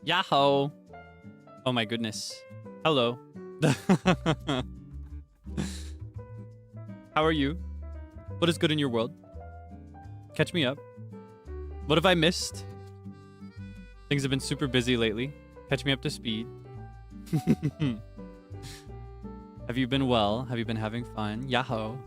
Yahoo! Oh my goodness. Hello. How are you? What is good in your world? Catch me up. What have I missed? Things have been super busy lately. Catch me up to speed. Have you been well? Have you been having fun? Yahoo!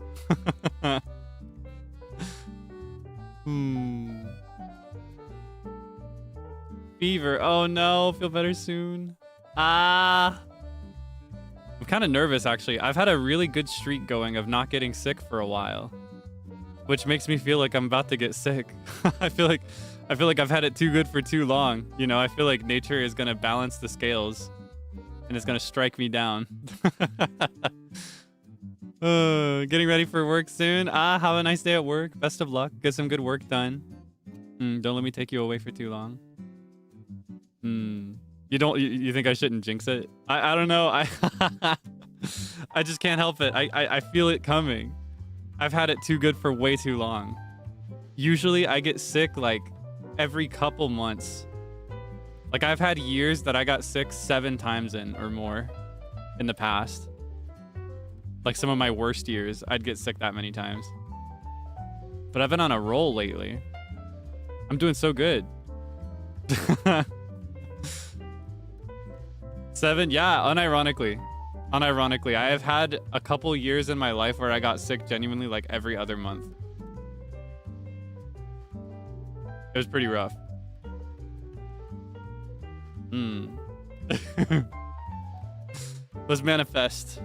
Fever. Oh no, feel better soon. I'm kind of nervous actually. I've had a really good streak going of not getting sick for a while, which makes me feel like I'm about to get sick. I feel like I've had it too good for too long. You know, I feel like nature is gonna balance the scales and it's gonna strike me down. Getting ready for work soon. Have a nice day at work. Best of luck. Get some good work done. Don't let me take you away for too long. You think I shouldn't jinx it? I don't know. I just can't help it. I feel it coming. I've had it too good for way too long. Usually I get sick like every couple months. Like I've had years that I got sick 7 times or more in the past. Like some of my worst years, I'd get sick that many times. But I've been on a roll lately. I'm doing so good. 7? Yeah, unironically. I have had a couple years in my life where I got sick genuinely like every other month. It was pretty rough. Let's manifest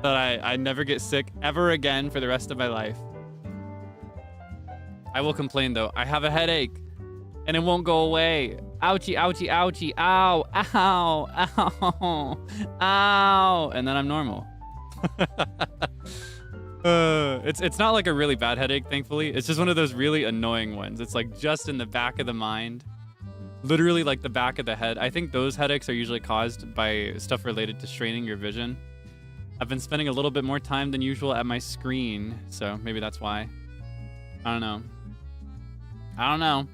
that I never get sick ever again for the rest of my life. I will complain though. I have a headache and it won't go away. Ouchie, ouchie, ouchie, ow, ow, ow, ow. And then I'm normal. It's not like a really bad headache, thankfully. It's just one of those really annoying ones. It's like just in the back of the mind. Literally like the back of the head. I think those headaches are usually caused by stuff related to straining your vision. I've been spending a little bit more time than usual at my screen, so maybe that's why. I don't know.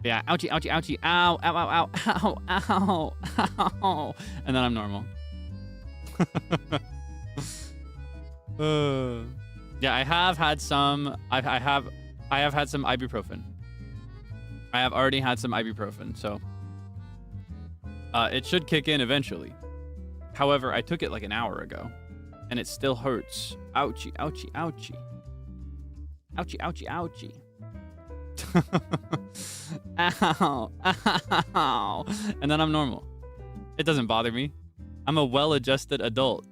Yeah, ouchie, ouchie, ouchie, ow, ow, ow, ow, ow, ow, ow. And then I'm normal. Yeah, I have had some ibuprofen. I have already had some ibuprofen, so it should kick in eventually. However, I took it like an hour ago and it still hurts. Ouchie, ouchie, ouchie. Ouchie, ouchie, ouchie. Ow, ow. And then I'm normal. It doesn't bother me. I'm a well-adjusted adult.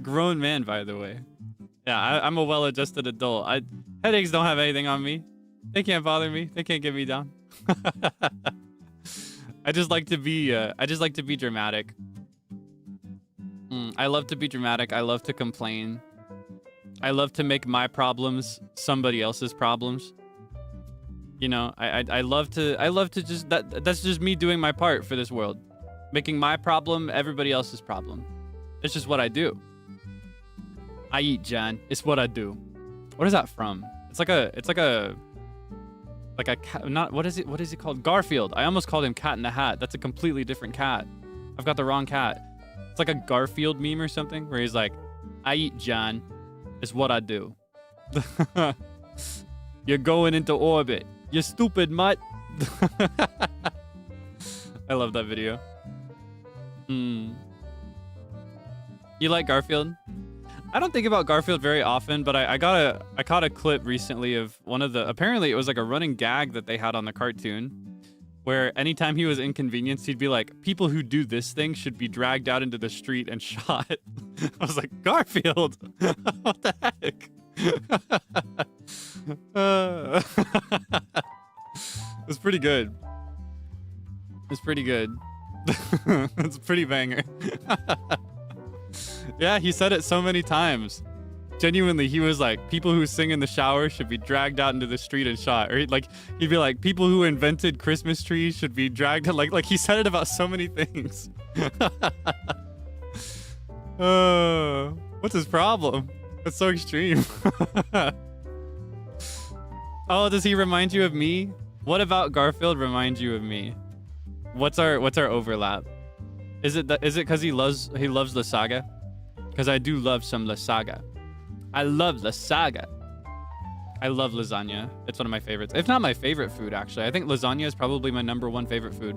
Grown man, by the way. Yeah, I'm a well-adjusted adult. Headaches don't have anything on me. They can't bother me. They can't get me down. I just like to be dramatic. I love to be dramatic. I love to complain. I love to make my problems somebody else's problems. You know, I love to just that's just me doing my part for this world. Making my problem everybody else's problem. It's just what I do. I eat, John. It's what I do. What is that from? It's like a cat, not what is it called? Garfield. I almost called him Cat in the Hat. That's a completely different cat. I've got the wrong cat. It's like a Garfield meme or something where he's like, I eat, John. It's what I do. You're going into orbit. You stupid mutt. I love that video. You like Garfield? I don't think about Garfield very often, but I caught a clip recently of one of the, apparently it was like a running gag that they had on the cartoon where anytime he was inconvenienced, he'd be like, people who do this thing should be dragged out into the street and shot. I was like, Garfield, what the heck? It was pretty good. It's pretty good. It's a pretty banger. Yeah, he said it so many times. Genuinely, he was like, people who sing in the shower should be dragged out into the street and shot. Or he'd be like, people who invented Christmas trees should be dragged out. Like he said it about so many things. What's his problem? That's so extreme. Oh, does he remind you of me? What about Garfield reminds you of me? What's our overlap? Is it because he loves lasagna? Because I do love some lasagna. I love lasagna. I love lasagna. It's one of my favorites. If not my favorite food, actually. I think lasagna is probably my #1 favorite food.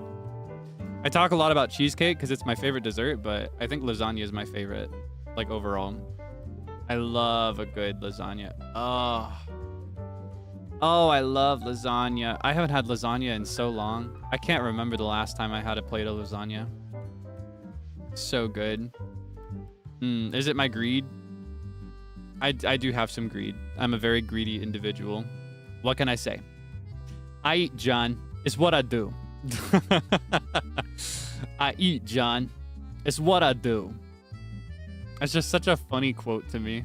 I talk a lot about cheesecake because it's my favorite dessert, but I think lasagna is my favorite, like, overall. I love a good lasagna. Oh, I love lasagna. I haven't had lasagna in so long. I can't remember the last time I had a plate of lasagna. So good. Is it my greed? I do have some greed. I'm a very greedy individual. What can I say? I eat, John. It's what I do. I eat, John. It's what I do. It's just such a funny quote to me.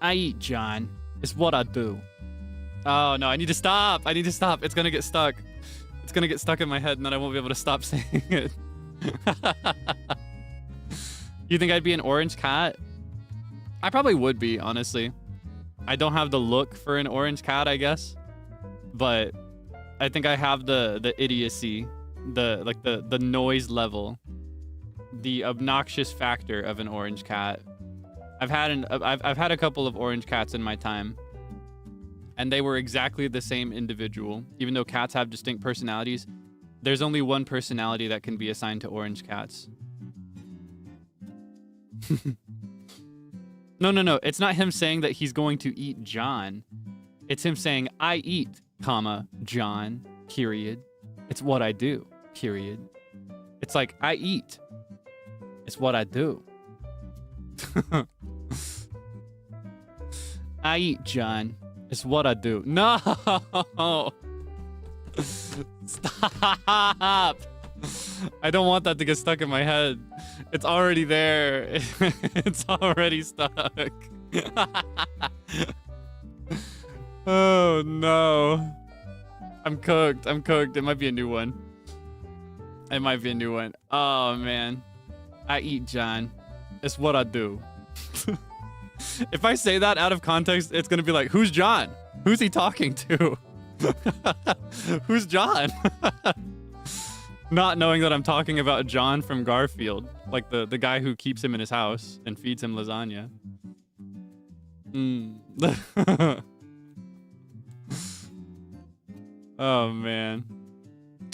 I eat, John. It's what I do. Oh, no. I need to stop. I need to stop. It's going to get stuck. It's going to get stuck in my head, and then I won't be able to stop saying it. You think I'd be an orange cat? I probably would be, honestly. I don't have the look for an orange cat, I guess. But I think I have the idiocy, the noise level, the obnoxious factor of an orange cat. I've had a couple of orange cats in my time, and they were exactly the same individual. Even though cats have distinct personalities, there's only one personality that can be assigned to orange cats. No. It's not him saying that he's going to eat John. It's him saying, I eat, comma, John, period. It's what I do, period. It's like, I eat. It's what I do. I eat, John. It's what I do. No! Stop! I don't want that to get stuck in my head. It's already there. It's already stuck. Oh, no. I'm cooked. I'm cooked. It might be a new one. It might be a new one. Oh, man. I eat, John. It's what I do. If I say that out of context, it's going to be like, who's John? Who's he talking to? Who's John? Not knowing that I'm talking about John from Garfield, like the guy who keeps him in his house and feeds him lasagna. Oh, man.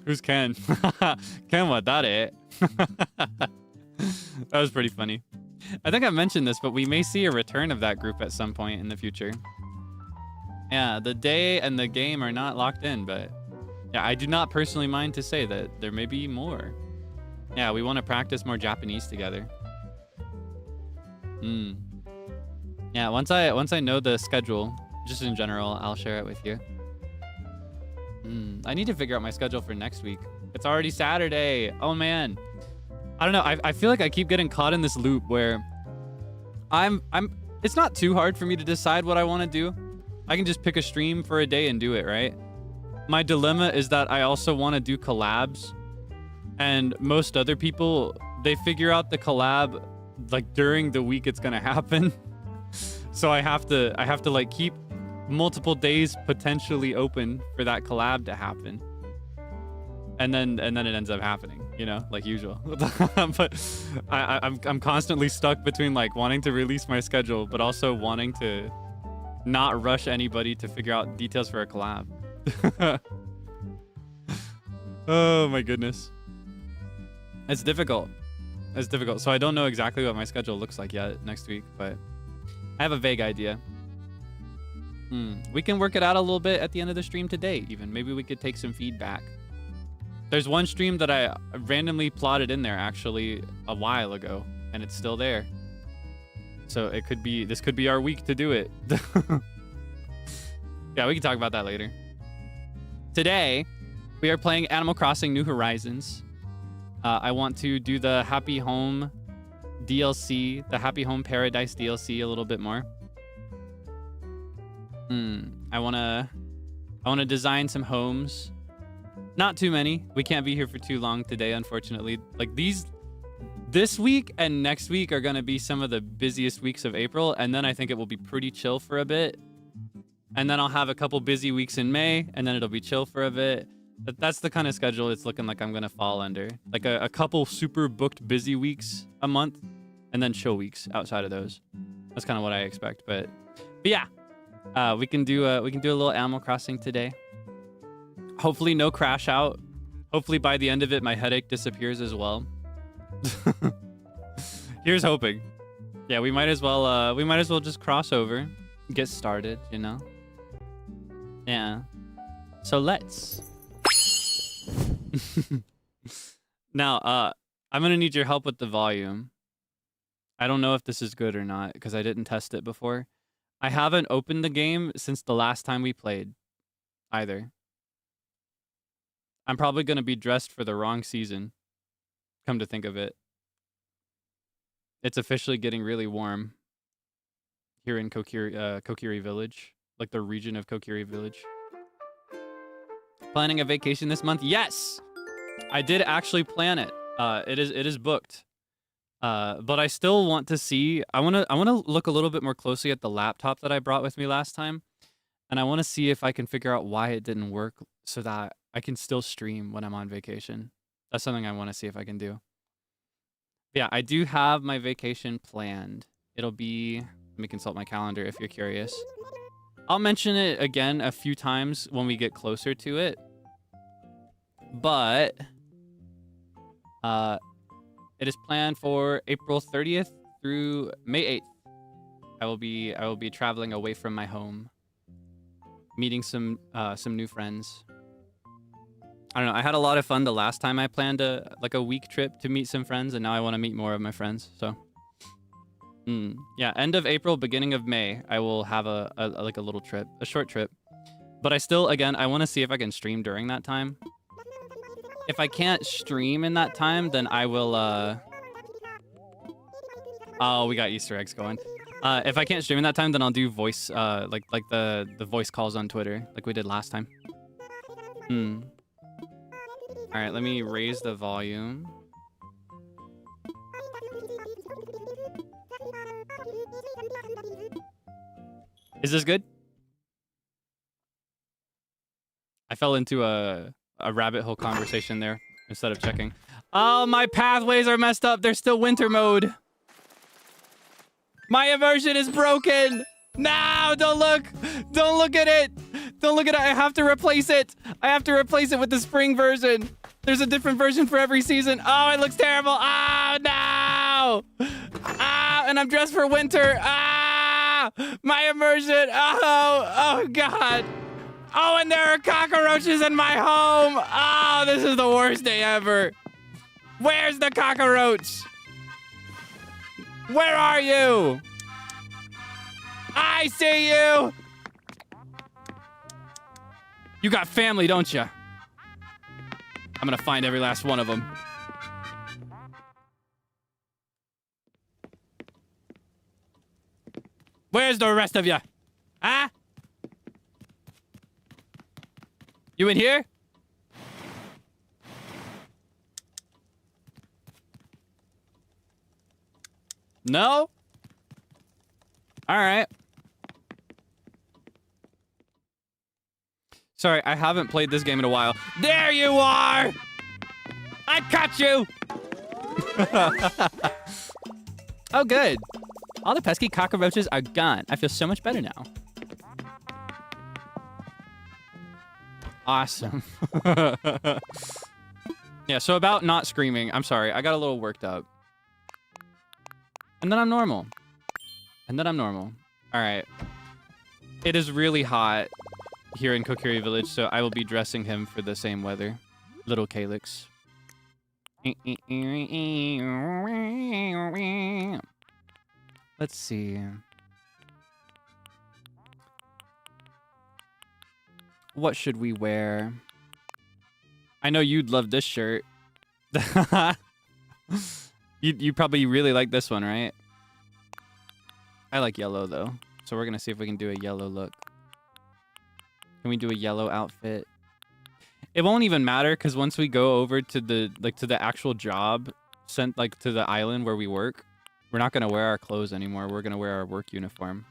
Who's Ken? Ken Wadare. That was pretty funny. I think I mentioned this, but we may see a return of that group at some point in the future. Yeah, the day and the game are not locked in, but yeah, I do not personally mind to say that there may be more. Yeah, we want to practice more Japanese together. Yeah, once I know the schedule, just in general, I'll share it with you. I need to figure out my schedule for next week. It's already Saturday. Oh, man. I don't know. I feel like I keep getting caught in this loop where it's not too hard for me to decide what I want to do. I can just pick a stream for a day and do it, right? My dilemma is that I also want to do collabs, and most other people, they figure out the collab like during the week it's gonna happen. So I have to like keep multiple days potentially open for that collab to happen, and then it ends up happening, you know, like usual. But I'm constantly stuck between like wanting to release my schedule but also wanting to not rush anybody to figure out details for a collab. Oh my goodness. It's difficult. It's difficult. So I don't know exactly what my schedule looks like yet next week, but I have a vague idea. We can work it out a little bit at the end of the stream today, even. Maybe we could take some feedback. There's one stream that I randomly plotted in there actually a while ago, and it's still there. So this could be our week to do it. Yeah, we can talk about that later. Today, we are playing Animal Crossing New Horizons. I want to do the Happy Home DLC, the Happy Home Paradise DLC a little bit more. I want to design some homes. Not too many. We can't be here for too long today, unfortunately. Like this week and next week are going to be some of the busiest weeks of April, and then I think it will be pretty chill for a bit. And then I'll have a couple busy weeks in May, and then it'll be chill for a bit. But that's the kind of schedule it's looking like I'm going to fall under. Like a couple super booked busy weeks a month, and then chill weeks outside of those. That's kind of what I expect. But yeah, we can do a little Animal Crossing today. Hopefully no crash out. Hopefully by the end of it, my headache disappears as well. Here's hoping. Yeah, we might as well just cross over, get started, you know? Yeah. So let's. Now, I'm gonna need your help with the volume. I don't know if this is good or not because I didn't test it before. I haven't opened the game since the last time we played either. I'm probably gonna be dressed for the wrong season. Come to think of it. It's officially getting really warm here in Kokiri Village, like the region of Kokiri Village. Planning a vacation this month? Yes, I did actually plan it. It is booked. But I still want to see. I want to look a little bit more closely at the laptop that I brought with me last time, and I want to see if I can figure out why it didn't work, so that I can still stream when I'm on vacation. That's something I want to see if I can do. Yeah, I do have my vacation planned. It'll be, let me consult my calendar if you're curious. I'll mention it again a few times when we get closer to it. But it is planned for April 30th through May 8th. I will be traveling away from my home, meeting some new friends. I don't know. I had a lot of fun the last time I planned a week trip to meet some friends, and now I want to meet more of my friends. So, yeah, end of April, beginning of May, I will have a little trip, a short trip. But I still, again, I want to see if I can stream during that time. If I can't stream in that time, then I will. Oh, we got Easter eggs going. If I can't stream in that time, then I'll do voice, like the voice calls on Twitter, like we did last time. All right, let me raise the volume. Is this good? I fell into a rabbit hole conversation there instead of checking. Oh, my pathways are messed up. They're still winter mode. My immersion is broken. No, don't look. Don't look at it. Don't look at it. I have to replace it. I have to replace it with the spring version. There's a different version for every season. Oh, it looks terrible. Oh, no. Ah, and I'm dressed for winter. Ah, my immersion. Oh, God. Oh, and there are cockroaches in my home. Oh, this is the worst day ever. Where's the cockroach? Where are you? I see you. You got family, don't you? I'm gonna find every last one of them. Where's the rest of you? Huh? You in here? No? All right. Sorry, I haven't played this game in a while. There you are! I caught you! Oh, good. All the pesky cockroaches are gone. I feel so much better now. Awesome. Yeah, so about not screaming. I'm sorry. I got a little worked up. And then I'm normal. And then I'm normal. All right. It is really hot here in Kokiri Village, so I will be dressing him for the same weather. Little Kaelix. Let's see. What should we wear? I know you'd love this shirt. You probably really like this one, right? I like yellow, though. So we're going to see if we can do a yellow look. Can we do a yellow outfit? It won't even matter because once we go over to the actual job, sent to the island where we work, we're not gonna wear our clothes anymore. We're gonna wear our work uniform.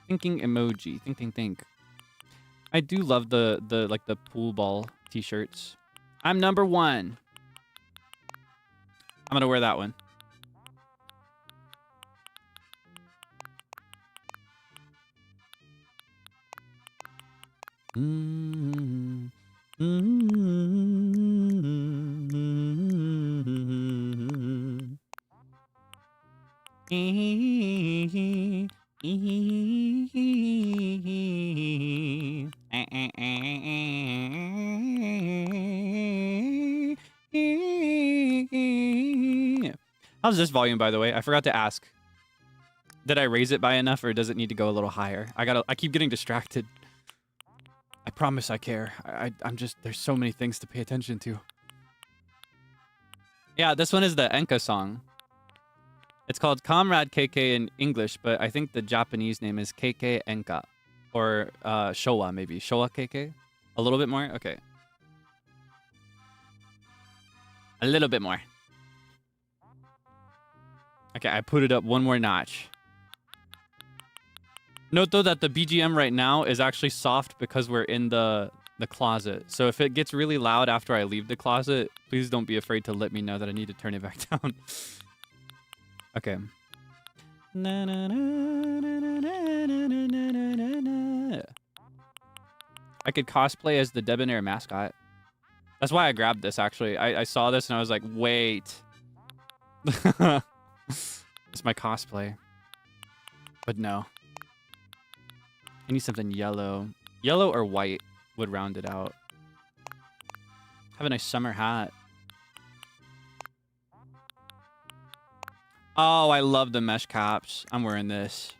Thinking emoji. Think. I do love the like the pool ball t-shirts. I'm number 1. I'm gonna wear that one. How's this volume, by the way? I forgot to ask. Did I raise it by enough, or does it need to go a little higher? I keep getting distracted. I promise I care. I'm just, there's so many things to pay attention to. Yeah, this one is the Enka song. It's called Comrade KK in English, but I think the Japanese name is KK Enka. Or Showa, maybe. Showa KK? A little bit more? Okay. A little bit more. Okay, I put it up one more notch. Note, though, that the BGM right now is actually soft because we're in the closet. So if it gets really loud after I leave the closet, please don't be afraid to let me know that I need to turn it back down. Okay. I could cosplay as the Debonair mascot. That's why I grabbed this, actually. I saw this and I was like, wait. It's my cosplay. But no. I need something yellow. Yellow or white would round it out. Have a nice summer hat. Oh, I love the mesh caps. I'm wearing this.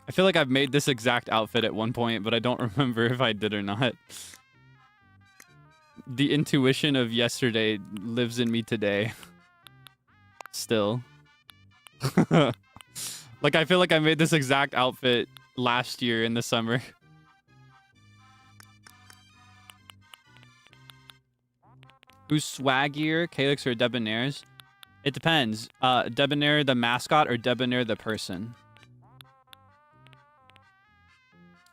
I feel like I've made this exact outfit at one point, but I don't remember if I did or not. The intuition of yesterday lives in me today. Still. Like, I feel like I made this exact outfit last year in the summer. Who's swaggier, Kaelix or Debonair's? It depends. Debonair the mascot or Debonair the person?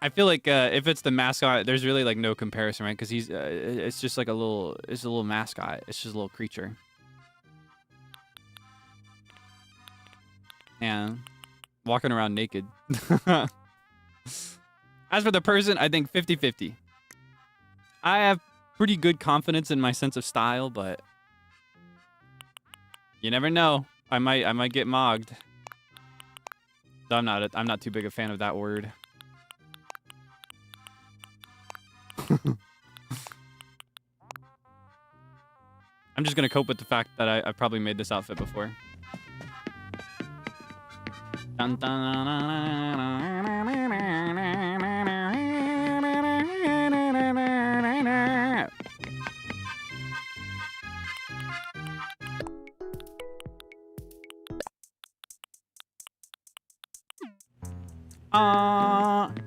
I feel like if it's the mascot, there's really like no comparison, right? Because he's it's just like a little mascot. It's just a little creature. Yeah, walking around naked. As for the person, I think 50-50. I have pretty good confidence in my sense of style, but you never know. I might get mogged. So I'm not too big a fan of that word. I'm just gonna cope with the fact that I've probably made this outfit before. Dun, dun,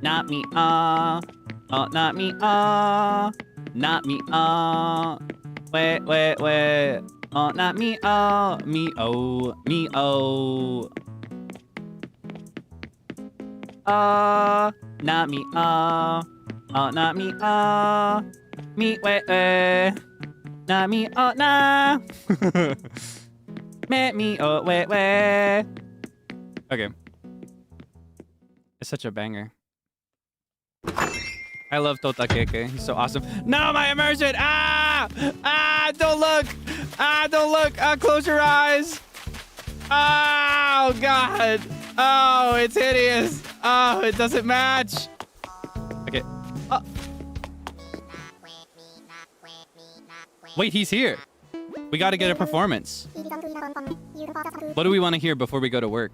not me, oh, not me, not me, wait, oh, not me, me, me, not me, not me, me, wait, not me, nah, me, wait. Okay. It's such a banger. I love Tota Keke. He's so awesome. No, my immersion! Don't look! Don't look! Close your eyes! Oh, God! Oh, it's hideous! Oh, it doesn't match! Okay. Wait, he's here! We gotta get a performance. What do we want to hear before we go to work?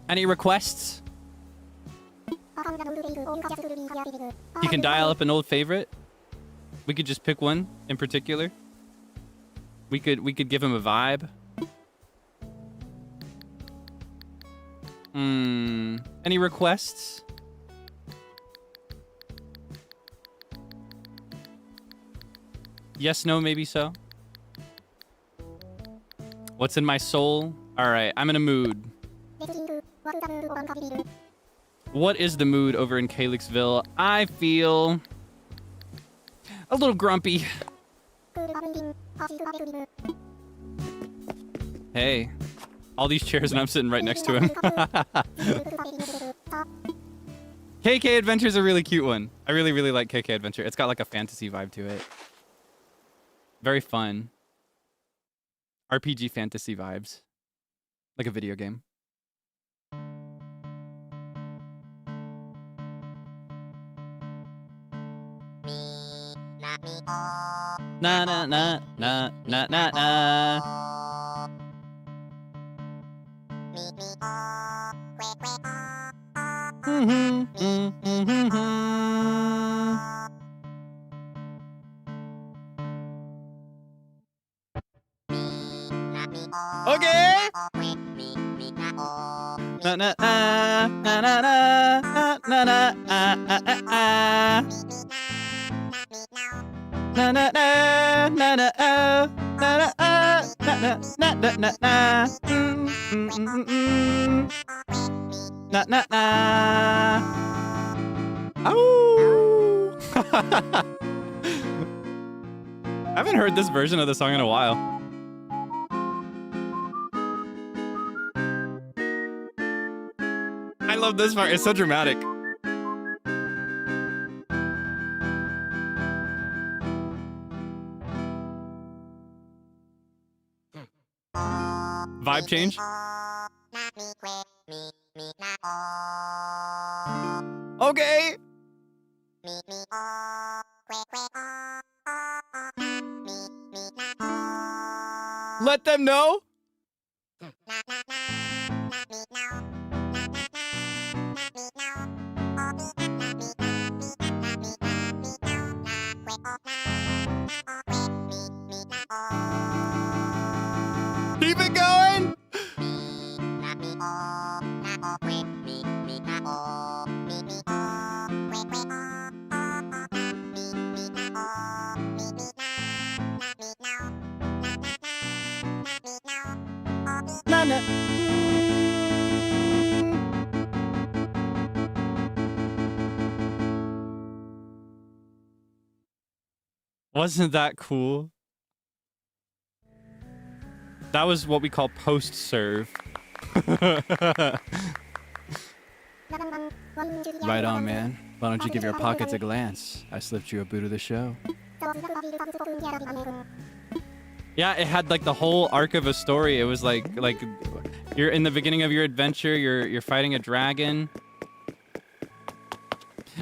Any requests? You can dial up an old favorite. We could just pick one in particular. We could give him a vibe. Any requests? Yes, no, maybe so. What's in my soul? All right, I'm in a mood. What is the mood over in Calyxville? I feel a little grumpy. Hey, all these chairs and I'm sitting right next to him. KK Adventure is a really cute one. I really, really like KK Adventure. It's got like a fantasy vibe to it. Very fun. RPG fantasy vibes. Like a video game. Na na na na na na na. Okay. Na na na na na na na na na na na na na na na na na. Oh! I haven't heard this version of the song in a while. I love this part. It's so dramatic. Vibe change. Okay. Let them know. Keep it going. Nana. Wasn't that cool? That was what we call post-serve. Right on, man. Why don't you give your pockets a glance? I slipped you a boot of the show. Yeah, it had like the whole arc of a story. It was like you're in the beginning of your adventure, you're fighting a dragon.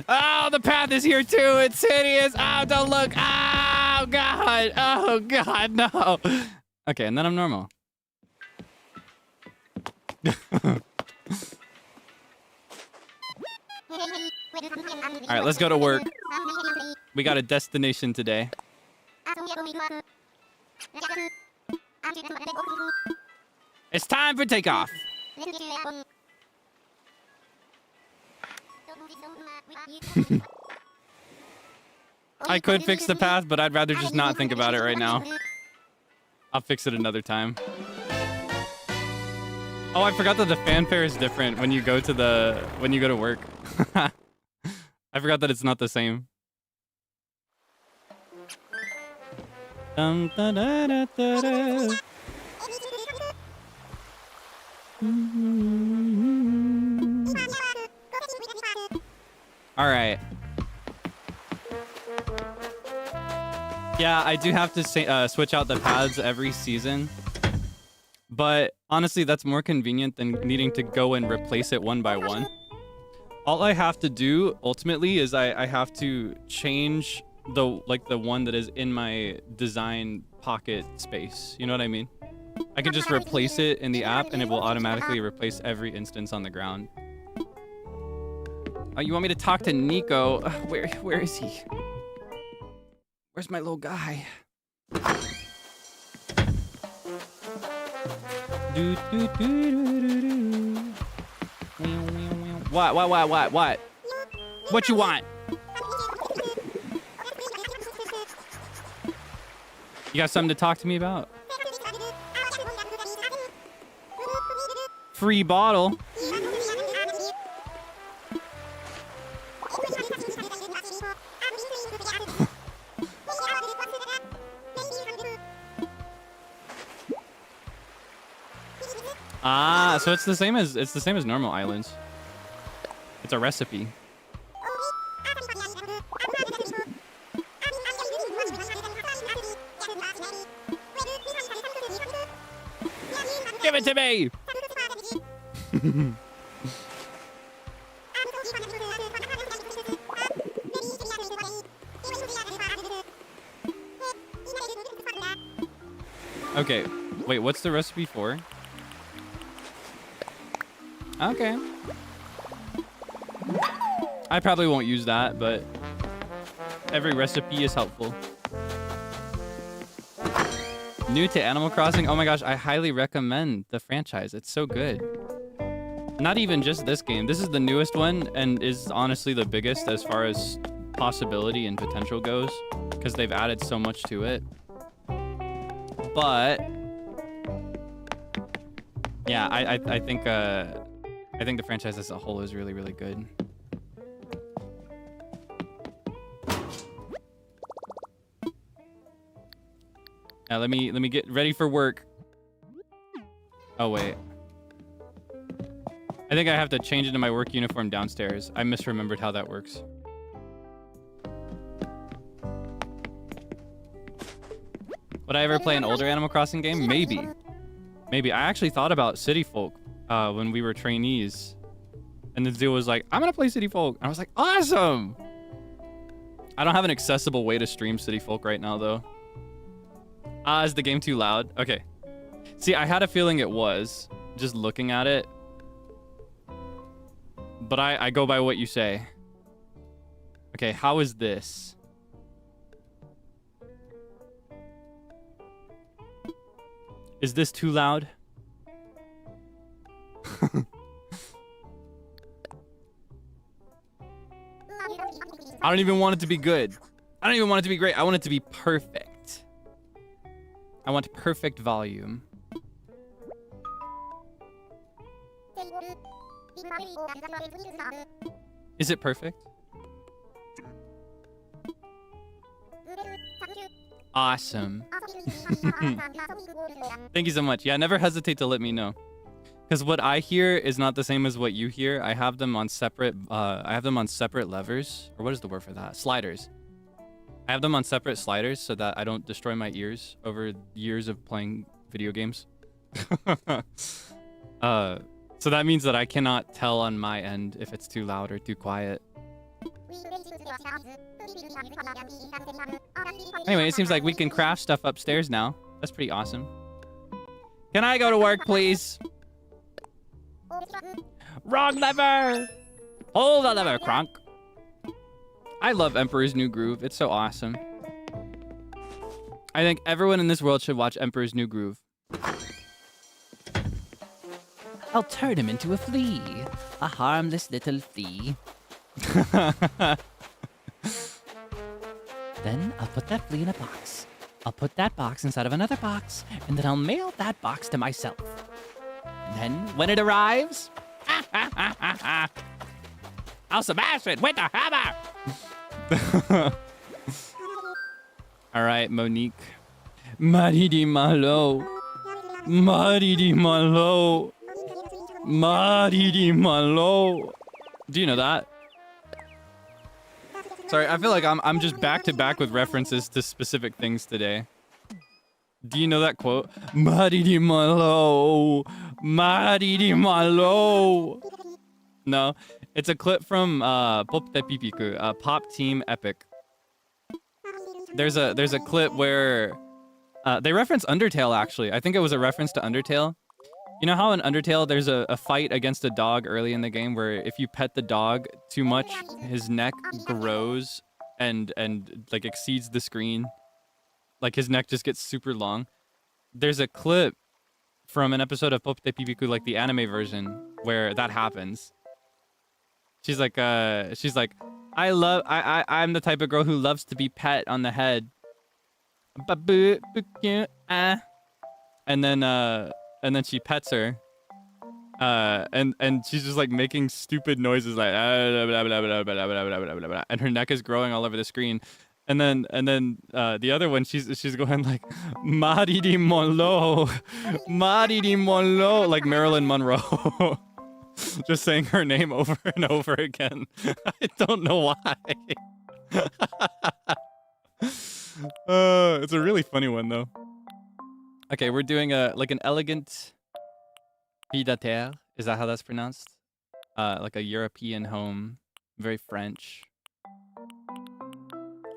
Oh, the path is here too. It's hideous. Oh, don't look. Oh god. Oh god, no. Okay, and then I'm normal. All right, let's go to work. We got a destination today. It's time for takeoff. I could fix the path, but I'd rather just not think about it right now. I'll fix it another time. Oh, I forgot that the fanfare is different when you go to work. I forgot that it's not the same. Dum, da, da, da, da, da. All right. Yeah, I do have to say, switch out the paths every season. But honestly, that's more convenient than needing to go and replace it one by one. All I have to do ultimately is I have to change the one that is in my design pocket space. You know what I mean? I can just replace it in the app and it will automatically replace every instance on the ground. Oh, you want me to talk to Nico? Where is he? Where's my little guy? Do, do, do, do, do, do. What? What you want? You got something to talk to me about? Free bottle. Ah, so it's the same as normal islands. It's a recipe. Give it to me. Okay, wait, what's the recipe for? Okay. I probably won't use that, but every recipe is helpful. New to Animal Crossing? Oh my gosh, I highly recommend the franchise. It's so good. Not even just this game. This is the newest one and is honestly the biggest as far as possibility and potential goes because they've added so much to it. But yeah, I think the franchise as a whole is really, really good. Now let me get ready for work. Oh wait. I think I have to change into my work uniform downstairs. I misremembered how that works. Would I ever play an older Animal Crossing game? Maybe. Maybe. I actually thought about City Folk when we were trainees. And the dude was like, I'm gonna play City Folk. And I was like, awesome! I don't have an accessible way to stream City Folk right now, though. Is the game too loud? Okay. See, I had a feeling it was, just looking at it. But I go by what you say. Okay, how is this? Is this too loud? I don't even want it to be good. I don't even want it to be great. I want it to be perfect. I want perfect volume. Is it perfect? Awesome. Thank you so much. Yeah, never hesitate to let me know. Because what I hear is not the same as what you hear. I have them on separate levers. Or what is the word for that? Sliders. I have them on separate sliders so that I don't destroy my ears over years of playing video games. So that means that I cannot tell on my end if it's too loud or too quiet. Anyway, it seems like we can craft stuff upstairs now. That's pretty awesome. Can I go to work, please? Wrong lever! Hold the lever, Kronk. I love Emperor's New Groove. It's so awesome. I think everyone in this world should watch Emperor's New Groove. I'll turn him into a flea. A harmless little flea. Then I'll put that flea in a box. I'll put that box inside of another box, and then I'll mail that box to myself. And then, when it arrives, I'll smash it with a hammer! All right, Monique. Marie di Malo. Marie di Malo. Marie di Malo. Do you know that? Sorry, I feel like I'm just back to back with references to specific things today. Do you know that quote? Marie di Malo. Marie di Malo. No, it's a clip from Pop Te Pipiku, Pop Team Epic. There's a clip where they reference Undertale, actually. I think it was a reference to Undertale. You know how in Undertale there's a fight against a dog early in the game where if you pet the dog too much, his neck grows and like exceeds the screen. Like his neck just gets super long. There's a clip from an episode of Pop Te Pipiku, like the anime version, where that happens. She's like, I'm the type of girl who loves to be pet on the head. And then she pets her. And she's just like making stupid noises like and her neck is growing all over the screen. And then the other one, she's going like Maridi Monroe, Maridi Monroe, like Marilyn Monroe. Just saying her name over and over again. I don't know why. It's a really funny one though. Okay, we're doing like an elegant pied-à-terre. Is that how that's pronounced? Like a European home, very French.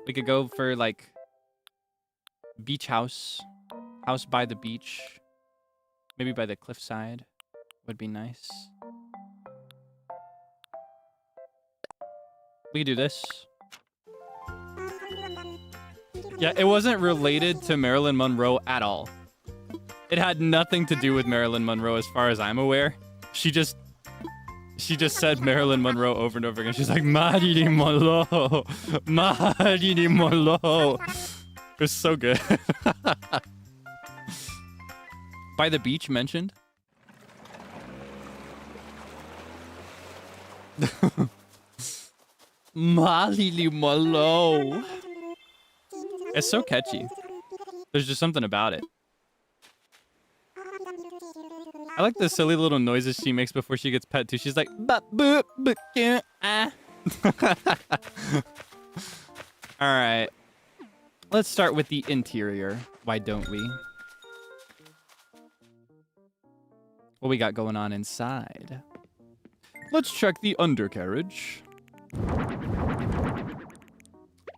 We could go for like beach house, house by the beach, maybe by the cliffside would be nice. We could do this. Yeah, it wasn't related to Marilyn Monroe at all. It had nothing to do with Marilyn Monroe as far as I'm aware. She just said Marilyn Monroe over and over again. She's like, Marilyn Monroe, Marilyn Monroe. It was so good. By the beach mentioned? Marilyn Monroe. It's so catchy. There's just something about it. I like the silly little noises she makes before she gets pet too. She's like, all right. Let's start with the interior. Why don't we? What we got going on inside? Let's check the undercarriage.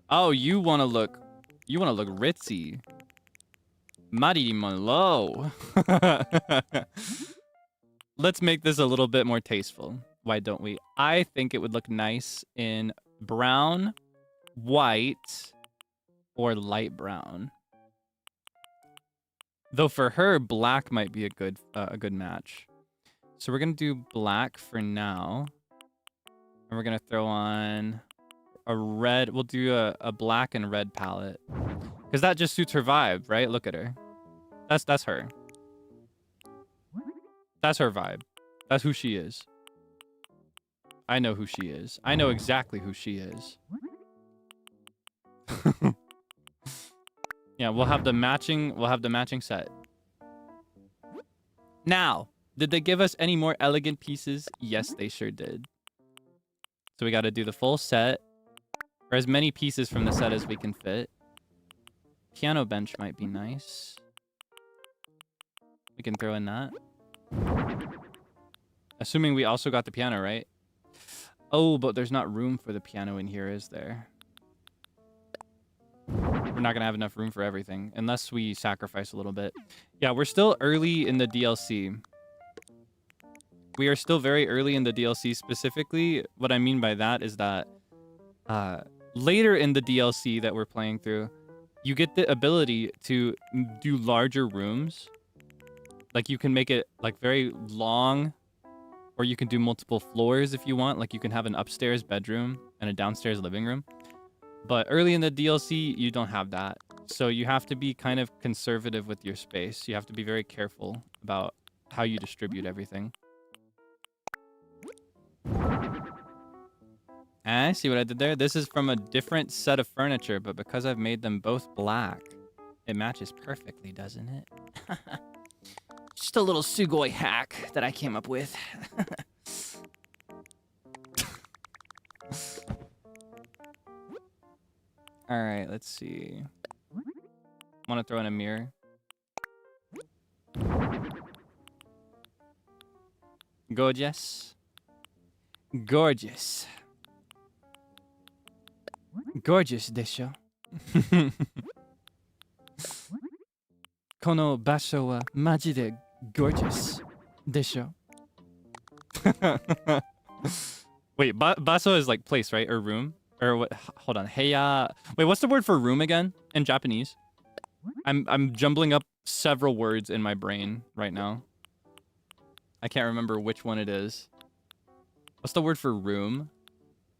Oh, you want to look ritzy. Marilyn Monroe. Let's make this a little bit more tasteful. Why don't we? I think it would look nice in brown, white, or light brown. Though for her, black might be a good match. So we're gonna do black for now, and we're gonna throw on a red. We'll do a black and red palette. Because that just suits her vibe, right? Look at her. That's her. That's her vibe. That's who she is. I know who she is. I know exactly who she is. Yeah, we'll have the matching set. Now, did they give us any more elegant pieces? Yes, they sure did. So we got to do the full set, or as many pieces from the set as we can fit. Piano bench might be nice. We can throw in that. Assuming we also got the piano, right? Oh, but there's not room for the piano in here, is there? We're not going to have enough room for everything, unless we sacrifice a little bit. Yeah, we're still early in the DLC. We are still very early in the DLC. Specifically, what I mean by that is that later in the DLC that we're playing through, you get the ability to do larger rooms. Like you can make it like very long, or you can do multiple floors if you want. Like you can have an upstairs bedroom and a downstairs living room. But early in the DLC, you don't have that. So you have to be kind of conservative with your space. You have to be very careful about how you distribute everything. See what I did there? This is from a different set of furniture, but because I've made them both black, it matches perfectly, doesn't it? Just a little Sugoi hack that I came up with. All right, let's see. Want to throw in a mirror? Gorgeous. Gorgeous. Gorgeous desho. この場所はマジで gorgeous でしょ? Wait, baso is like place, right? Or room? Or what? Hold on. Heya. Wait, what's the word for room again in Japanese? I'm jumbling up several words in my brain right now. I can't remember which one it is. What's the word for room?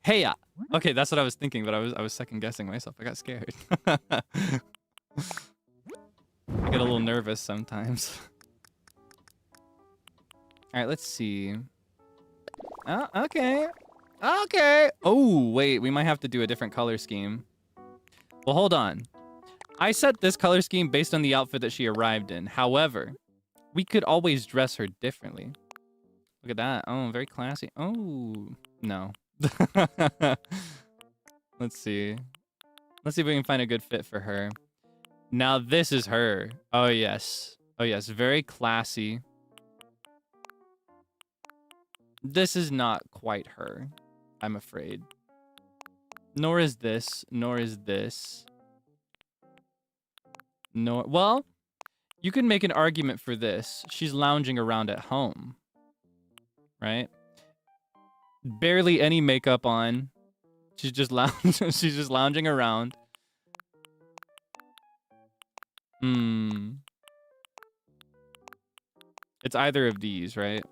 Heya. Okay, that's what I was thinking, but I was second guessing myself. I got scared. I get a little nervous sometimes. All right, let's see. Oh, okay. Okay. Oh, wait, we might have to do a different color scheme. Well, hold on. I set this color scheme based on the outfit that she arrived in. However, we could always dress her differently. Look at that. Oh, very classy. Oh, no. Let's see. Let's see if we can find a good fit for her. Now, this is her. Oh, yes. Oh, yes. Very classy. This is not quite her, I'm afraid. Nor is this. Nor is this. Nor... Well, you can make an argument for this. She's lounging around at home. Right? Barely any makeup on. She's just she's just lounging around. It's either of these, right?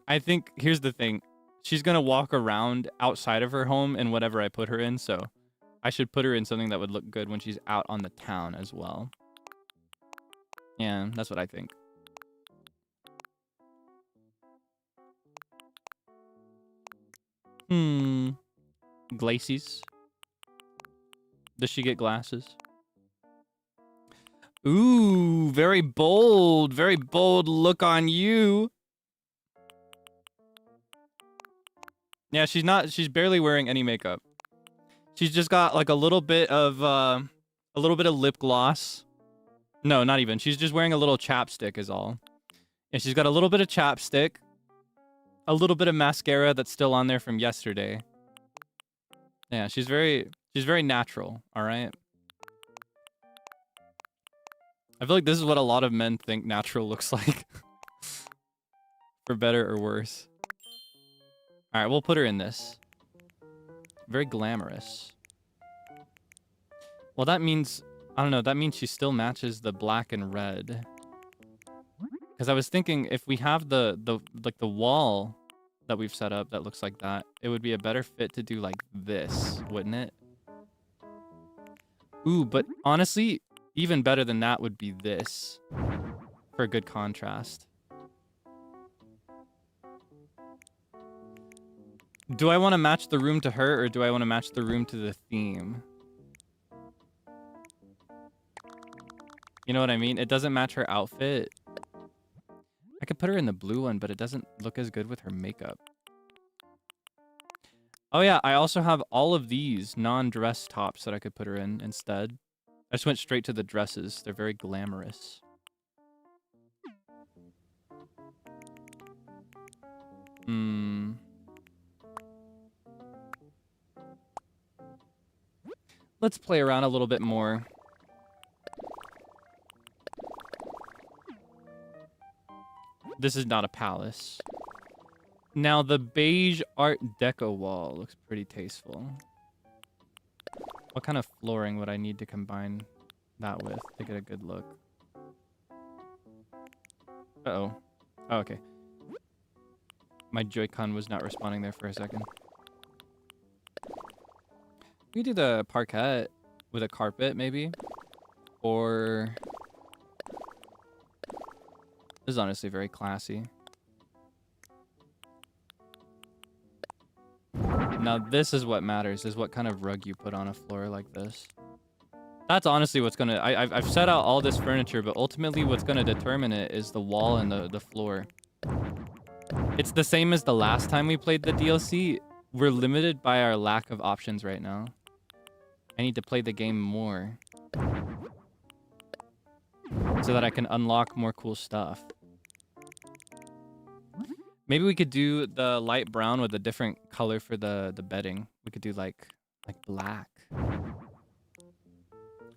I think here's the thing. She's gonna walk around outside of her home in whatever I put her in, so I should put her in something that would look good when she's out on the town as well. Yeah, that's what I think. Glaces. Does she get glasses? Ooh, very bold look on you. Yeah, she's barely wearing any makeup. She's just got like a little bit of lip gloss. No, not even. She's just wearing a little chapstick is all. And she's got a little bit of chapstick. A little bit of mascara that's still on there from yesterday. Yeah, she's very natural, all right? I feel like this is what a lot of men think natural looks like. For better or worse. All right, we'll put her in this. Very glamorous. Well, that means... I don't know. That means she still matches the black and red. Because I was thinking if we have the wall that we've set up that looks like that, it would be a better fit to do like this, wouldn't it? Ooh, but honestly, even better than that would be this for a good contrast. Do I want to match the room to her or do I want to match the room to the theme? You know what I mean? It doesn't match her outfit. I could put her in the blue one, but it doesn't look as good with her makeup. Oh yeah, I also have all of these non-dress tops that I could put her in instead. I just went straight to the dresses. They're very glamorous. Let's play around a little bit more. This is not a palace. Now, the beige Art Deco wall looks pretty tasteful. What kind of flooring would I need to combine that with to get a good look? Uh-oh. Oh, okay. My Joy-Con was not responding there for a second. We do the parquet with a carpet, maybe? Or... This is honestly very classy. Now this is what matters, is what kind of rug you put on a floor like this. That's honestly what's gonna... I've set out all this furniture, but ultimately what's gonna determine it is the wall and the floor. It's the same as the last time we played the DLC. We're limited by our lack of options right now. I need to play the game more. So that I can unlock more cool stuff. Maybe we could do the light brown with a different color for the bedding. We could do like black.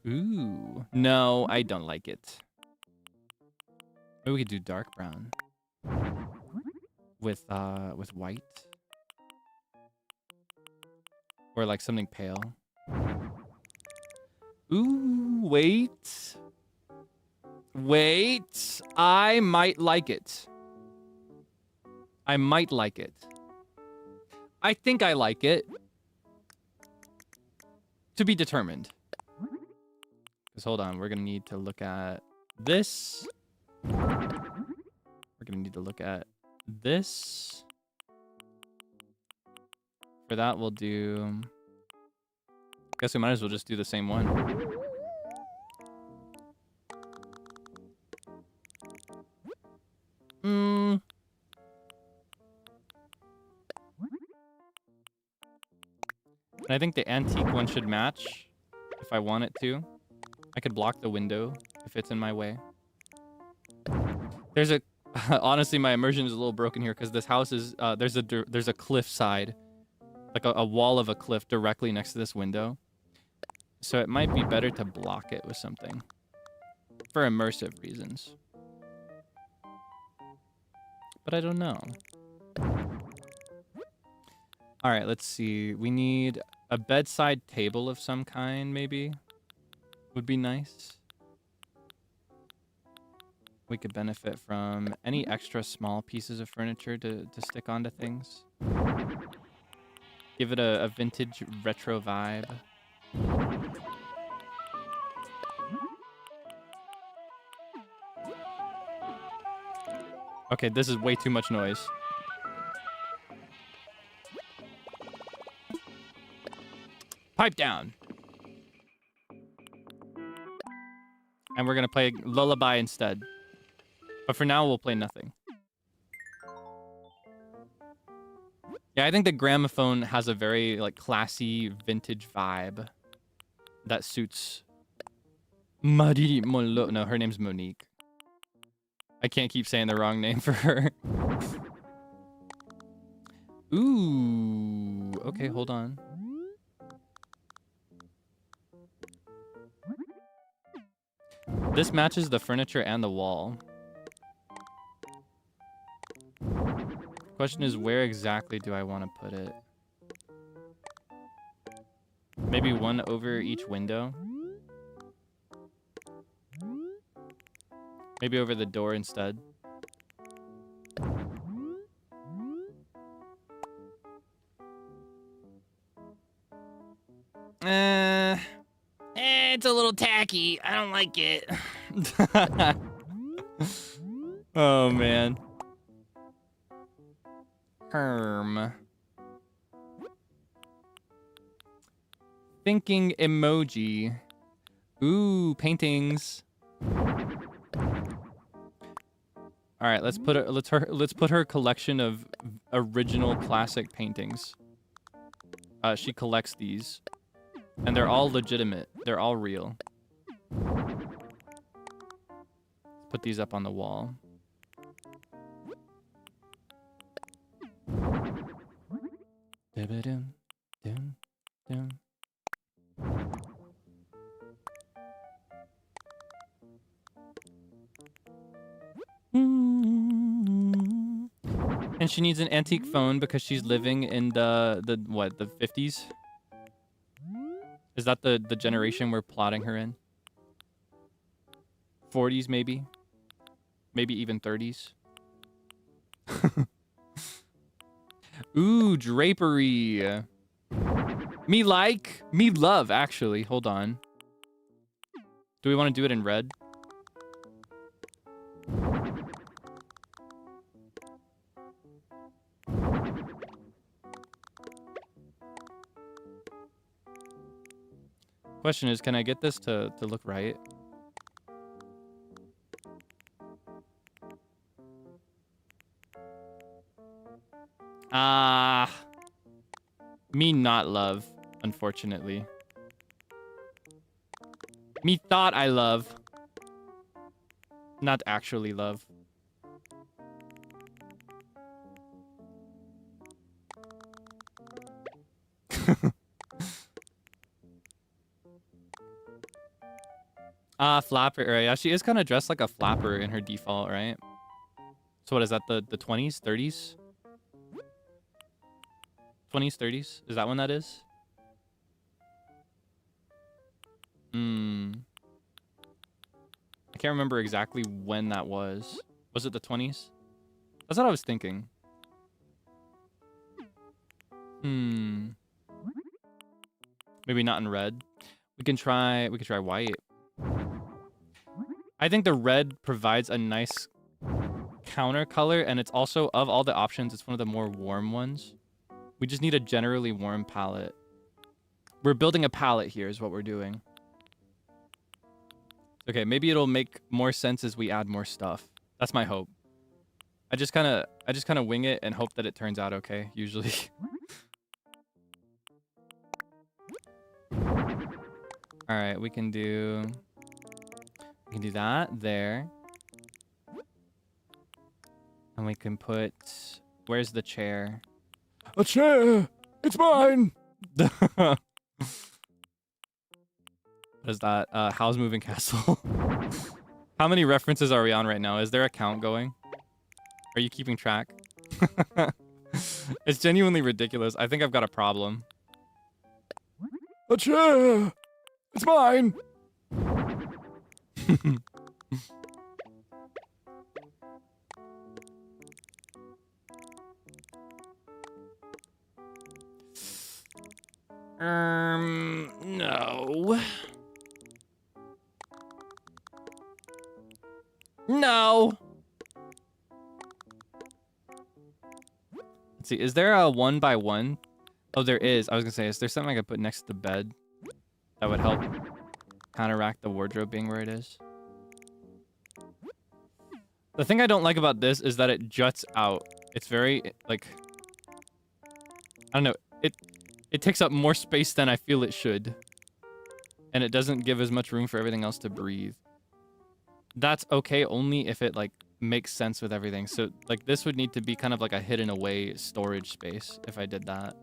Ooh. No, I don't like it. Maybe we could do dark brown. With white. Or like something pale. Ooh, wait. Wait. I might like it. I might like it. I think I like it. To be determined. Because hold on, we're going to need to look at this. We're going to need to look at this. For that, we'll do... I guess we might as well just do the same one. And I think the antique one should match if I want it to. I could block the window if it's in my way. There's a... Honestly, my immersion is a little broken here because this house is... there's a cliff side. Like a wall of a cliff directly next to this window. So it might be better to block it with something. For immersive reasons. But I don't know. Alright, let's see. We need a bedside table of some kind, maybe. Would be nice. We could benefit from any extra small pieces of furniture to stick onto things. Give it a vintage retro vibe. Okay, this is way too much noise. Pipe down. And we're gonna play Lullaby instead. But for now, we'll play nothing. Yeah, I think the gramophone has a very like classy vintage vibe that suits Marie Molo. No, her name's Monique. I can't keep saying the wrong name for her. Ooh. Okay, hold on. This matches the furniture and the wall. Question is, where exactly do I want to put it? Maybe one over each window? Maybe over the door instead? It's a little tacky. I don't like it. Oh, man. Thinking emoji. Ooh, paintings. All right, let's put her collection of original classic paintings. She collects these, and they're all legitimate. They're all real. Put these up on the wall. Dum, dum, dum. And she needs an antique phone because she's living in the 50s? Is that the generation we're plotting her in? 40s maybe? Maybe even 30s? Ooh, drapery. Me love, actually. Hold on. Do we want to do it in red? Question is, can I get this to look right? Me not love, unfortunately. Me thought I love. Not actually love. Flapper. Yeah, she is kind of dressed like a flapper in her default, right? So what is that, the 20s, 30s? 20s, 30s? Is that when that is? I can't remember exactly when that was. Was it the 20s? That's what I was thinking. Hmm. Maybe not in red. We can try white. I think the red provides a nice counter color, and it's also, of all the options, it's one of the more warm ones. We just need a generally warm palette. We're building a palette here is what we're doing. Okay, maybe it'll make more sense as we add more stuff. That's my hope. I just kind of wing it and hope that it turns out okay, usually. All right, we can do that there. And we can put, where's the chair? A chair! It's mine! What is that? How's Moving Castle? How many references are we on right now? Is there a count going? Are you keeping track? It's genuinely ridiculous. I think I've got a problem. A chair! It's mine! No. No. Let's see. Is there a 1x1? Oh, there is. I was gonna say, is there something I could put next to the bed that would help counteract the wardrobe being where it is? The thing I don't like about this is that it juts out. It's very, like, I don't know. It takes up more space than I feel it should. And it doesn't give as much room for everything else to breathe. That's okay only if it, like, makes sense with everything. So, like, this would need to be kind of like a hidden away storage space if I did that.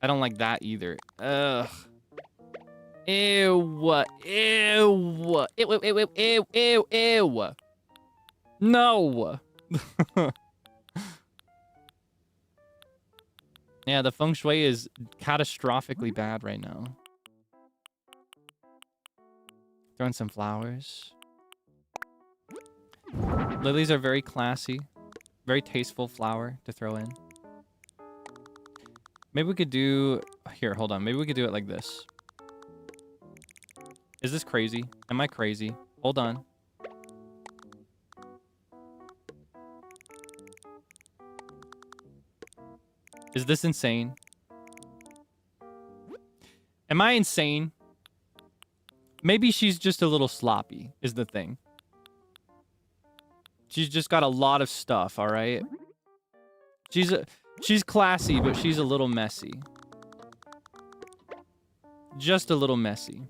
I don't like that either. Ugh. Ew. Ew. Ew, ew, ew, ew, ew, ew. No. Yeah, the feng shui is catastrophically bad right now. Throw in some flowers. Lilies are very classy. Very tasteful flower to throw in. Maybe we could do... Here, hold on. Maybe we could do it like this. Is this crazy? Am I crazy? Hold on. Is this insane? Am I insane? Maybe she's just a little sloppy, is the thing. She's just got a lot of stuff, all right? She's classy, but she's a little messy. Just a little messy.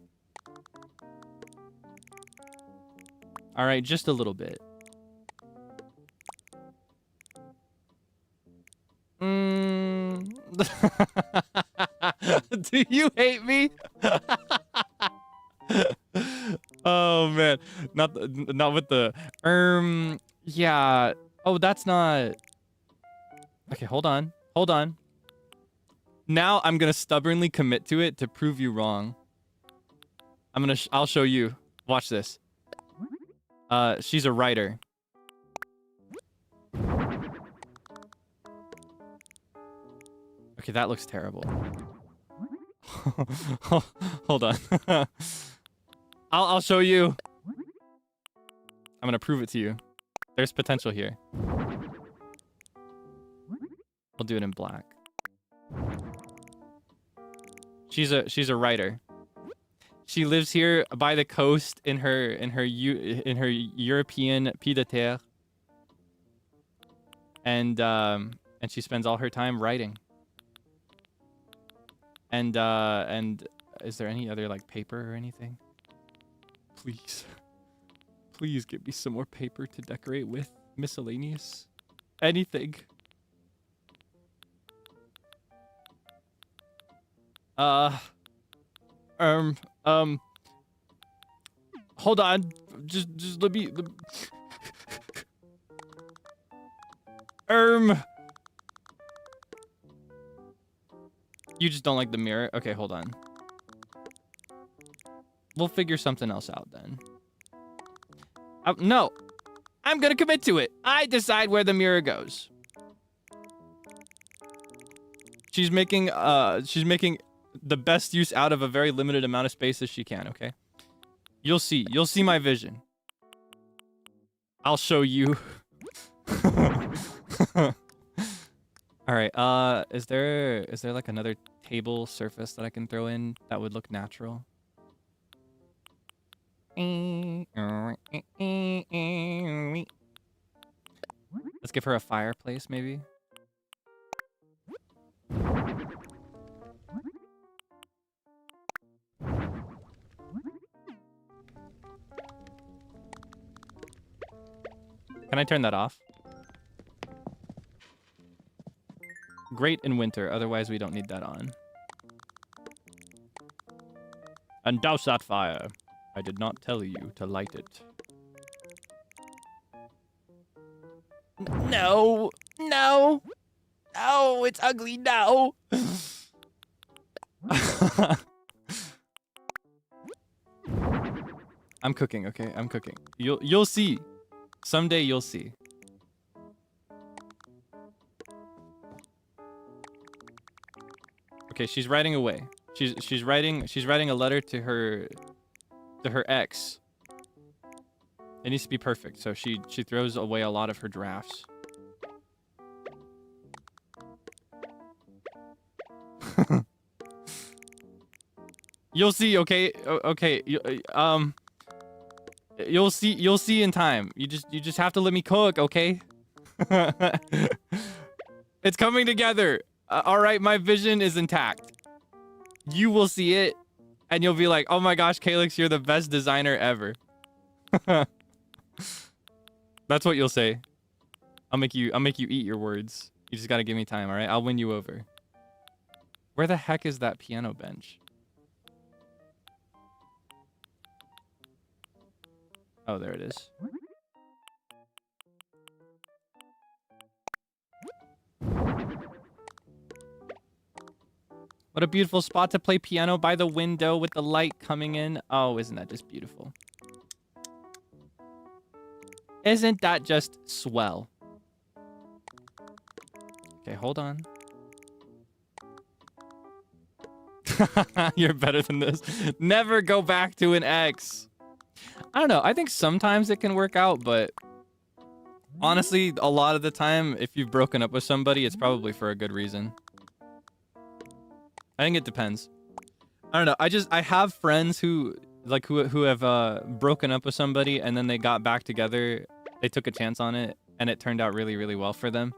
All right, just a little bit. Do you hate me? Oh man, not with the yeah. Oh, that's not. Okay, hold on. Now I'm gonna stubbornly commit to it to prove you wrong. I'll show you. Watch this. She's a writer. Okay, that looks terrible. Hold on. I'll show you. I'm gonna prove it to you. There's potential here. I'll do it in black. She's a writer. She lives here by the coast in her European pied à terre. And she spends all her time writing. And is there any other like paper or anything? Please. Please give me some more paper to decorate with. Miscellaneous. Anything. Hold on. Just let me You just don't like the mirror? Okay, hold on. We'll figure something else out then. No. I'm gonna commit to it. I decide where the mirror goes. She's making the best use out of a very limited amount of space as she can, okay? You'll see my vision. I'll show you. All right, is there like another table surface that I can throw in that would look natural? Let's give her a fireplace, maybe. Can I turn that off? Great in winter, otherwise we don't need that on. And douse that fire. I did not tell you to light it. No! No! No! It's ugly, no! I'm cooking, okay? I'm cooking. You'll see. Someday you'll see. Okay, she's writing away. She's writing a letter to her ex. It needs to be perfect, so she throws away a lot of her drafts. You'll see, okay? Okay. You'll see in time. You just have to let me cook, okay? It's coming together. All right, my vision is intact. You will see it, and you'll be like, "Oh my gosh, Kaelix, you're the best designer ever." That's what you'll say. I'll make you eat your words. You just gotta give me time, all right? I'll win you over. Where the heck is that piano bench? Oh, there it is. What a beautiful spot to play piano by the window with the light coming in. Oh, isn't that just beautiful? Isn't that just swell? Okay, hold on. You're better than this. Never go back to an ex. I don't know. I think sometimes it can work out, but honestly, a lot of the time, if you've broken up with somebody, it's probably for a good reason. I think it depends. I don't know. I have friends who have broken up with somebody and then they got back together. They took a chance on it and it turned out really, really well for them.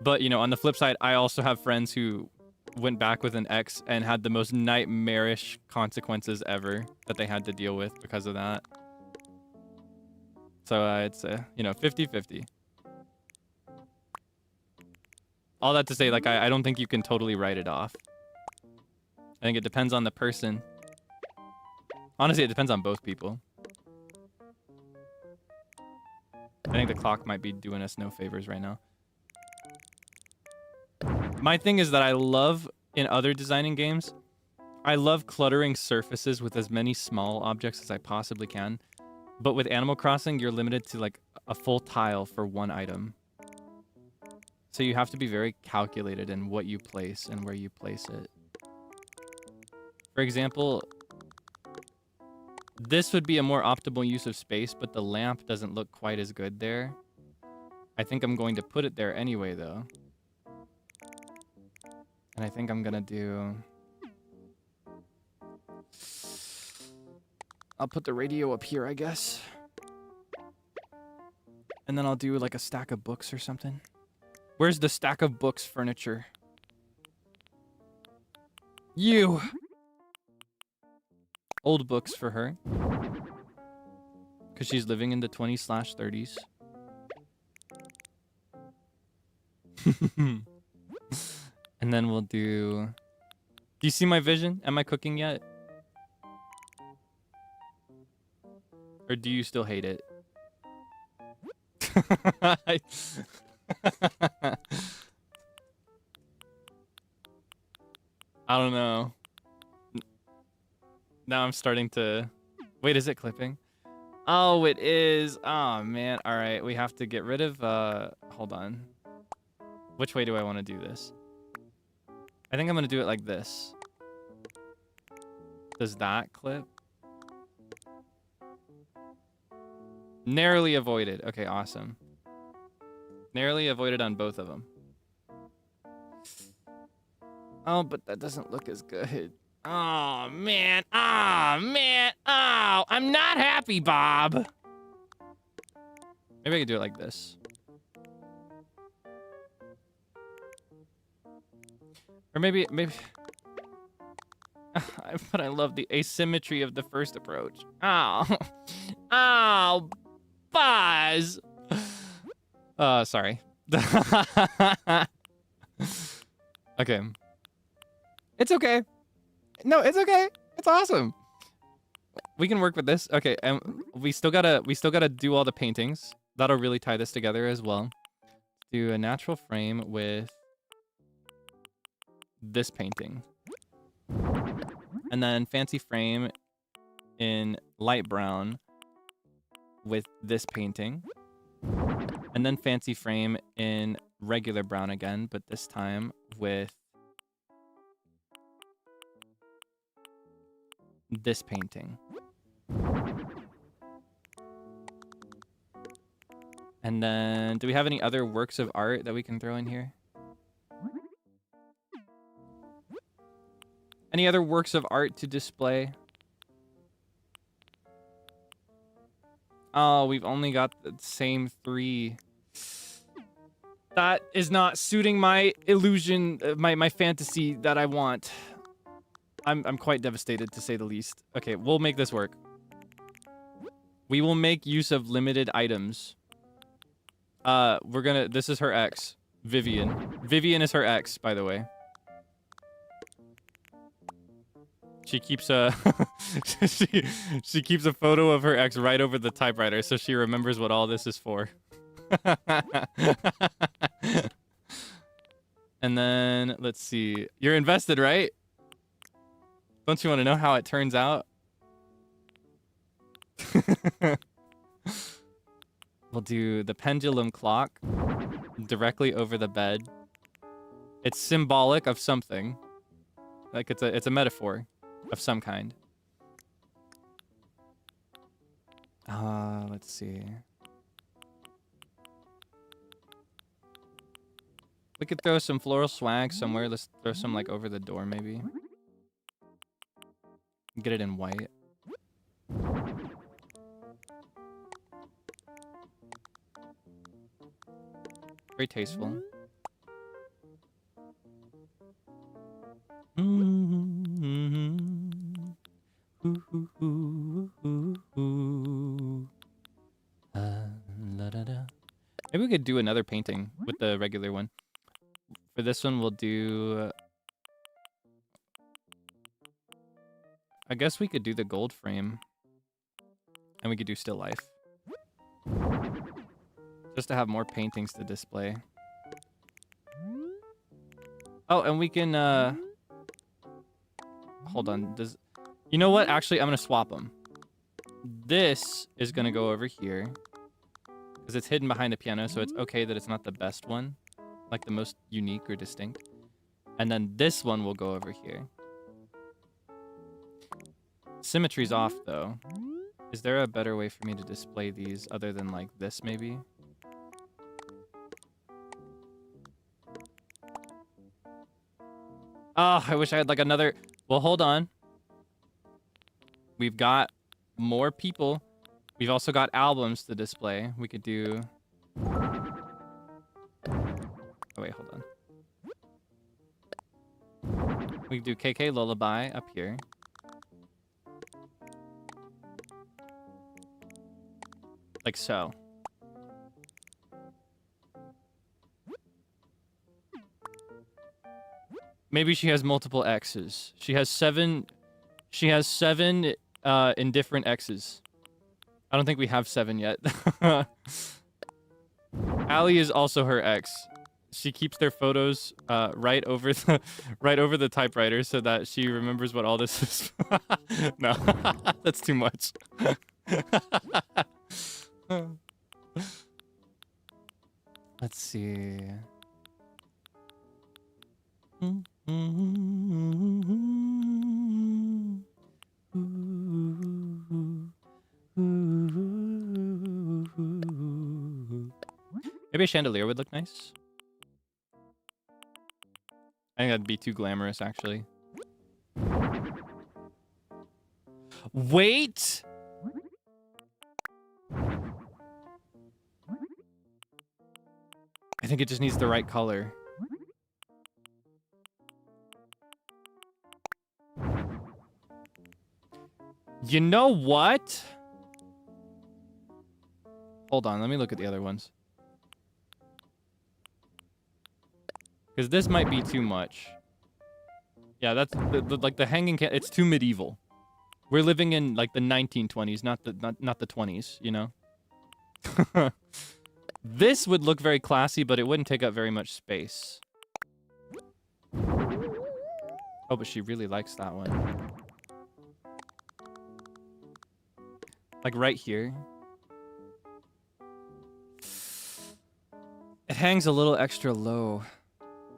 But, you know, on the flip side, I also have friends who went back with an ex and had the most nightmarish consequences ever that they had to deal with because of that. So it's, you know, 50-50. All that to say, like, I don't think you can totally write it off. I think it depends on the person. Honestly, it depends on both people. I think the clock might be doing us no favors right now. My thing is that I love, in other designing games, I love cluttering surfaces with as many small objects as I possibly can. But with Animal Crossing, you're limited to like a full tile for one item. So you have to be very calculated in what you place and where you place it. For example, this would be a more optimal use of space, but the lamp doesn't look quite as good there. I think I'm going to put it there anyway, though. And I think I'm gonna do... I'll put the radio up here, I guess. And then I'll do like a stack of books or something. Where's the stack of books furniture? You! Old books for her. Because she's living in the 20/30s. And then we'll do... Do you see my vision? Am I cooking yet? Or do you still hate it? I don't know. Now I'm starting to... Wait, is it clipping? Oh, it is. Oh, man. All right. We have to get rid of... Hold on. Which way do I want to do this? I think I'm going to do it like this. Does that clip? Narrowly avoided. Okay, awesome. Narrowly avoided on both of them. Oh, but that doesn't look as good. Oh, man. Oh, man. Oh, I'm not happy, Bob. Maybe I could do it like this. Or maybe... But I love the asymmetry of the first approach. Oh. Oh, Buzz. Sorry. Okay. It's okay. No, it's okay. It's awesome. We can work with this. Okay, and we still gotta do all the paintings. That'll really tie this together as well. Do a natural frame with this painting. And then fancy frame in light brown with this painting. And then fancy frame in regular brown again, but this time with this painting. And then, do we have any other works of art that we can throw in here? Any other works of art to display? Oh, we've only got the same 3. That is not suiting my illusion, my fantasy that I want. I'm quite devastated, to say the least. Okay, we'll make this work. We will make use of limited items. This is her ex, Vivian. Vivian is her ex, by the way. She keeps a she keeps a photo of her ex right over the typewriter, so she remembers what all this is for. And then let's see. You're invested, right? Don't you want to know how it turns out? We'll do the pendulum clock directly over the bed. It's symbolic of something. Like it's a metaphor of some kind. Let's see. We could throw some floral swag somewhere. Let's throw some like over the door maybe. Get it in white. Very tasteful. Maybe we could do another painting with the regular one. For this one, we'll do... I guess we could do the gold frame. And we could do still life. Just to have more paintings to display. Oh, and we can, hold on. You know what? Actually, I'm going to swap them. This is going to go over here. Because it's hidden behind the piano, so it's okay that it's not the best one. Like the most unique or distinct. And then this one will go over here. Symmetry's off, though. Is there a better way for me to display these other than like this, maybe? Oh, I wish I had like another... Well, hold on. We've got more people. We've also got albums to display. We could do... Oh, wait, hold on. We could do KK Lullaby up here. Like so. Maybe she has multiple X's. She has 7 indifferent X's. I don't think we have 7 yet. Allie is also her ex. She keeps their photos right over the typewriter so that she remembers what all this is. No, that's too much. Let's see. Maybe a chandelier would look nice. I think that'd be too glamorous, actually. Wait! I think it just needs the right color. You know what? Hold on, let me look at the other ones. Because this might be too much. Yeah, that's like the hanging can. It's too medieval. We're living in like the 1920s, not the 20s, you know? This would look very classy, but it wouldn't take up very much space. Oh, but she really likes that one. Like right here. It hangs a little extra low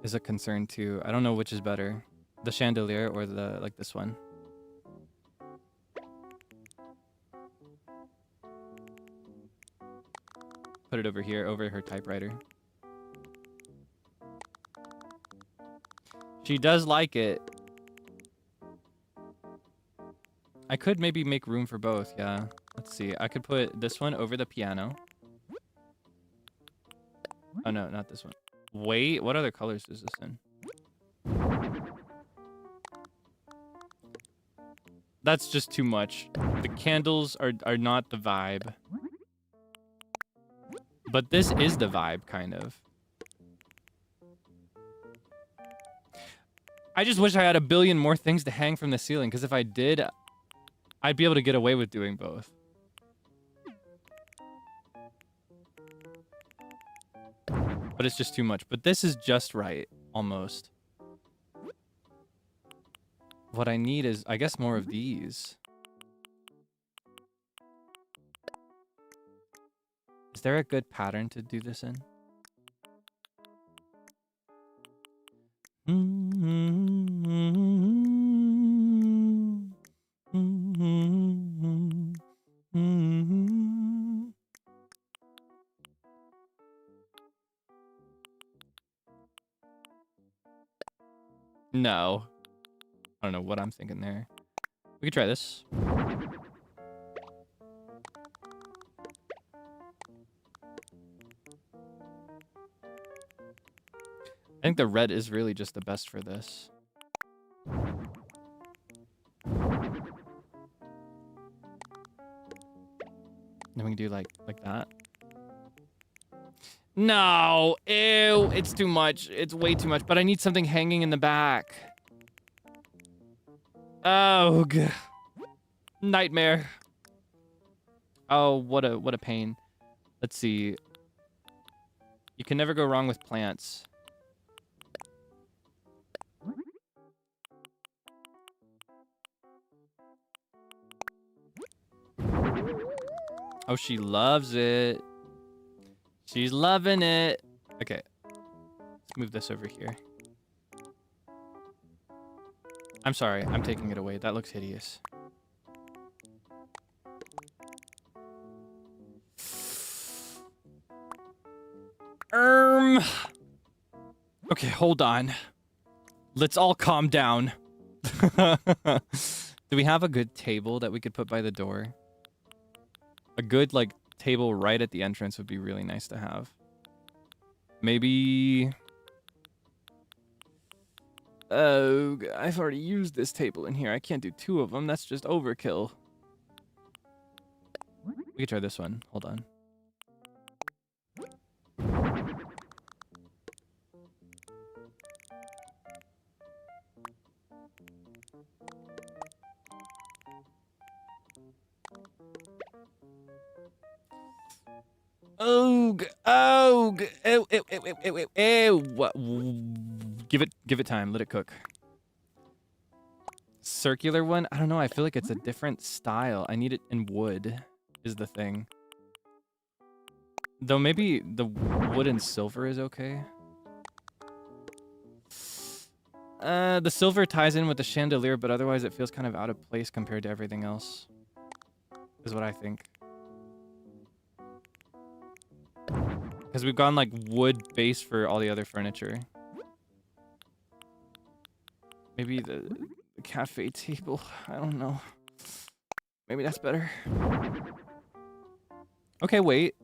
is a concern too. I don't know which is better. The chandelier or the like this one. Put it over here, over her typewriter. She does like it. I could maybe make room for both, yeah. Let's see. I could put this one over the piano. Oh, no, not this one. Wait, what other colors is this in? That's just too much. The candles are not the vibe. But this is the vibe, kind of. I just wish I had a billion more things to hang from the ceiling, because if I did, I'd be able to get away with doing both. But it's just too much. But this is just right, almost. What I need is, I guess, more of these. Is there a good pattern to do this in? No. I don't know what I'm thinking there. We could try this. I think the red is really just the best for this. Then we can do like that. No, ew, it's too much. It's way too much, but I need something hanging in the back. Oh, nightmare. Oh, what a pain. Let's see. You can never go wrong with plants. Oh, she loves it. She's loving it. Okay. Let's move this over here. I'm sorry. I'm taking it away. That looks hideous. Okay, hold on. Let's all calm down. Do we have a good table that we could put by the door? A good, like, table right at the entrance would be really nice to have. Maybe... Oh, I've already used this table in here. I can't do two of them. That's just overkill. We could try this one. Hold on. Give it time. Let it cook. Circular one? I don't know. I feel like it's a different style. I need it in wood. is the thing. Though maybe the wood and silver is okay. The silver ties in with the chandelier, but otherwise it feels kind of out of place compared to everything else. Is what I think. Because we've gone like wood base for all the other furniture. Maybe the cafe table. I don't know. Maybe that's better. Okay, wait.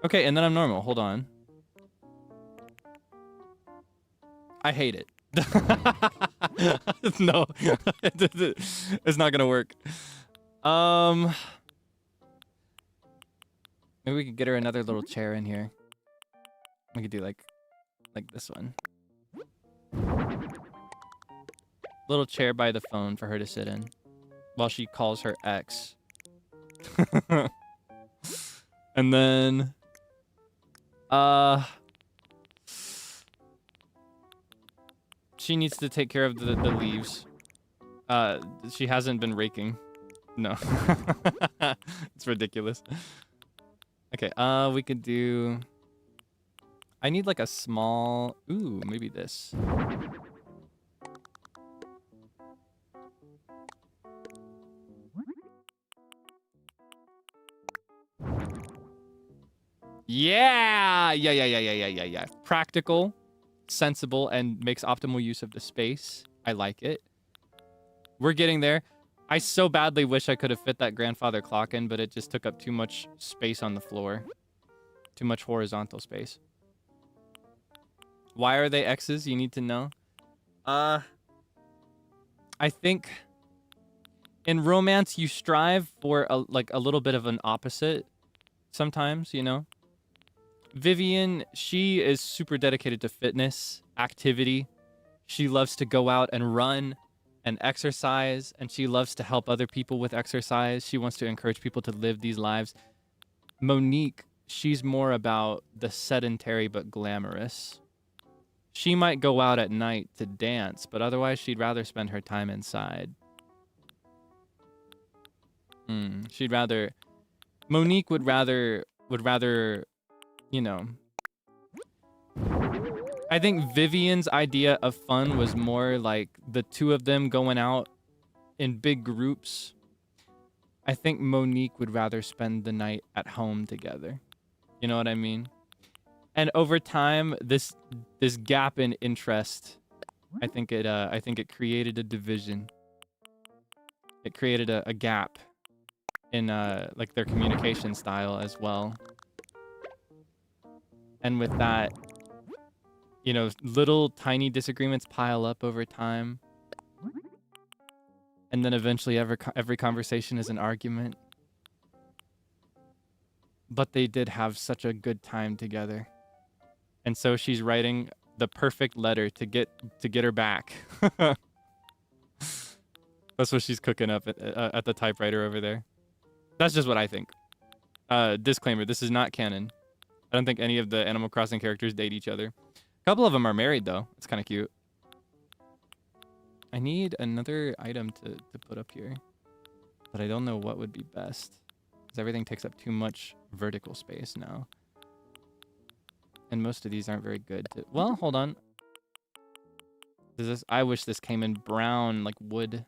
Okay, and then I'm normal. Hold on. I hate it. No. It's not gonna work. Maybe we could get her another little chair in here. We could do like this one. Little chair by the phone for her to sit in while she calls her ex. And then she needs to take care of the leaves. She hasn't been raking. No. It's ridiculous. Okay, we could do... I need like a small... Ooh, maybe this. Yeah. Practical, sensible, and makes optimal use of the space. I like it. We're getting there. I so badly wish I could have fit that grandfather clock in, but it just took up too much space on the floor. Too much horizontal space. Why are they X's? You need to know. I think in romance you strive for a little bit of an opposite sometimes, you know? Vivian, she is super dedicated to fitness, activity. She loves to go out and run and exercise, and she loves to help other people with exercise. She wants to encourage people to live these lives. Monique, she's more about the sedentary but glamorous. She might go out at night to dance, but otherwise she'd rather spend her time inside. She'd rather... Monique would rather, you know... I think Vivian's idea of fun was more like the two of them going out in big groups. I think Monique would rather spend the night at home together. You know what I mean? And over time, this gap in interest, I think it created a division. It created a gap in like their communication style as well. And with that, you know, little tiny disagreements pile up over time. And then eventually every conversation is an argument. But they did have such a good time together. And so she's writing the perfect letter to get her back. That's what she's cooking up at the typewriter over there. That's just what I think. Disclaimer, this is not canon. I don't think any of the Animal Crossing characters date each other. A couple of them are married, though. It's kind of cute. I need another item to put up here. But I don't know what would be best. Because everything takes up too much vertical space now. And most of these aren't very good. Well, hold on. I wish this came in brown, like wood.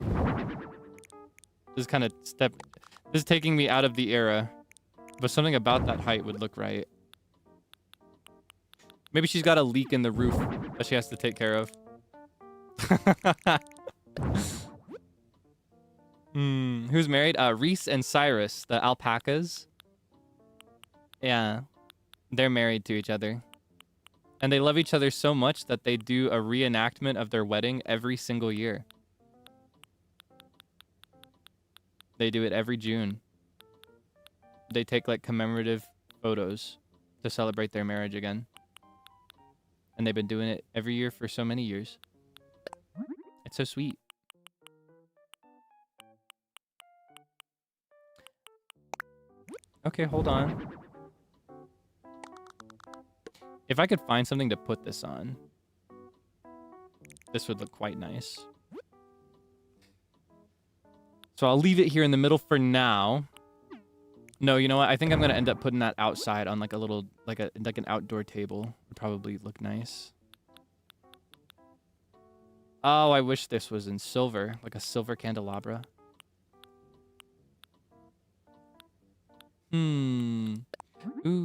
This is kind of this is taking me out of the era. But something about that height would look right. Maybe she's got a leak in the roof that she has to take care of. Who's married? Reese and Cyrus, the alpacas. Yeah. They're married to each other. And they love each other so much that they do a reenactment of their wedding every single year. They do it every June. They take like commemorative photos to celebrate their marriage again. And they've been doing it every year for so many years. It's so sweet. Okay, hold on. If I could find something to put this on. this would look quite nice. So I'll leave it here in the middle for now. No, you know what? I think I'm gonna end up putting that outside on like a little, like an outdoor table. Would probably look nice. Oh, I wish this was in silver, like a silver candelabra. Ooh,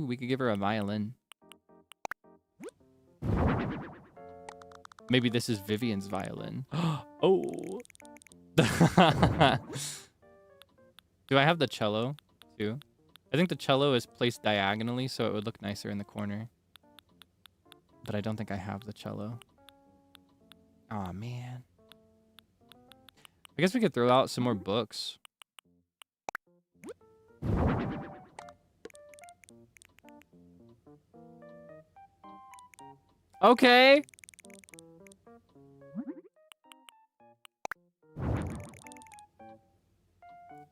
we could give her a violin. Maybe this is Vivian's violin. Oh. Do I have the cello too? I think the cello is placed diagonally, so it would look nicer in the corner. But I don't think I have the cello. Aw, man. I guess we could throw out some more books. Okay.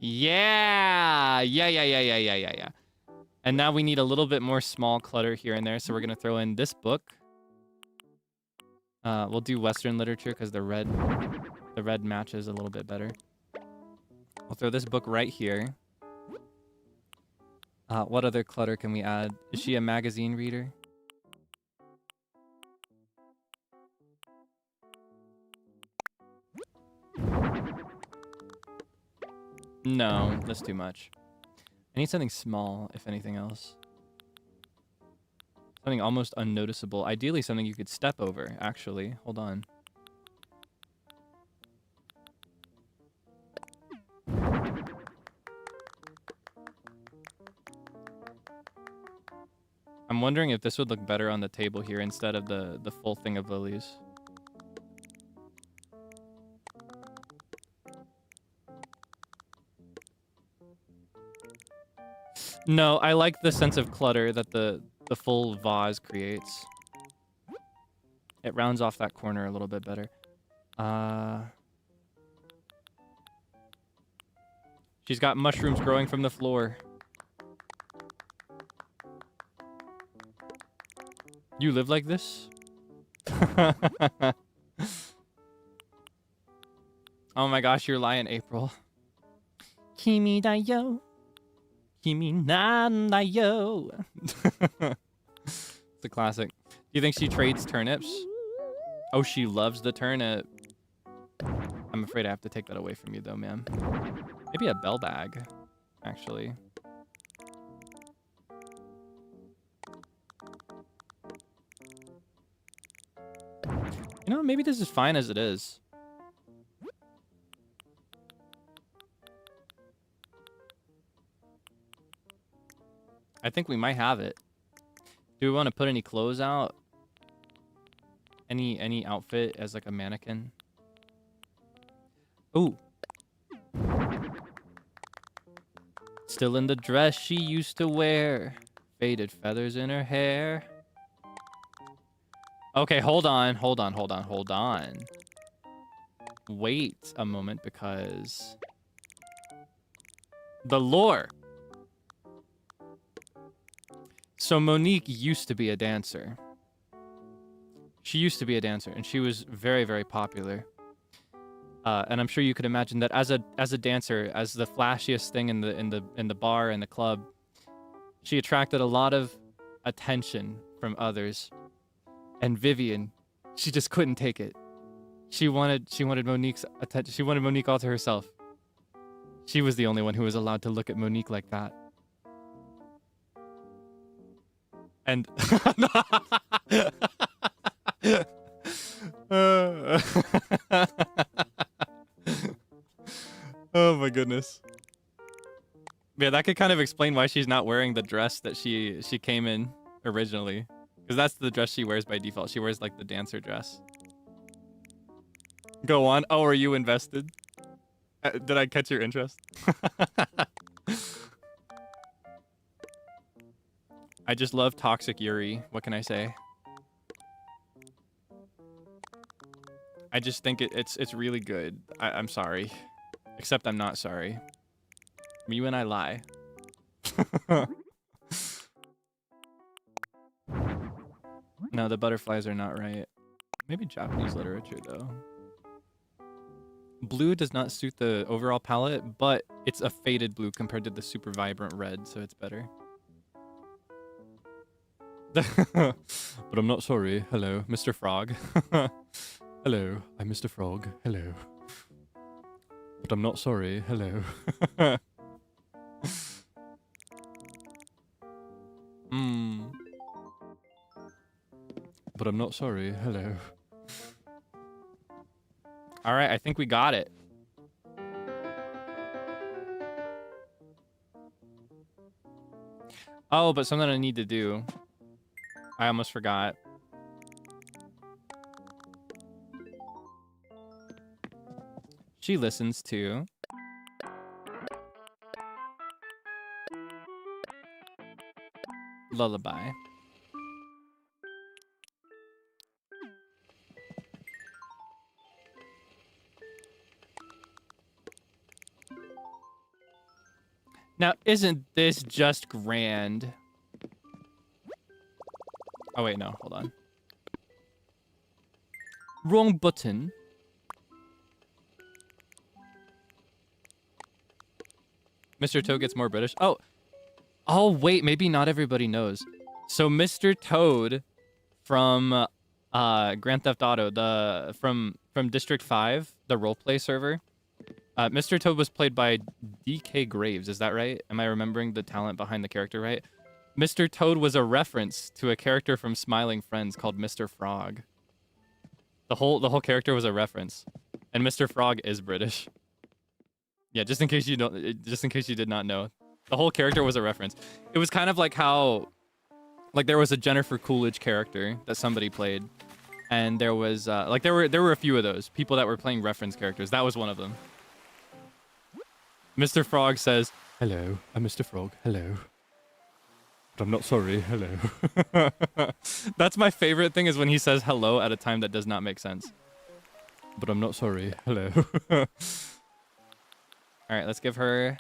Yeah. Yeah. And now we need a little bit more small clutter here and there, so we're gonna throw in this book. We'll do Western literature because the red matches a little bit better. We'll throw this book right here. What other clutter can we add? Is she a magazine reader? No, that's too much. I need something small, if anything else. Something almost unnoticeable. Ideally, something you could step over, actually. Hold on. I'm wondering if this would look better on the table here instead of the full thing of lilies. No, I like the sense of clutter that the full vase creates. It rounds off that corner a little bit better. She's got mushrooms growing from the floor. You live like this? Oh my gosh, you're lying, April. Kimi da yo. Kimi nan da yo. It's a classic. Do you think she trades turnips? Oh, she loves the turnip. I'm afraid I have to take that away from you though, ma'am. Maybe a bell bag, actually. You know, maybe this is fine as it is. I think we might have it. Do we want to put any clothes out? Any outfit as like a mannequin? Ooh. Still in the dress she used to wear. Faded feathers in her hair. Okay, hold on. Wait a moment, because the lore. So Monique used to be a dancer. She used to be a dancer, and she was very, very popular. And I'm sure you could imagine that as a dancer, as the flashiest thing in the bar and the club, she attracted a lot of attention from others. And Vivian, she just couldn't take it. She wanted Monique's attention. She wanted Monique all to herself. She was the only one who was allowed to look at Monique like that. And oh my goodness. Yeah, that could kind of explain why she's not wearing the dress that she came in originally. Because that's the dress she wears by default. She wears like the dancer dress. Go on. Oh, are you invested? Did I catch your interest? I just love toxic Yuri. What can I say? I just think it's really good. I'm sorry. Except I'm not sorry. You and I lie. No, the butterflies are not right. Maybe Japanese literature, though. Blue does not suit the overall palette, but it's a faded blue compared to the super vibrant red, so it's better. But I'm not sorry. Hello, Mr. Frog. Hello, I'm Mr. Frog. Hello. But I'm not sorry. Hello. But I'm not sorry. Hello. All right, I think we got it. Oh, but something I need to do. I almost forgot. She listens to Lullaby. Now, isn't this just grand? Oh, wait, no. Hold on. Wrong button. Mr. Toad gets more British. Oh. Oh, wait. Maybe not everybody knows. So Mr. Toad from Grand Theft Auto, from District 5, the roleplay server. Mr. Toad was played by DK Graves, is that right? Am I remembering the talent behind the character right? Mr. Toad was a reference to a character from Smiling Friends called Mr. Frog. The whole character was a reference. And Mr. Frog is British. Yeah, just in case you did not know. The whole character was a reference. It was kind of like how there was a Jennifer Coolidge character that somebody played. And there was there were a few of those people that were playing reference characters. That was one of them. Mr. Frog says, "Hello, I'm Mr. Frog. Hello. But I'm not sorry. Hello." That's my favorite thing is when he says hello at a time that does not make sense. But I'm not sorry. Hello. All right, let's give her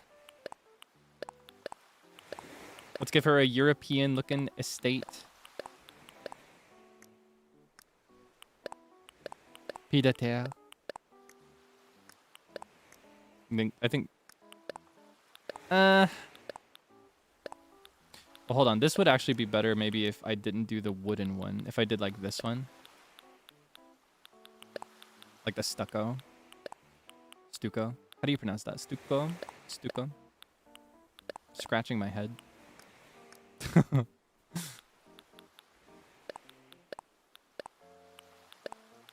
a European-looking estate. Pied-à-terre. I think. Well, hold on. This would actually be better maybe if I didn't do the wooden one. If I did like this one. Like the stucco. Stucco. How do you pronounce that? Stucco? Stucco? Scratching my head.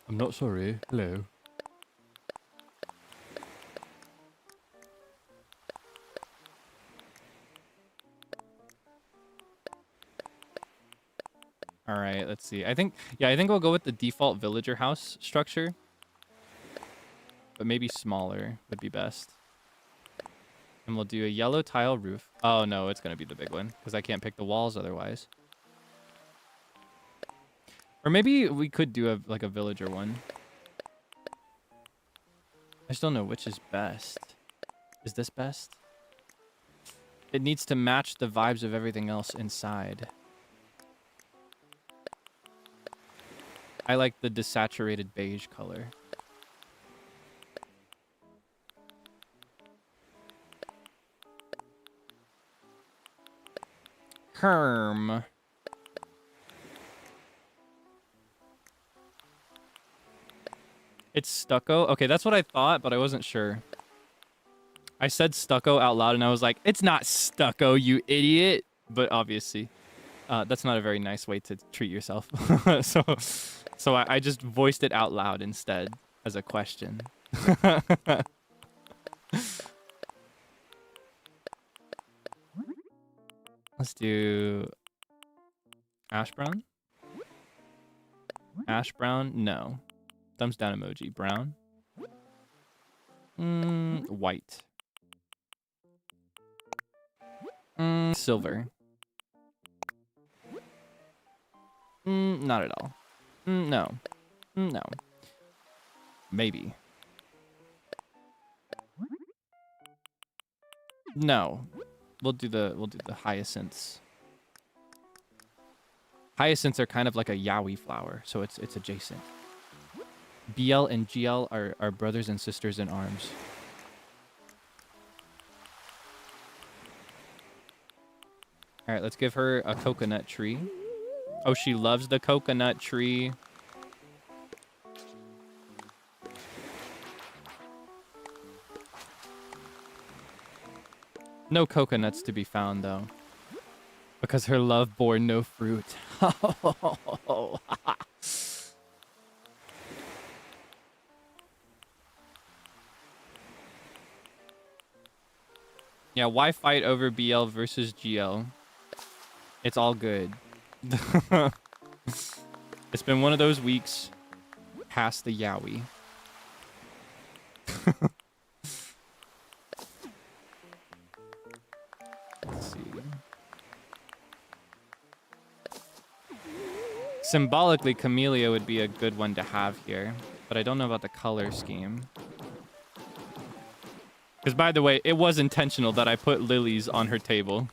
I'm not sorry. Hello. All right, let's see. I think we'll go with the default villager house structure. But maybe smaller would be best. And we'll do a yellow tile roof. Oh, no, it's going to be the big one because I can't pick the walls otherwise. Or maybe we could do a villager one. I just don't know which is best. Is this best? It needs to match the vibes of everything else inside. I like the desaturated beige color. Herm. It's stucco? Okay, that's what I thought, but I wasn't sure. I said stucco out loud and I was like, it's not stucco, you idiot. But obviously, that's not a very nice way to treat yourself. So I just voiced it out loud instead as a question. Let's do ash brown. Ash brown? No. Thumbs down emoji. Brown. White. Silver. Not at all. No. No. Maybe. No. We'll do the hyacinths. Hyacinths are kind of like a yaoi flower, so it's adjacent. BL and GL are brothers and sisters in arms. All right, let's give her a coconut tree. Oh, she loves the coconut tree. No coconuts to be found, though. Because her love bore no fruit. Yeah, why fight over BL versus GL? It's all good. It's been one of those weeks past the yaoi. Let's see. Symbolically, Camellia would be a good one to have here, but I don't know about the color scheme. Because, by the way, it was intentional that I put lilies on her table.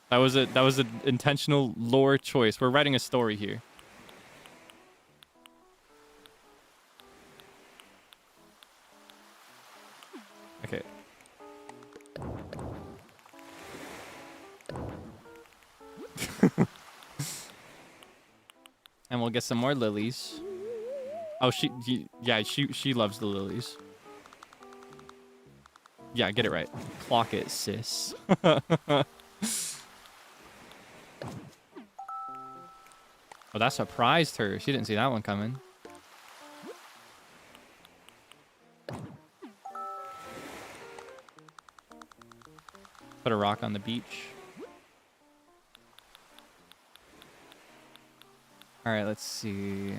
That was an intentional lore choice. We're writing a story here. Okay. And we'll get some more lilies. Oh, she loves the lilies. Yeah, get it right. Clock it, sis. Oh, that surprised her. She didn't see that one coming. Put a rock on the beach. All right, let's see.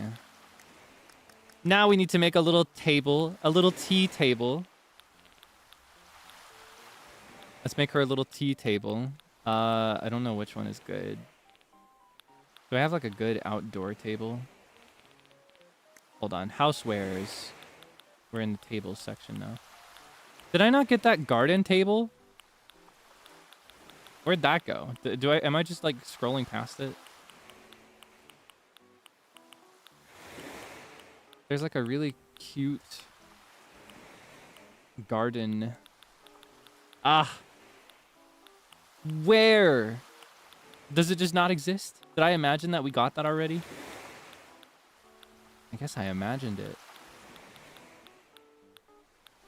Now we need to make a little table, a little tea table. Let's make her a little tea table. I don't know which one is good. Do I have like a good outdoor table? Hold on. Housewares. We're in the tables section now. Did I not get that garden table? Where'd that go? Am I just like scrolling past it? There's like a really cute garden. Ah. Where? Does it just not exist? Did I imagine that we got that already? I guess I imagined it.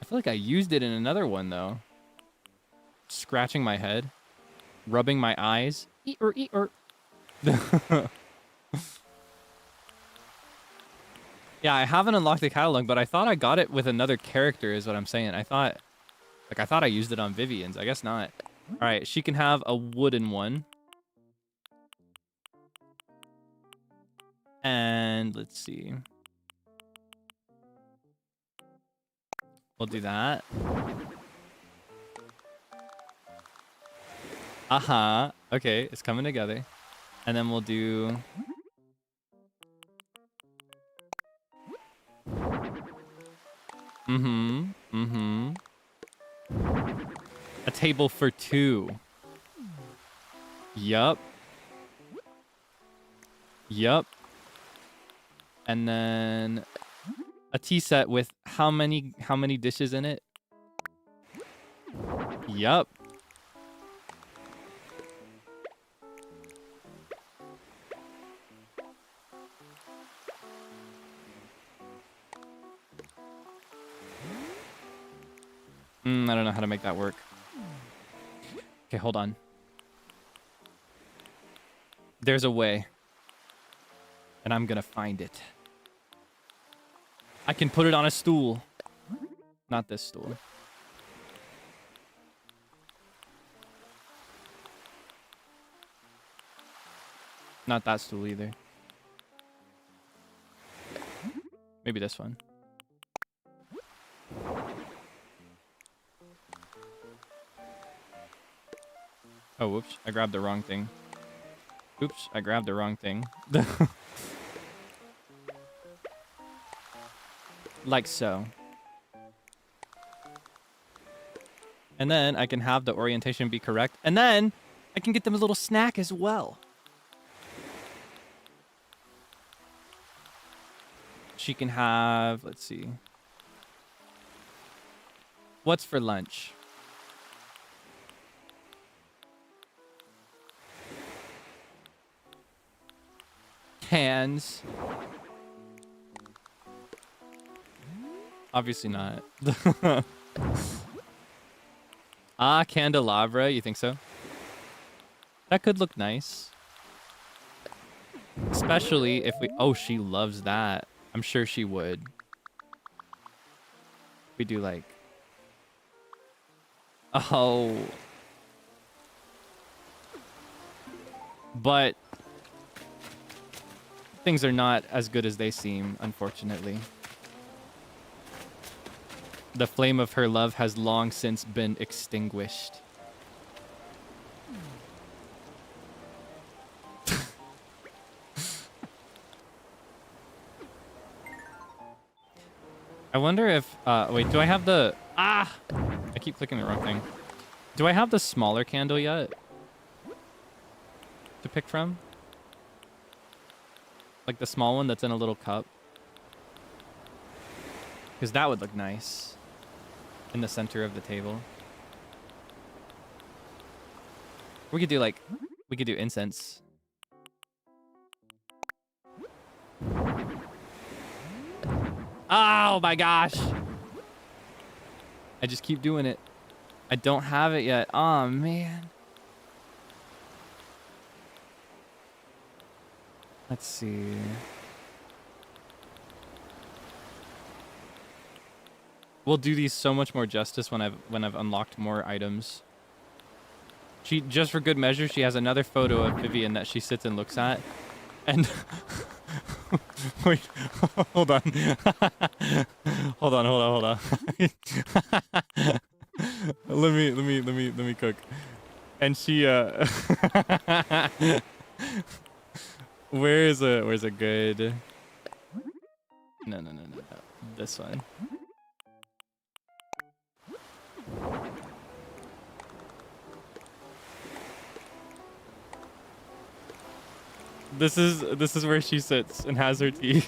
I feel like I used it in another one, though. Scratching my head. Rubbing my eyes. Eat-er. Yeah, I haven't unlocked the catalog, but I thought I got it with another character is what I'm saying. I thought I used it on Vivian's. I guess not. All right, she can have a wooden one. And let's see. We'll do that. Uh-huh. Okay, it's coming together. And then we'll do... A table for two. Yup. And then a tea set with how many dishes in it? Yup. I don't know how to make that work. Okay, hold on. There's a way. And I'm gonna find it. I can put it on a stool. Not this stool. Not that stool either. Maybe this one. Oh, whoops. I grabbed the wrong thing. Oops, I grabbed the wrong thing. Like so. And then I can have the orientation be correct. And then I can get them a little snack as well. She can have, let's see. What's for lunch? Hands. Obviously not. Ah, candelabra. You think so? That could look nice. Especially if we... Oh, she loves that. I'm sure she would. We do like... Oh. But... things are not as good as they seem, unfortunately. The flame of her love has long since been extinguished. I wonder if... wait, do I have the... Ah! I keep clicking the wrong thing. Do I have the smaller candle yet? To pick from? Like the small one that's in a little cup? Because that would look nice. In the center of the table. We could do like... We could do incense. Oh my gosh! I just keep doing it. I don't have it yet. Oh man. Let's see. We'll do these so much more justice when I've unlocked more items. She, just for good measure, she has another photo of Vivian that she sits and looks at. And wait, hold on. hold on. let me cook. And she where's a good... No. This one. This is where she sits and has her tea.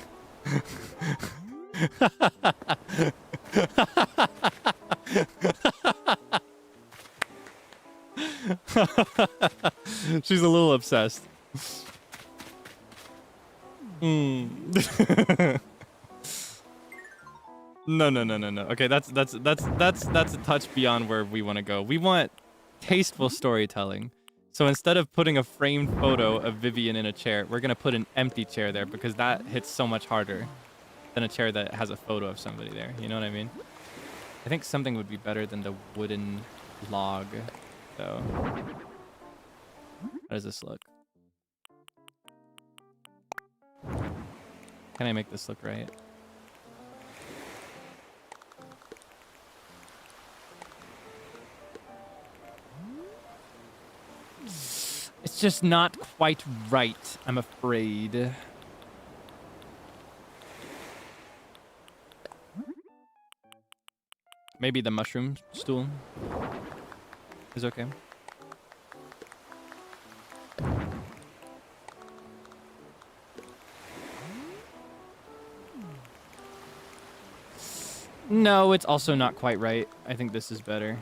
She's a little obsessed. No. Okay, that's a touch beyond where we want to go. We want tasteful storytelling. So instead of putting a framed photo of Vivian in a chair, we're gonna put an empty chair there because that hits so much harder than a chair that has a photo of somebody there. You know what I mean? I think something would be better than the wooden log, though. How does this look? Can I make this look right? It's just not quite right, I'm afraid. Maybe the mushroom stool is okay. No, it's also not quite right. I think this is better.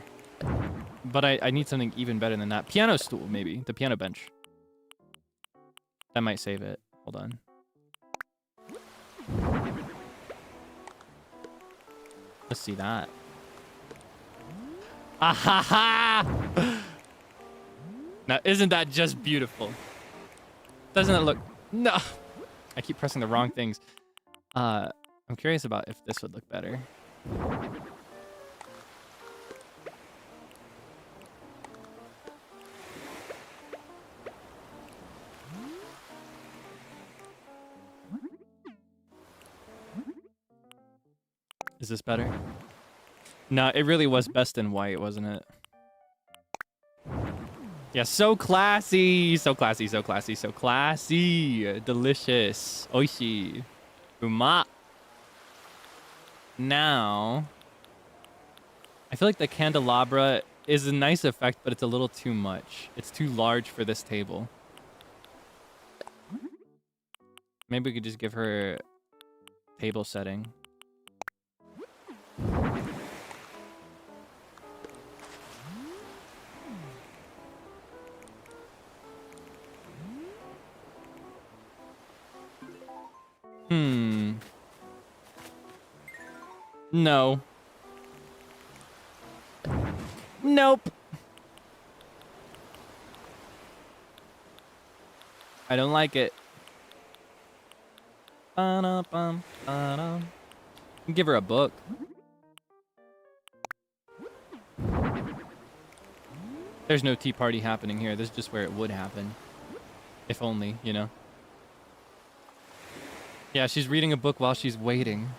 But I need something even better than that. Piano stool, maybe. The piano bench. That might save it. Hold on. Let's see that. Ah ha ha! Now, isn't that just beautiful? Doesn't it look... No! I keep pressing the wrong things. I'm curious about if this would look better. Is this better? No, it really was best in white, wasn't it? Yeah, so classy. So classy, so classy, so classy. Delicious. Oishi. Uma. Now, I feel like the candelabra is a nice effect, but it's a little too much. It's too large for this table. Maybe we could just give her table setting. No. Nope. I don't like it. Give her a book. There's no tea party happening here. This is just where it would happen. If only, you know. Yeah, she's reading a book while she's waiting.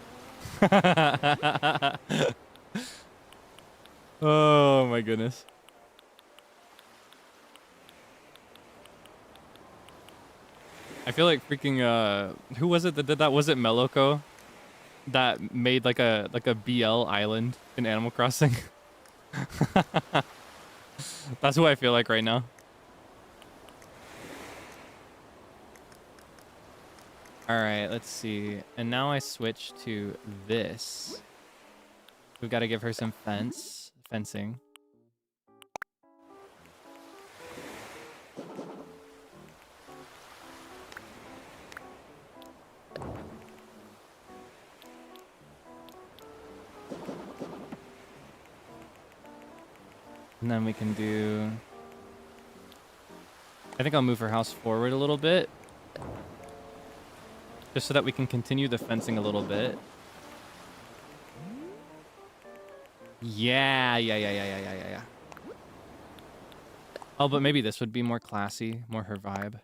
Oh my goodness. I feel like freaking who was it that did that? Was it Meloko that made like a BL island in Animal Crossing? That's who I feel like right now. All right, let's see. And now I switch to this. We've got to give her some fencing. And then we can do... I think I'll move her house forward a little bit. Just so that we can continue the fencing a little bit. Yeah. Oh, but maybe this would be more classy, more her vibe.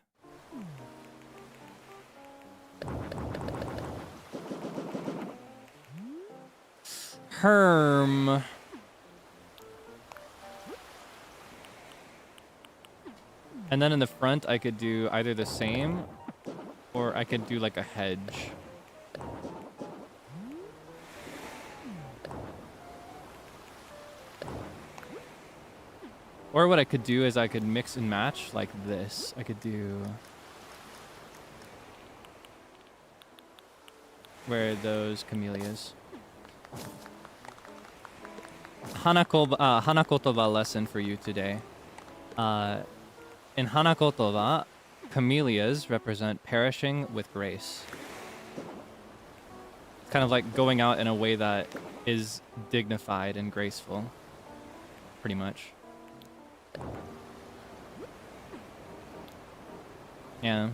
Herm. And then in the front, I could do either the same, or I could do like a hedge. Or what I could do is I could mix and match like this. I could do... Where are those camellias? Hanakotoba lesson for you today. In Hanakotoba, camellias represent perishing with grace. Kind of like going out in a way that is dignified and graceful. Pretty much. Yeah.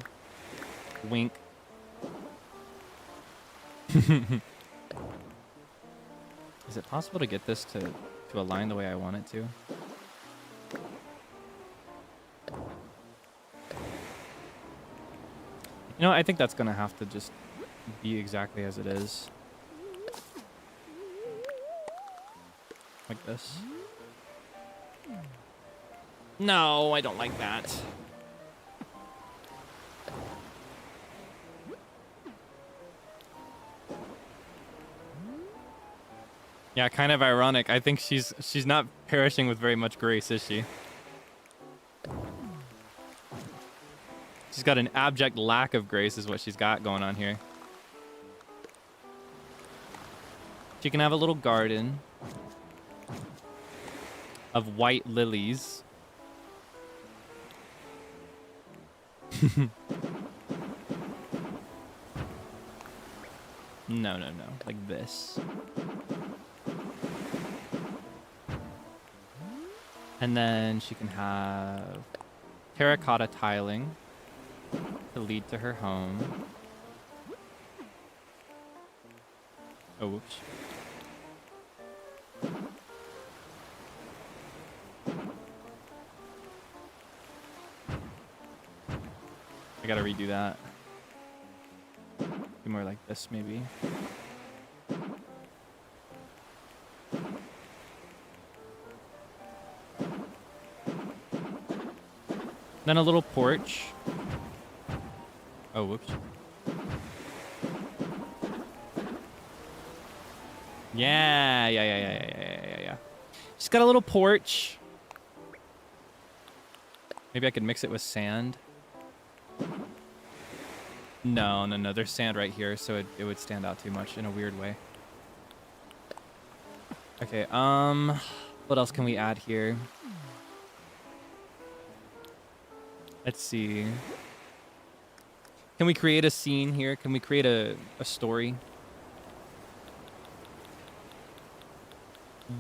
Wink. Is it possible to get this to align the way I want it to? You know, I think that's gonna have to just be exactly as it is. Like this. No, I don't like that. Yeah, kind of ironic. I think she's not perishing with very much grace, is she? She's got an abject lack of grace is what she's got going on here. She can have a little garden of white lilies. No. Like this. And then she can have terracotta tiling to lead to her home. Oh, whoops. I gotta redo that. Be more like this, maybe. Then a little porch. Oh, whoops. Yeah. She's got a little porch. Maybe I could mix it with sand. No, no, no. There's sand right here, so it would stand out too much in a weird way. Okay, what else can we add here? Let's see. Can we create a scene here? Can we create a story?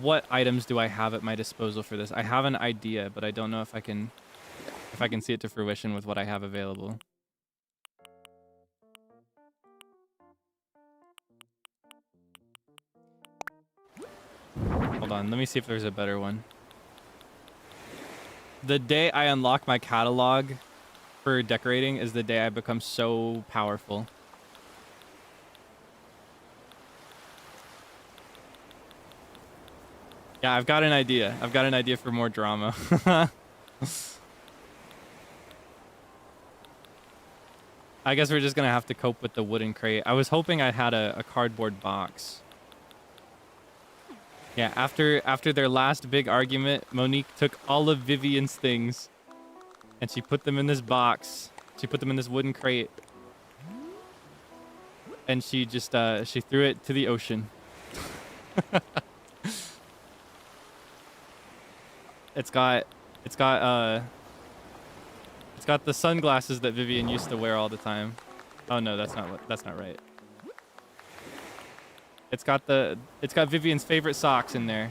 What items do I have at my disposal for this? I have an idea, but I don't know if I can see it to fruition with what I have available. Hold on, let me see if there's a better one. The day I unlock my catalog for decorating is the day I become so powerful. Yeah, I've got an idea. I've got an idea for more drama. I guess we're just gonna have to cope with the wooden crate. I was hoping I had a cardboard box. Yeah, after their last big argument, Monique took all of Vivian's things and she put them in this box. She put them in this wooden crate. And she just she threw it to the ocean. It's got the sunglasses that Vivian used to wear all the time. Oh no, that's not right. It's got Vivian's favorite socks in there.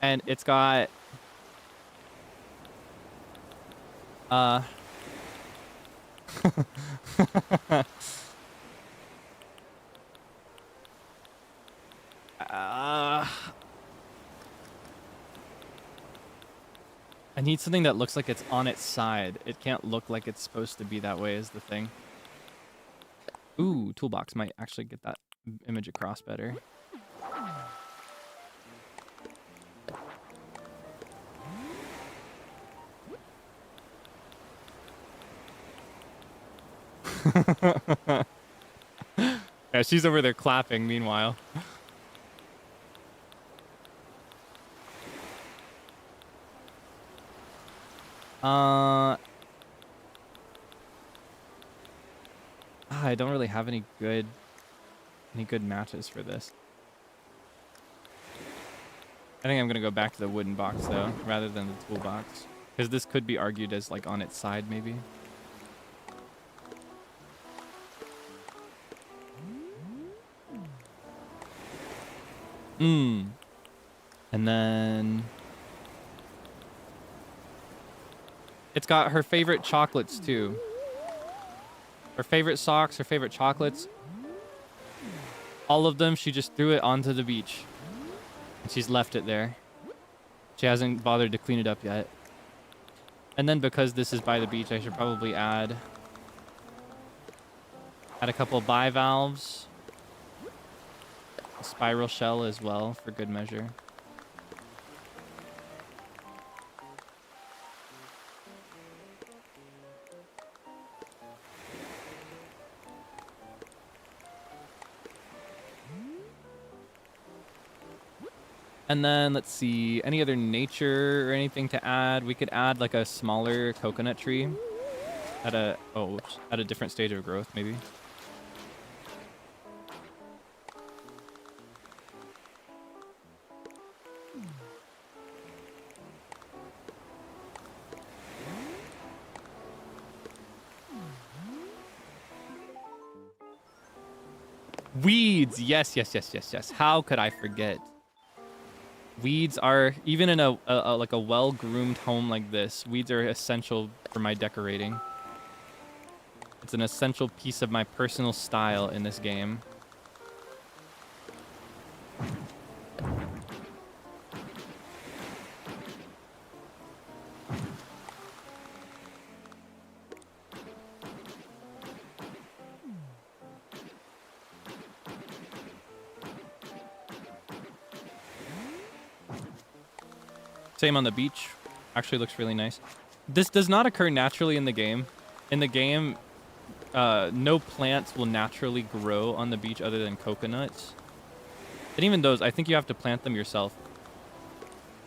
And it's got I need something that looks like it's on its side. It can't look like it's supposed to be that way is the thing. Ooh, toolbox might actually get that image across better. Yeah, she's over there clapping meanwhile. I don't really have any good matches for this. I think I'm gonna go back to the wooden box though, rather than the toolbox, because this could be argued as like on its side maybe. And then it's got her favorite chocolates too. Her favorite socks, her favorite chocolates. All of them, she just threw it onto the beach. And she's left it there. She hasn't bothered to clean it up yet. And then because this is by the beach, I should probably add a couple bivalves. A spiral shell as well for good measure. And then let's see, any other nature or anything to add? We could add like a smaller coconut tree at a different stage of growth maybe. Weeds, yes. How could I forget? Weeds are, even in a like a well-groomed home like this, weeds are essential for my decorating. It's an essential piece of my personal style in this game. Same on the beach. Actually looks really nice. This does not occur naturally in the game. In the game, no plants will naturally grow on the beach other than coconuts. And even those, I think you have to plant them yourself.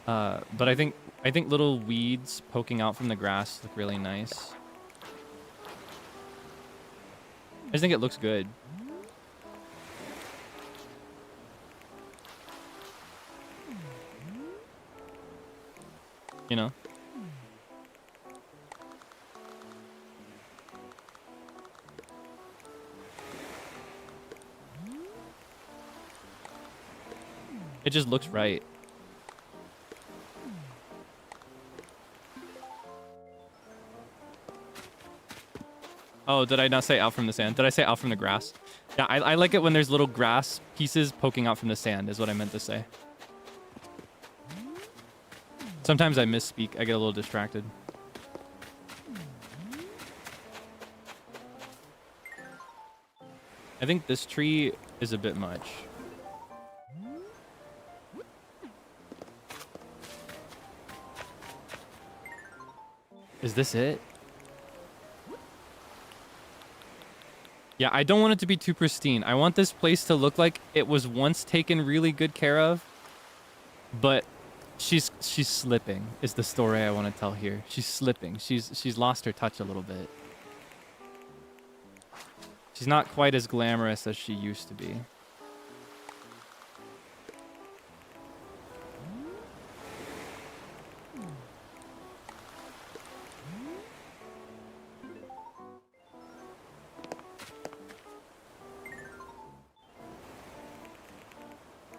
But I think I think little weeds poking out from the grass look really nice. I just think it looks good. You know? It just looks right. Oh, did I not say out from the sand? Did I say out from the grass? Yeah, I like it when there's little grass pieces poking out from the sand is what I meant to say. Sometimes I misspeak. I get a little distracted. I think this tree is a bit much. Is this it? Yeah, I don't want it to be too pristine. I want this place to look like it was once taken really good care of, but she's slipping is the story I want to tell here. She's slipping. She's lost her touch a little bit. She's not quite as glamorous as she used to be.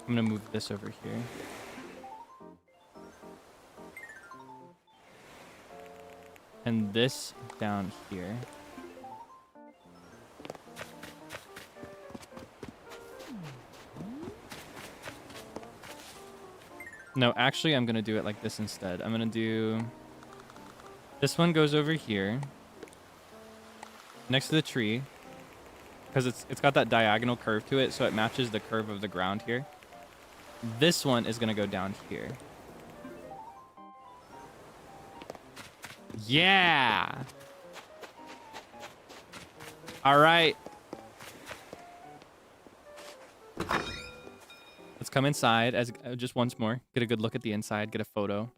I'm gonna move this over here. And this down here. No, actually, I'm gonna do it like this instead. I'm gonna do... This one goes over here. Next to the tree. Because it's got that diagonal curve to it, so it matches the curve of the ground here. This one is gonna go down here. Yeah! All right. Let's come inside as just once more. Get a good look at the inside. Get a photo.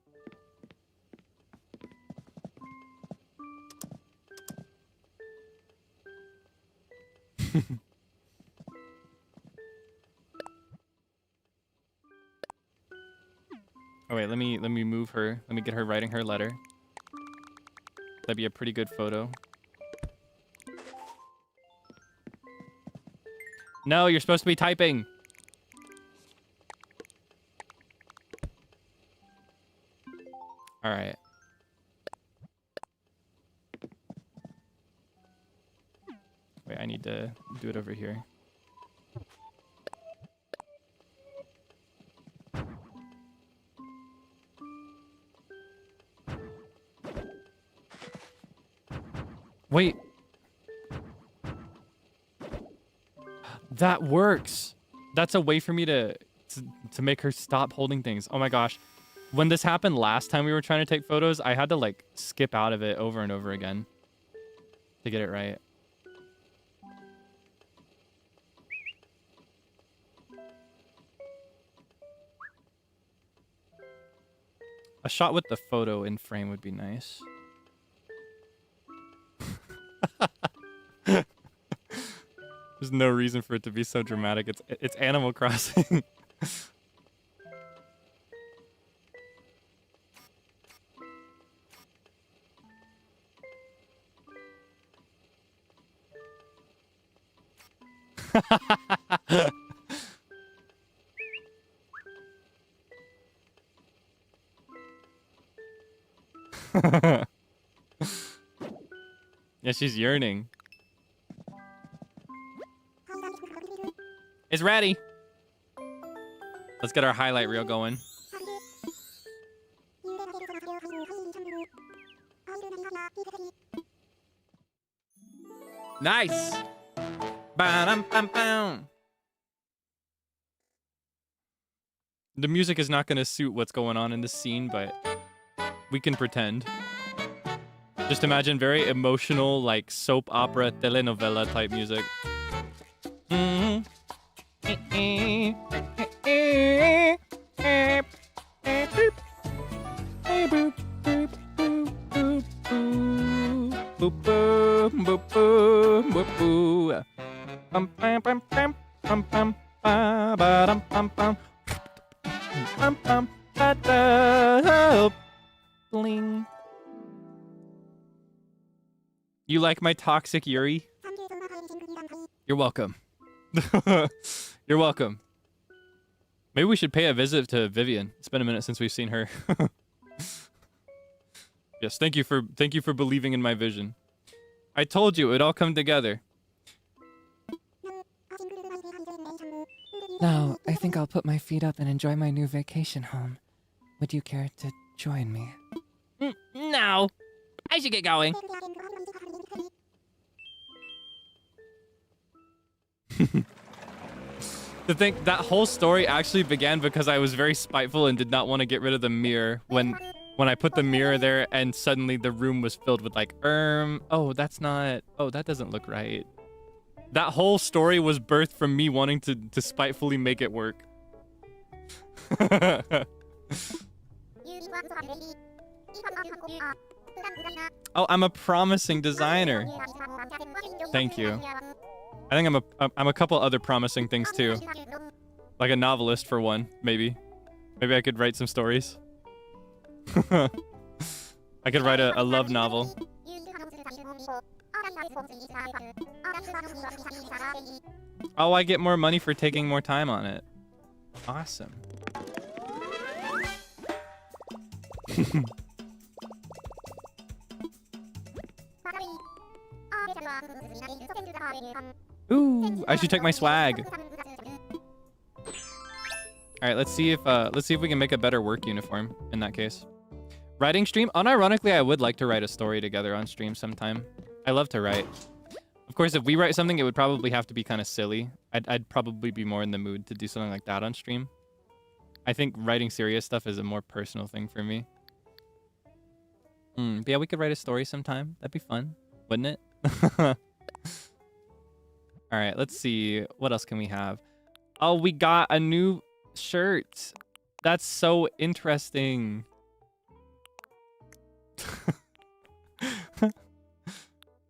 Oh wait, let me move her. Let me get her writing her letter. That'd be a pretty good photo. No, you're supposed to be typing. All right. Wait, I need to do it over here. Wait. That works. That's a way for me to make her stop holding things. Oh my gosh. When this happened last time we were trying to take photos, I had to like skip out of it over and over again to get it right. A shot with the photo in frame would be nice. There's no reason for it to be so dramatic. It's Animal Crossing. Yeah, she's yearning. It's ready. Let's get our highlight reel going. Nice. Ba-dum-bum-bum. The music is not going to suit what's going on in this scene, but we can pretend. Just imagine very emotional, like soap opera, telenovela type music. boop boop boop boop boop boop. Pum pam pam pam pum pum ba ba dum pum pum pum pum ba da bling. You like my toxic Yuri? You're welcome. You're welcome. Maybe we should pay a visit to Vivian. It's been a minute since we've seen her. Yes, thank you for believing in my vision. I told you it would all come together. Now, I think I'll put my feet up and enjoy my new vacation home. Would you care to join me? No. I should get going. To think that whole story actually began because I was very spiteful and did not want to get rid of the mirror when I put the mirror there and suddenly the room was filled with like, oh, that's not, oh, that doesn't look right. That whole story was birthed from me wanting to spitefully make it work. Oh, I'm a promising designer. Thank you. I think I'm a couple other promising things too. Like a novelist for one, maybe. Maybe I could write some stories. I could write a love novel. Oh, I get more money for taking more time on it. Awesome. Ooh, I should check my swag. All right, let's see if we can make a better work uniform in that case. Writing stream. Unironically, I would like to write a story together on stream sometime. I love to write. Of course, if we write something, it would probably have to be kind of silly. I'd probably be more in the mood to do something like that on stream. I think writing serious stuff is a more personal thing for me. But yeah, we could write a story sometime. That'd be fun, wouldn't it? All right, let's see. What else can we have? Oh, we got a new shirt. That's so interesting.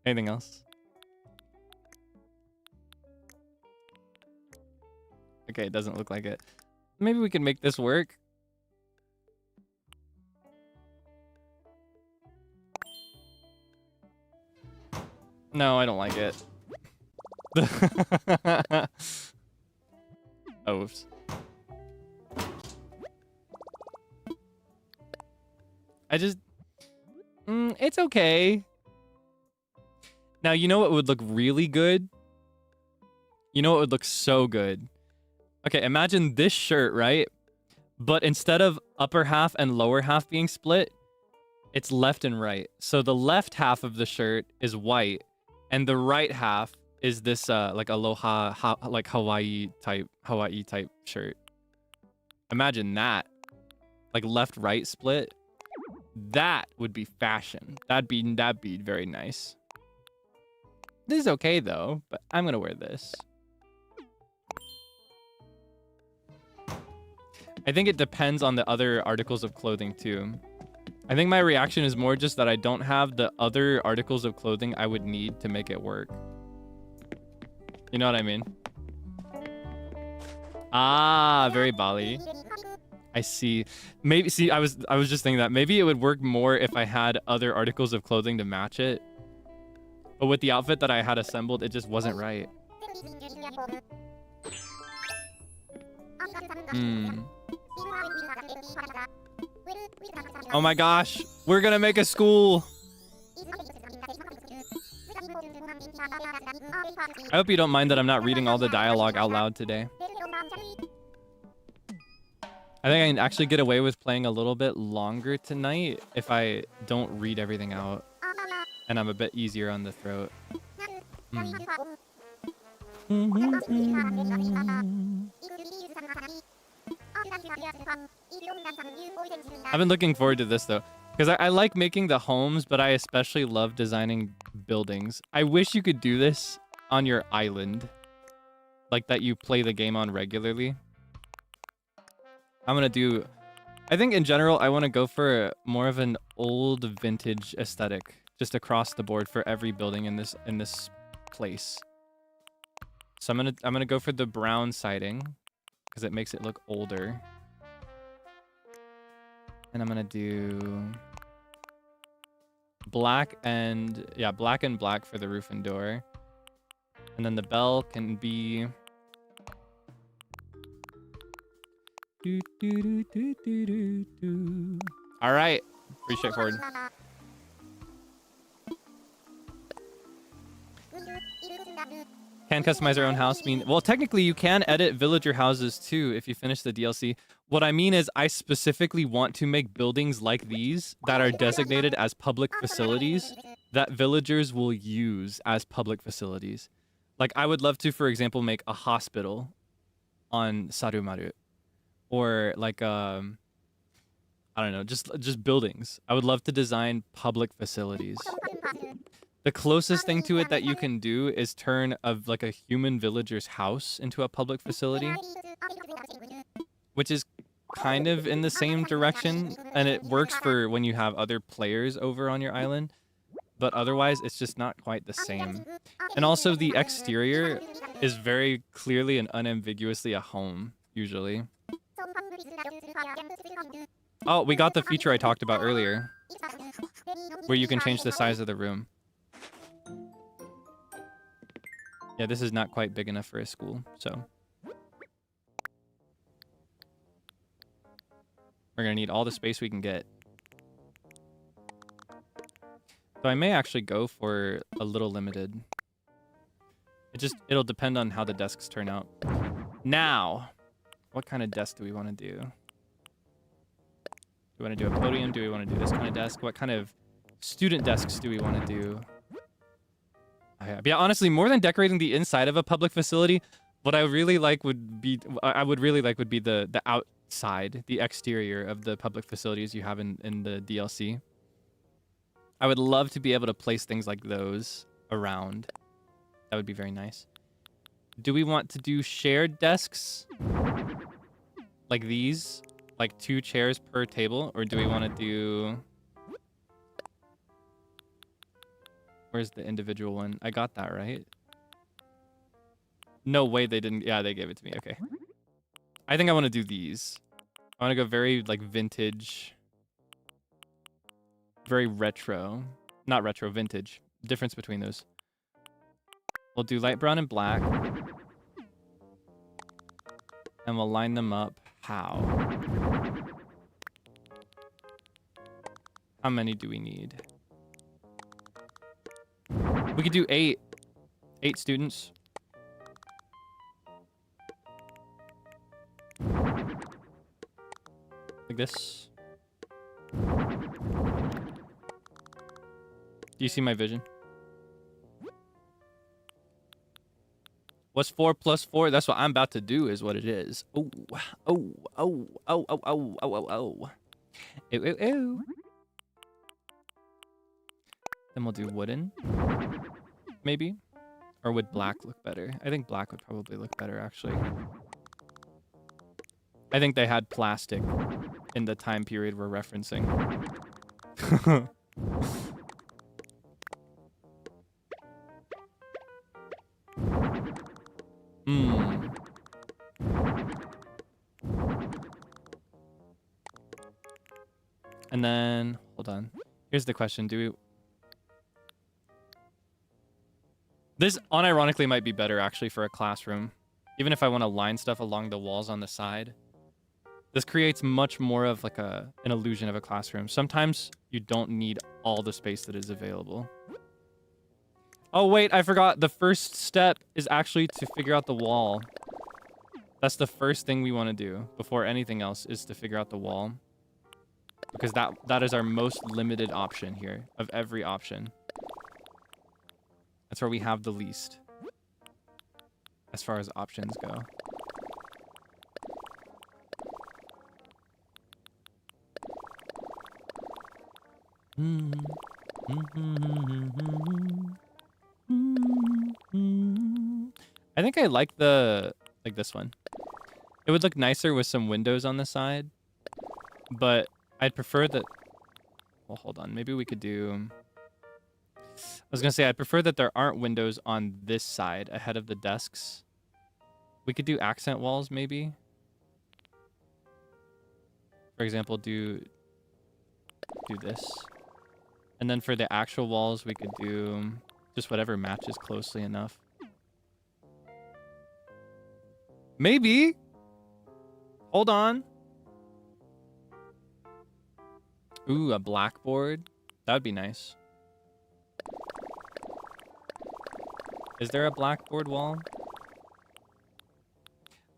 Anything else? Okay, it doesn't look like it. Maybe we can make this work. No, I don't like it. Oh, oops. It's okay. Now, you know what would look really good? You know what would look so good? Okay, imagine this shirt, right? But instead of upper half and lower half being split, it's left and right. So the left half of the shirt is white, and the right half is this like aloha, like Hawaii type shirt. Imagine that, like left-right split. That would be fashion. That'd be very nice. This is okay though, but I'm gonna wear this. I think it depends on the other articles of clothing too. I think my reaction is more just that I don't have the other articles of clothing I would need to make it work. You know what I mean? Ah, very Bali. I see. Maybe see I was just thinking that maybe it would work more if I had other articles of clothing to match it. But with the outfit that I had assembled, it just wasn't right. Oh my gosh, we're gonna make a school. I hope you don't mind that I'm not reading all the dialogue out loud today. I think I can actually get away with playing a little bit longer tonight if I don't read everything out. And I'm a bit easier on the throat. I've been looking forward to this though, because I like making the homes, but I especially love designing buildings. I wish you could do this on your island, like that you play the game on regularly. I think in general, I want to go for more of an old vintage aesthetic just across the board for every building in this place. So I'm gonna go for the brown siding because it makes it look older. And I'm gonna do black and black for the roof and door. And then the bell can be all right, pretty straightforward. Can customize our own house mean? Well, technically you can edit villager houses too if you finish the DLC. What I mean is I specifically want to make buildings like these that are designated as public facilities that villagers will use as public facilities. Like I would love to, for example, make a hospital on Sarumaru, or like I don't know, just buildings. I would love to design public facilities. The closest thing to it that you can do is turn like a human villager's house into a public facility, which is kind of in the same direction, and it works for when you have other players over on your island, but otherwise it's just not quite the same. And also the exterior is very clearly and unambiguously a home, usually. Oh, we got the feature I talked about earlier, where you can change the size of the room. Yeah, this is not quite big enough for a school, so we're gonna need all the space we can get. So I may actually go for a little limited. It'll depend on how the desks turn out. Now, what kind of desk do we want to do? Do we want to do a podium? Do we want to do this kind of desk? What kind of student desks do we want to do? Yeah, honestly, more than decorating the inside of a public facility, what I really like would be, the outside, the exterior of the public facilities you have in the DLC. I would love to be able to place things like those around. That would be very nice. Do we want to do shared desks? Like these? Like 2 chairs per table? Or do we want to do... Where's the individual one? I got that, right? No way they didn't. Yeah, they gave it to me. Okay. I think I want to do these. I want to go very, like, vintage. Very retro. Not retro, vintage. Difference between those. We'll do light brown and black. And we'll line them up. How? How many do we need? We could do 8. 8 students. Like this. Do you see my vision? What's 4 plus 4? That's what I'm about to do is what it is. Oh, oh, oh, oh, oh, oh, oh, oh, oh. Ew, ew, ew. Then we'll do wooden. Maybe? Or would black look better? I think black would probably look better, actually. I think they had plastic in the time period we're referencing. And then, hold on. Here's the question. Do we... This unironically might be better, actually, for a classroom. Even if I want to line stuff along the walls on the side. This creates much more of like an illusion of a classroom. Sometimes you don't need all the space that is available. Oh, wait, I forgot. The first step is actually to figure out the wall. That's the first thing we want to do before anything else is to figure out the wall. Because that is our most limited option here of every option. That's where we have the least. As far as options go. I think I like this one. It would look nicer with some windows on the side, but I'd prefer that. Well, hold on. Maybe we could do. was gonna say I prefer that there aren't windows on this side ahead of the desks. We could do accent walls maybe. For example, do this. And then for the actual walls, we could do just whatever matches closely enough. Maybe. Hold on. Ooh, a blackboard. That would be nice. Is there a blackboard wall?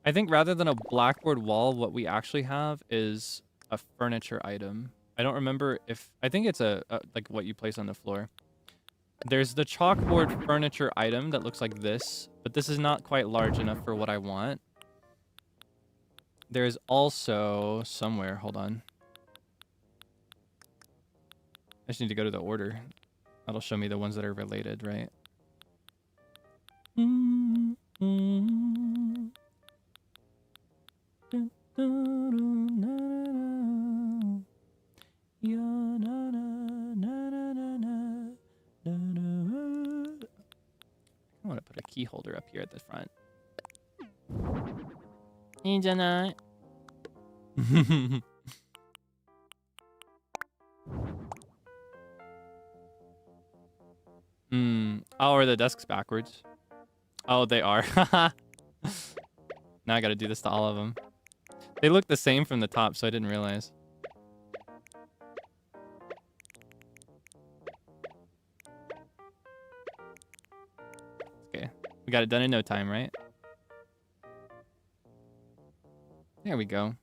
I think rather than a blackboard wall, what we actually have is a furniture item. I don't remember if... I think it's a like what you place on the floor. There's the chalkboard furniture item that looks like this, but this is not quite large enough for what I want. There's also somewhere... Hold on. I just need to go to the order. That'll show me the ones that are related, right? I want to put a key holder up here at the front. Oh, are the desks backwards? Oh, they are. Now I gotta do this to all of them. They look the same from the top, so I didn't realize. Okay, we got it done in no time, right? There we go.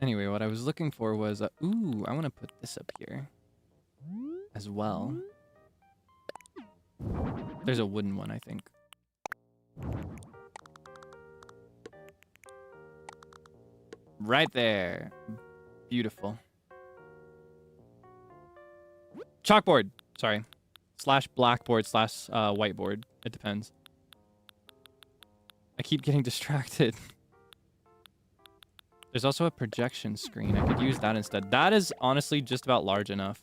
Anyway, what I was looking for was... ooh, I want to put this up here as well. There's a wooden one, I think. Right there. Beautiful. Chalkboard. Sorry. Slash blackboard slash whiteboard. It depends. I keep getting distracted. There's also a projection screen. I could use that instead. That is honestly just about large enough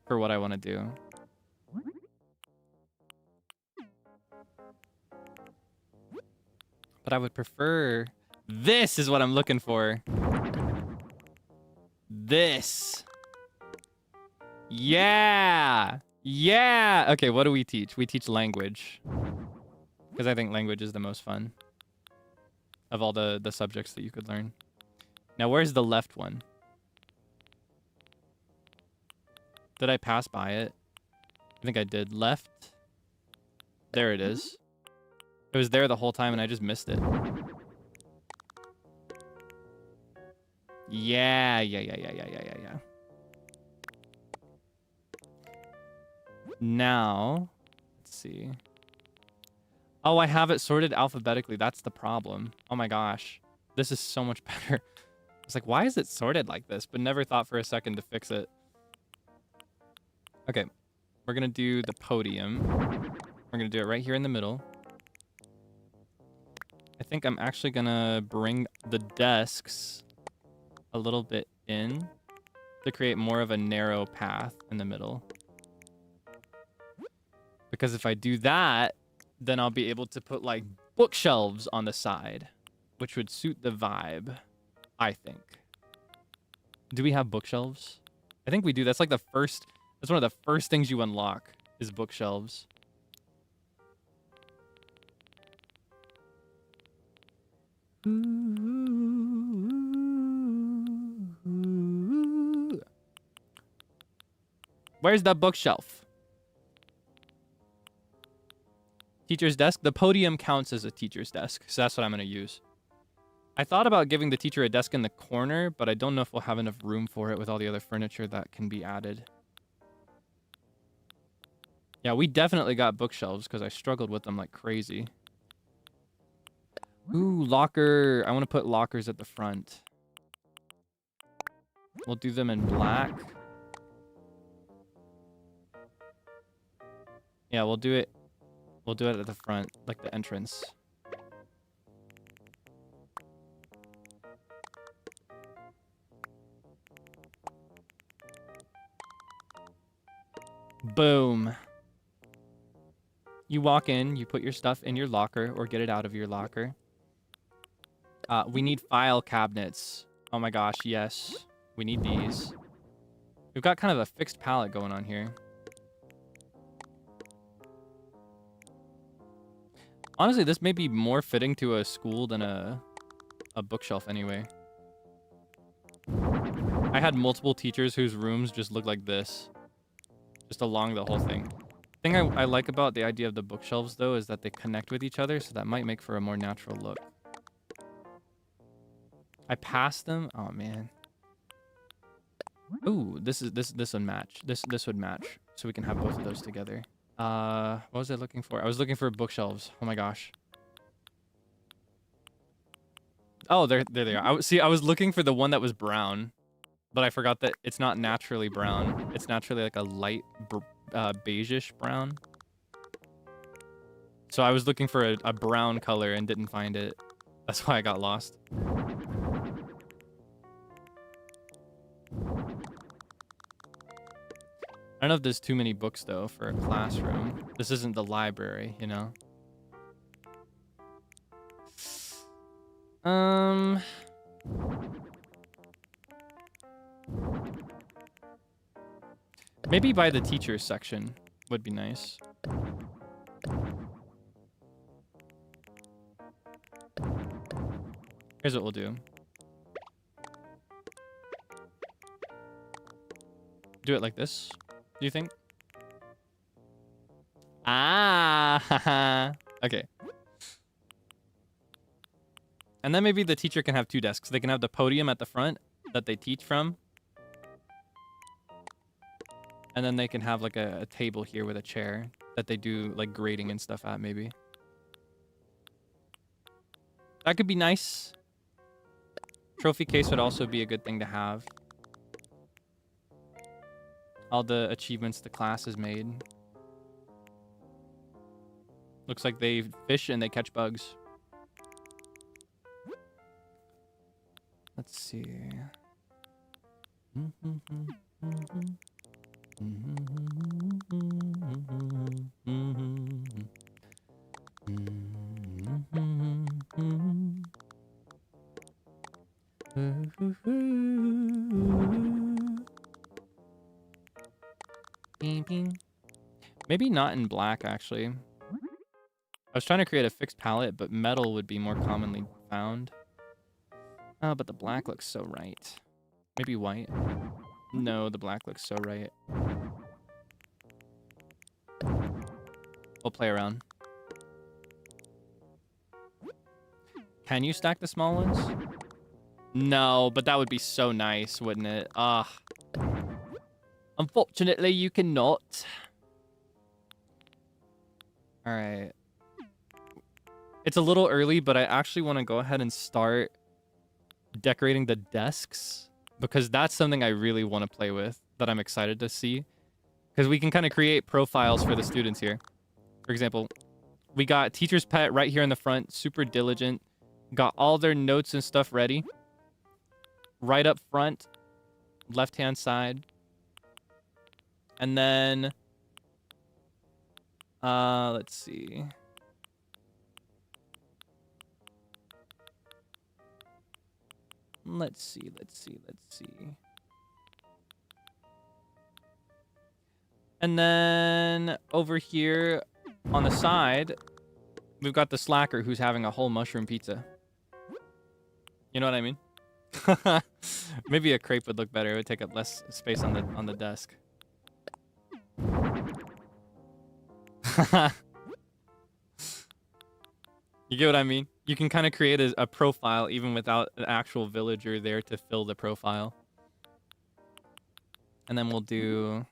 for what I want to do. But I would prefer... This is what I'm looking for. This. Yeah. Yeah. Okay, what do we teach? We teach language. Because I think language is the most fun of all the subjects that you could learn. Now, where's the left one? Did I pass by it? I think I did. Left. There it is. It was there the whole time and I just missed it. Yeah. Now, let's see. Oh, I have it sorted alphabetically. That's the problem. Oh my gosh. This is so much better. It's like, why is it sorted like this? But never thought for a second to fix it. Okay. We're going to do the podium. We're going to do it right here in the middle. I think I'm actually going to bring the desks a little bit in to create more of a narrow path in the middle. Because if I do that, then I'll be able to put like bookshelves on the side, which would suit the vibe, I think. Do we have bookshelves? I think we do. That's like the first, that's one of the first things you unlock is bookshelves. Where's the bookshelf? Teacher's desk. The podium counts as a teacher's desk, so that's what I'm going to use. I thought about giving the teacher a desk in the corner, but I don't know if we'll have enough room for it with all the other furniture that can be added. Yeah, we definitely got bookshelves because I struggled with them like crazy. Ooh, locker. I want to put lockers at the front. We'll do them in black. Yeah, we'll do it. We'll do it at the front, like the entrance. Boom. You walk in, you put your stuff in your locker or get it out of your locker. We need file cabinets. Oh my gosh, yes. We need these. We've got kind of a fixed palette going on here. Honestly, this may be more fitting to a school than a bookshelf anyway. I had multiple teachers whose rooms just looked like this. Just along the whole thing. The thing I like about the idea of the bookshelves, though, is that they connect with each other, so that might make for a more natural look. I passed them. Oh, man. Ooh, this would match. This would match, so we can have both of those together. What was I looking for? I was looking for bookshelves. Oh my gosh. Oh, there they are. I was looking for the one that was brown, but I forgot that it's not naturally brown. It's naturally like a light beigeish brown. So I was looking for a brown color and didn't find it. That's why I got lost. I don't know if there's too many books, though, for a classroom. This isn't the library, you know? Maybe by the teachers section would be nice. Here's what we'll do. Do it like this, do you think? Ah, okay. And then maybe the teacher can have two desks. They can have the podium at the front that they teach from. And then they can have like a table here with a chair that they do like grading and stuff at, maybe. That could be nice. Trophy case would also be a good thing to have. All the achievements the class has made. Looks like they fish and they catch bugs. Let's see. Maybe not in black, actually. I was trying to create a fixed palette, but metal would be more commonly found. Oh, but the black looks so right. Maybe white. No, the black looks so right. We'll play around. Can you stack the small ones? No, but that would be so nice, wouldn't it? Ah. Unfortunately, you cannot. All right. It's a little early, but I actually want to go ahead and start decorating the desks because that's something I really want to play with, that I'm excited to see. Because we can kind of create profiles for the students here. For example, we got teacher's pet right here in the front, super diligent. Got all their notes and stuff ready. Right up front, left-hand side. And then, let's see. Let's see. And then over here on the side, we've got the slacker who's having a whole mushroom pizza. You know what I mean? Maybe a crepe would look better. It would take up less space on the desk. You get what I mean? You can kind of create a profile even without an actual villager there to fill the profile. And then we'll do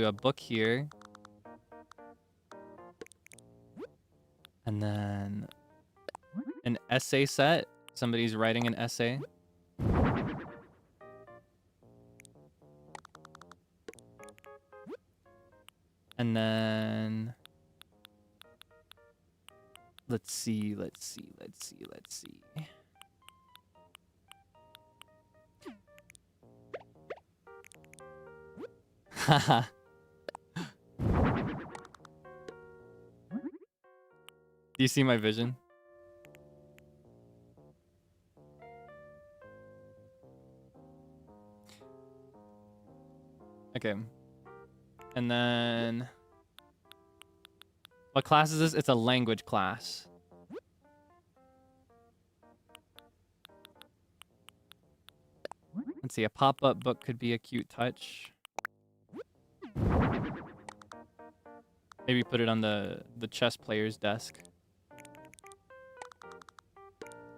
a book here. And then an essay set. Somebody's writing an essay. And then let's see. Do you see my vision? Okay. And then... What class is this? It's a language class. Let's see, a pop-up book could be a cute touch. Maybe put it on the chess player's desk.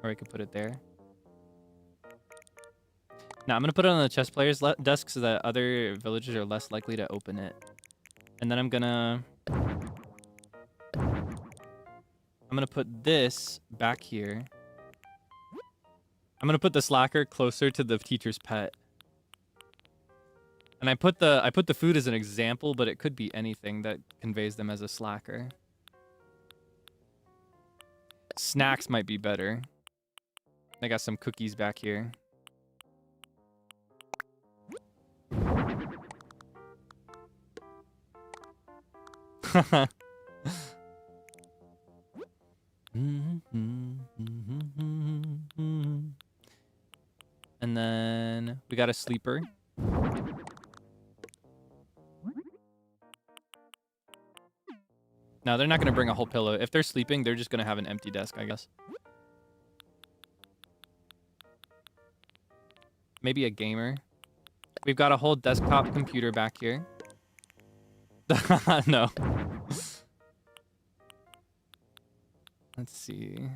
Or we could put it there. Now I'm gonna put it on the chess player's desk so that other villagers are less likely to open it. And then I'm gonna put this back here. I'm gonna put the slacker closer to the teacher's pet. And I put the food as an example, but it could be anything that conveys them as a slacker. Snacks might be better. I got some cookies back here. And then we got a sleeper. Now they're not going to bring a whole pillow. If they're sleeping, they're just going to have an empty desk, I guess. Maybe a gamer. We've got a whole desktop computer back here. No. Let's see.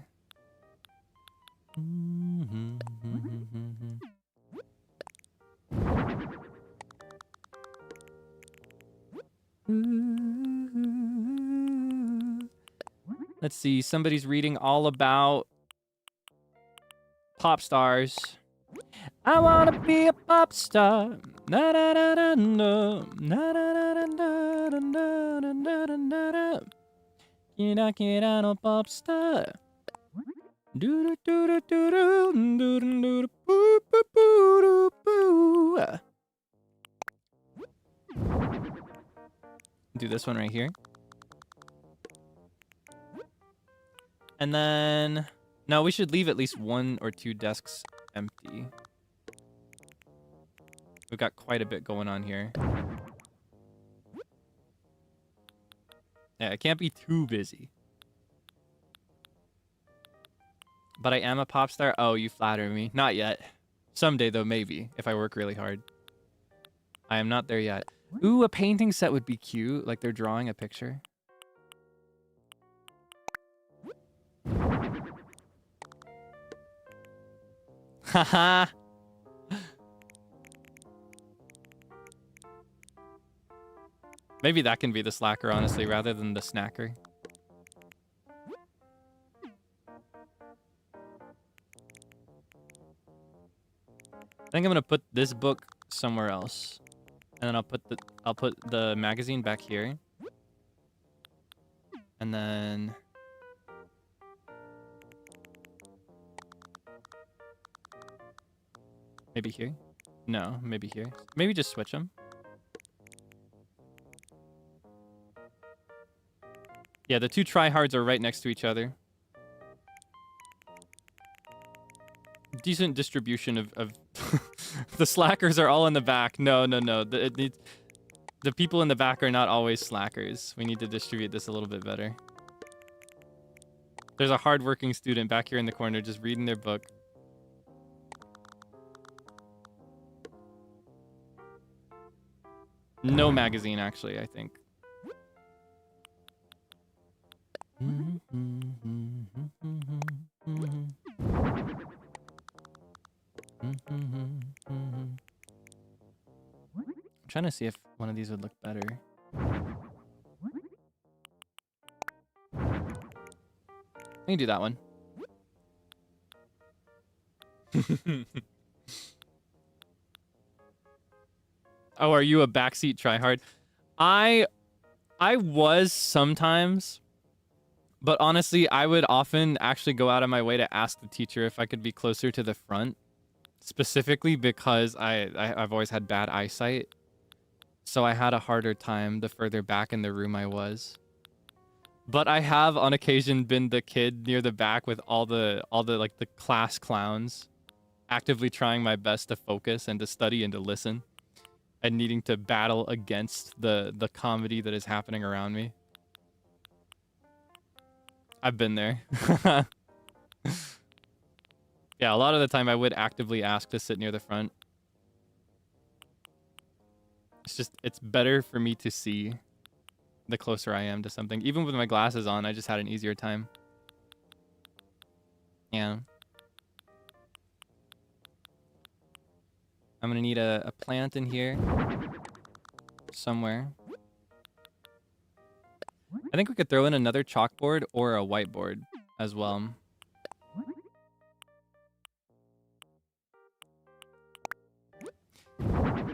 Let's see. Somebody's reading all about pop stars. I wanna be a pop star. Na na na na na na na na na na na na na. Kira no pop star. Do do do do do do do do boo boo boo boo. Do this one right here. And then no, we should leave at least 1 or 2 desks empty. We've got quite a bit going on here. Yeah, it can't be too busy. But I am a pop star. Oh, you flatter me. Not yet. Someday, though, maybe, if I work really hard. I am not there yet. Ooh, a painting set would be cute. Like they're drawing a picture. Haha. Maybe that can be the slacker, honestly, rather than the snacker. I think I'm gonna put this book somewhere else, and then I'll put the magazine back here, and then maybe here. No, maybe here. Maybe just switch them. Yeah, the 2 tryhards are right next to each other. Decent distribution of the slackers are all in the back. No. The people in the back are not always slackers. We need to distribute this a little bit better. There's a hardworking student back here in the corner just reading their book. No magazine, actually, I think. I'm trying to see if one of these would look better. I can do that one. Oh, are you a backseat tryhard? I was sometimes, but honestly, I would often actually go out of my way to ask the teacher if I could be closer to the front, specifically because I've always had bad eyesight. So I had a harder time the further back in the room I was. But I have on occasion been the kid near the back with all the like the class clowns, actively trying my best to focus and to study and to listen, and needing to battle against the comedy that is happening around me. I've been there. Yeah, a lot of the time I would actively ask to sit near the front. It's better for me to see the closer I am to something. Even with my glasses on, I just had an easier time. Yeah. I'm gonna need a plant in here somewhere. I think we could throw in another chalkboard or a whiteboard as well.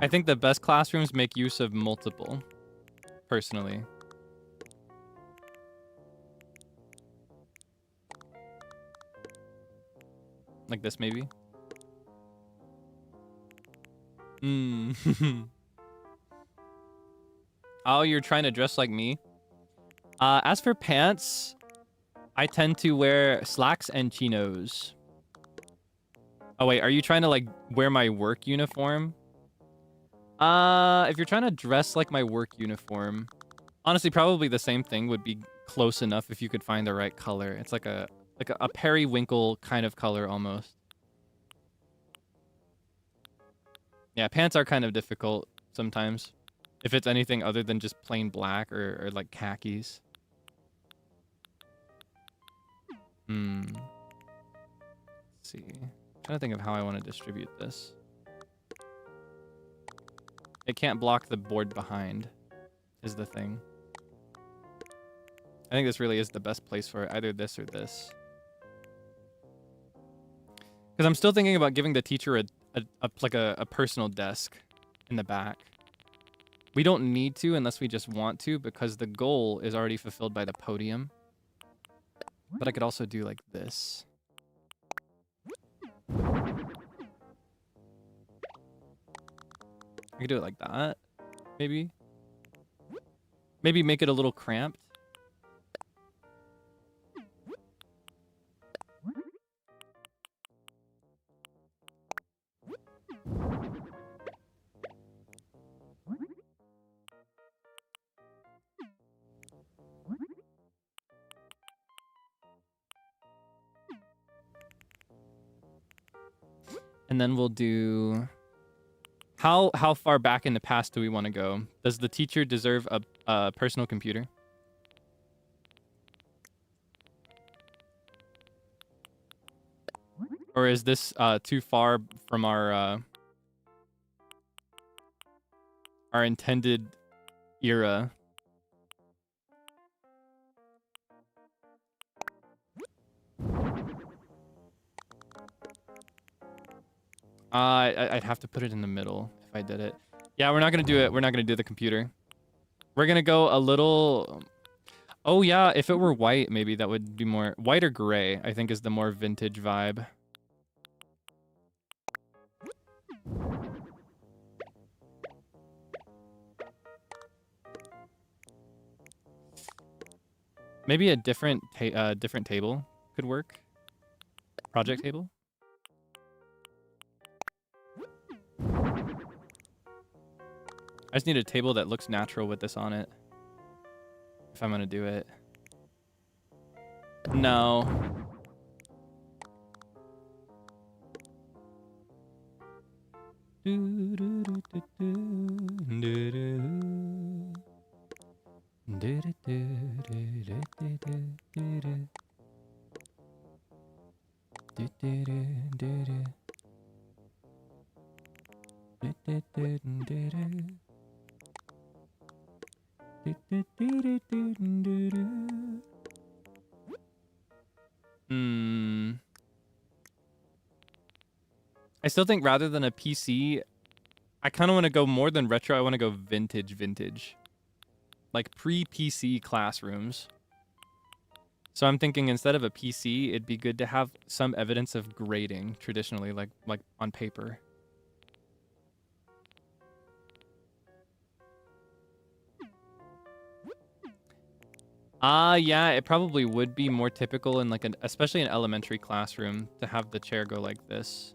I think the best classrooms make use of multiple, personally. Like this, maybe? Oh, you're trying to dress like me? As for pants, I tend to wear slacks and chinos. Oh, wait, are you trying to, like, wear my work uniform? If you're trying to dress like my work uniform, honestly, probably the same thing would be close enough if you could find the right color. It's like a periwinkle kind of color almost. Yeah, pants are kind of difficult sometimes. If it's anything other than just plain black or like khakis. Let's see. I'm trying to think of how I want to distribute this. It can't block the board behind, is the thing. I think this really is the best place for it, either this or this. Because I'm still thinking about giving the teacher a personal desk in the back. We don't need to unless we just want to, because the goal is already fulfilled by the podium. But I could also do like this. I could do it like that, maybe. Maybe make it a little cramped. And then we'll do... How far back in the past do we want to go? Does the teacher deserve a personal computer? Or is this too far from our intended era? I'd have to put it in the middle if I did it. Yeah, we're not gonna do it. We're not gonna do the computer. We're gonna go a little... Oh yeah, if it were white, maybe that would be more... White or gray, I think, is the more vintage vibe. Maybe a different table could work. Project table. I just need a table that looks natural with this on it. If I'm gonna do it. No. I still think rather than a PC, I kind of want to go more than retro. I want to go vintage. Like pre-PC classrooms. So I'm thinking instead of a PC, it'd be good to have some evidence of grading traditionally, like on paper. Yeah, it probably would be more typical in like an, especially an elementary classroom, to have the chair go like this.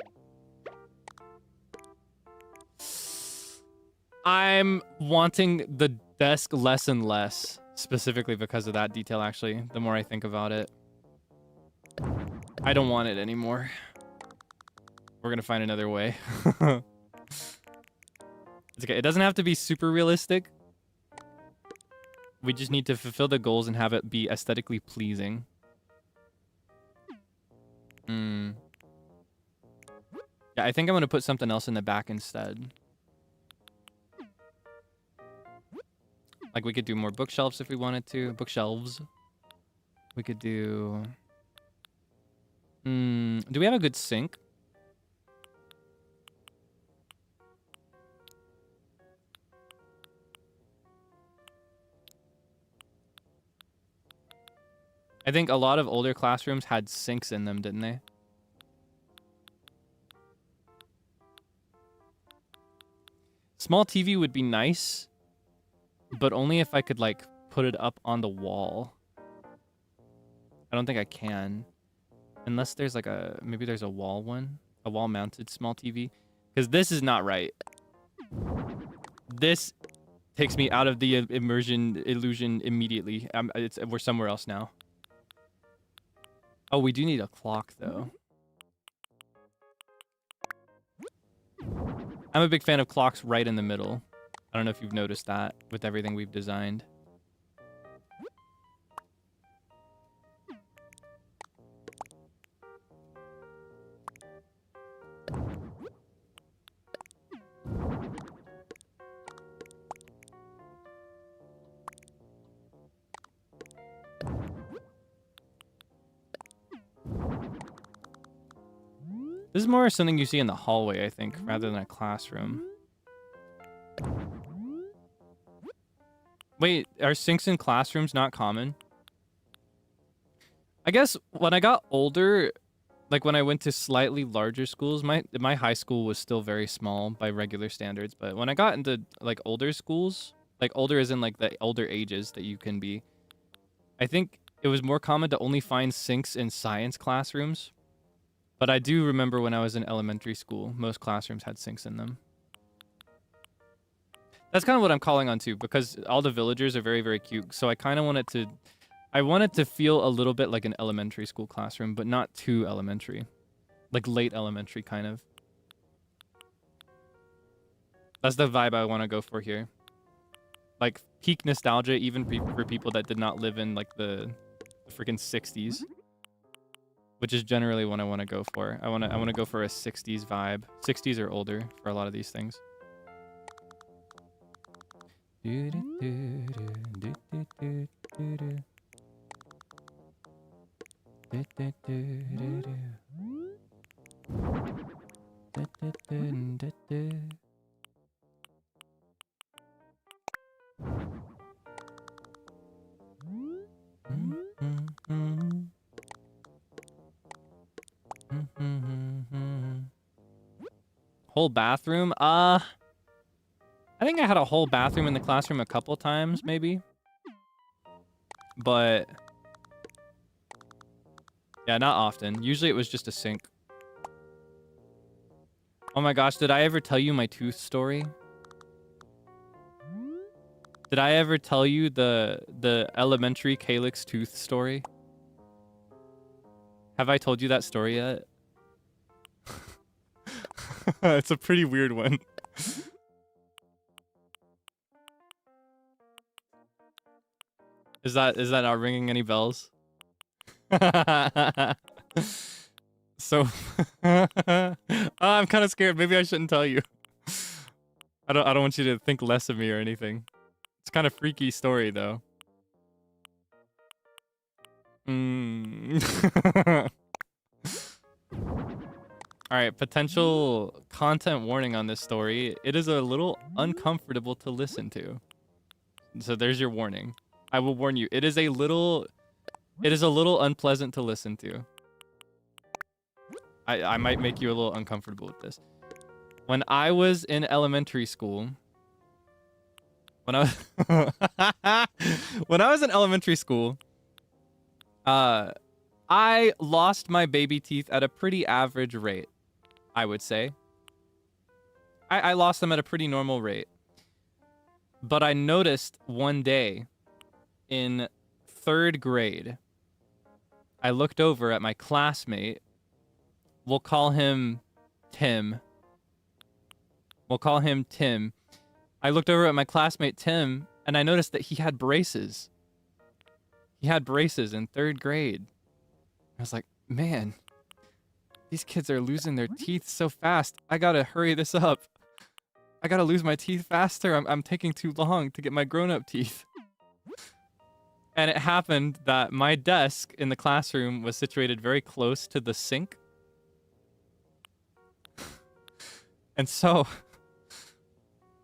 I'm wanting the desk less and less, specifically because of that detail, actually, the more I think about it. I don't want it anymore. We're gonna find another way. It's okay. It doesn't have to be super realistic. We just need to fulfill the goals and have it be aesthetically pleasing. Yeah, I think I'm gonna put something else in the back instead. Like we could do more bookshelves if we wanted to. Bookshelves. We could do... do we have a good sink? I think a lot of older classrooms had sinks in them, didn't they? Small TV would be nice, but only if I could, like, put it up on the wall. I don't think I can. Unless there's, like, a... Maybe there's a wall one? A wall-mounted small TV? Because this is not right. This takes me out of the immersion illusion immediately. We're somewhere else now. Oh, we do need a clock, though. I'm a big fan of clocks right in the middle. I don't know if you've noticed that with everything we've designed. This is more something you see in the hallway, I think, rather than a classroom. Wait, are sinks in classrooms not common? I guess when I got older, like when I went to slightly larger schools, my high school was still very small by regular standards, but when I got into like older schools, like older as in like the older ages that you can be, I think it was more common to only find sinks in science classrooms. But I do remember when I was in elementary school, most classrooms had sinks in them. That's kind of what I'm calling on too, because all the villagers are very, very cute. So I kind of want it to... I want it to feel a little bit like an elementary school classroom, but not too elementary. Like late elementary, kind of. That's the vibe I want to go for here. Like peak nostalgia, even for people that did not live in like the freaking 60s. Which is generally what I want to go for. I want to go for a 60s vibe. 60s or older for a lot of these things. Whole bathroom? I think I had a whole bathroom in the classroom a couple times, maybe. But yeah, not often. Usually it was just a sink. Oh my gosh, did I ever tell you my tooth story? Did I ever tell you the elementary Kaelix tooth story? Have I told you that story yet? It's a pretty weird one. Is that not ringing any bells? So I'm kind of scared. Maybe I shouldn't tell you. I don't want you to think less of me or anything. It's kind of freaky story though. All right, potential content warning on this story. It is a little uncomfortable to listen to. So there's your warning. I will warn you. It is a little unpleasant to listen to. I might make you a little uncomfortable with this. When I was in elementary school, when I was when I was in elementary school, I lost my baby teeth at a pretty average rate, I would say. I lost them at a pretty normal rate. But I noticed one day in 3rd grade, I looked over at my classmate. We'll call him Tim. We'll call him Tim. I looked over at my classmate Tim, and I noticed that he had braces. He had braces in 3rd grade. I was like, man, these kids are losing their teeth so fast. I gotta hurry this up. I gotta lose my teeth faster. I'm taking too long to get my grown-up teeth. And it happened that my desk in the classroom was situated very close to the sink. And so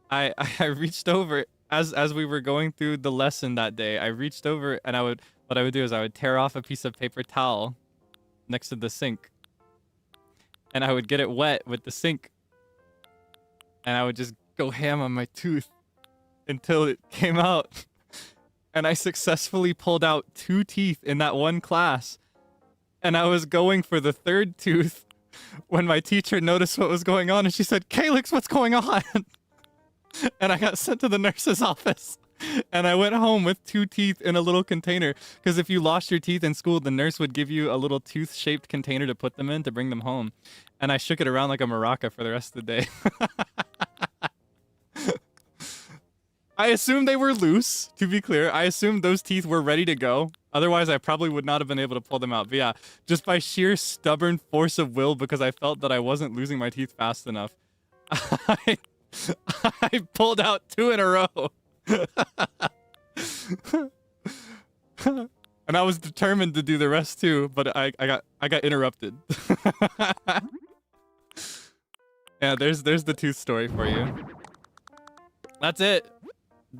I reached over as we were going through the lesson that day. I reached over and what I would do is I would tear off a piece of paper towel next to the sink. And I would get it wet with the sink. And I would just go ham on my tooth until it came out. And I successfully pulled out 2 teeth in that one class. And I was going for the 3rd tooth when my teacher noticed what was going on. And she said, "Kaelix, what's going on?" And I got sent to the nurse's office. And I went home with 2 teeth in a little container. Because if you lost your teeth in school, the nurse would give you a little tooth-shaped container to put them in to bring them home. And I shook it around like a maraca for the rest of the day. I assumed they were loose, to be clear. I assumed those teeth were ready to go. Otherwise, I probably would not have been able to pull them out. But yeah, just by sheer stubborn force of will, because I felt that I wasn't losing my teeth fast enough, I pulled out 2 in a row. And I was determined to do the rest too, but I got interrupted. Yeah, there's the tooth story for you. That's it.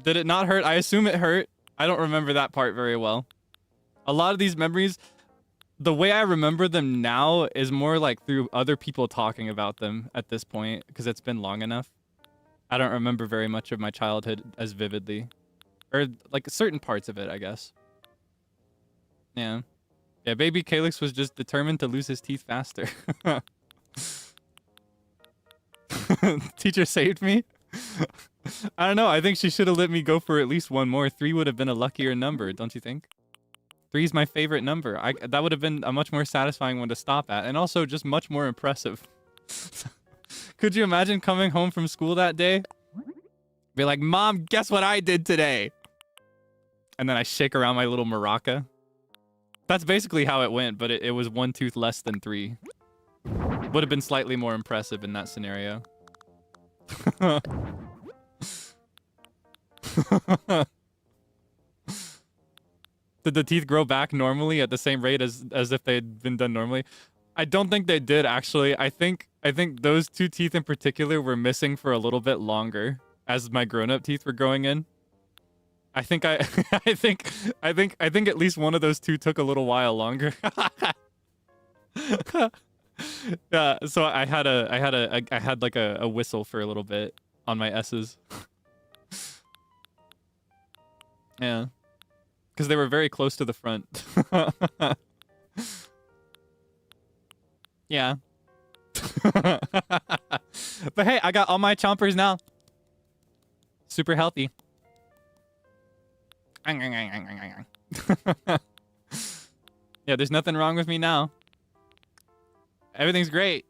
Did it not hurt? I assume it hurt. I don't remember that part very well. A lot of these memories, the way I remember them now is more like through other people talking about them at this point, because it's been long enough. I don't remember very much of my childhood as vividly. Or like certain parts of it, I guess. Yeah. Yeah, baby Kaelix was just determined to lose his teeth faster. Teacher saved me? I don't know. I think she should have let me go for at least one more. 3 would have been a luckier number, don't you think? 3 is my favorite number. That would have been a much more satisfying one to stop at, and also just much more impressive. Could you imagine coming home from school that day? Be like, "Mom, guess what I did today?" And then I shake around my little maraca. That's basically how it went, but it was 1 tooth less than 3. Would have been slightly more impressive in that scenario. Did the teeth grow back normally at the same rate as if they'd been done normally? I don't think they did, actually. I think those 2 teeth in particular were missing for a little bit longer as my grown-up teeth were growing in. I think I think at least one of those 2 took a little while longer. Yeah, so I had like a whistle for a little bit on my S's. Yeah. Because they were very close to the front. Yeah. But hey, I got all my chompers now. Super healthy. Yeah, there's nothing wrong with me now. Everything's great.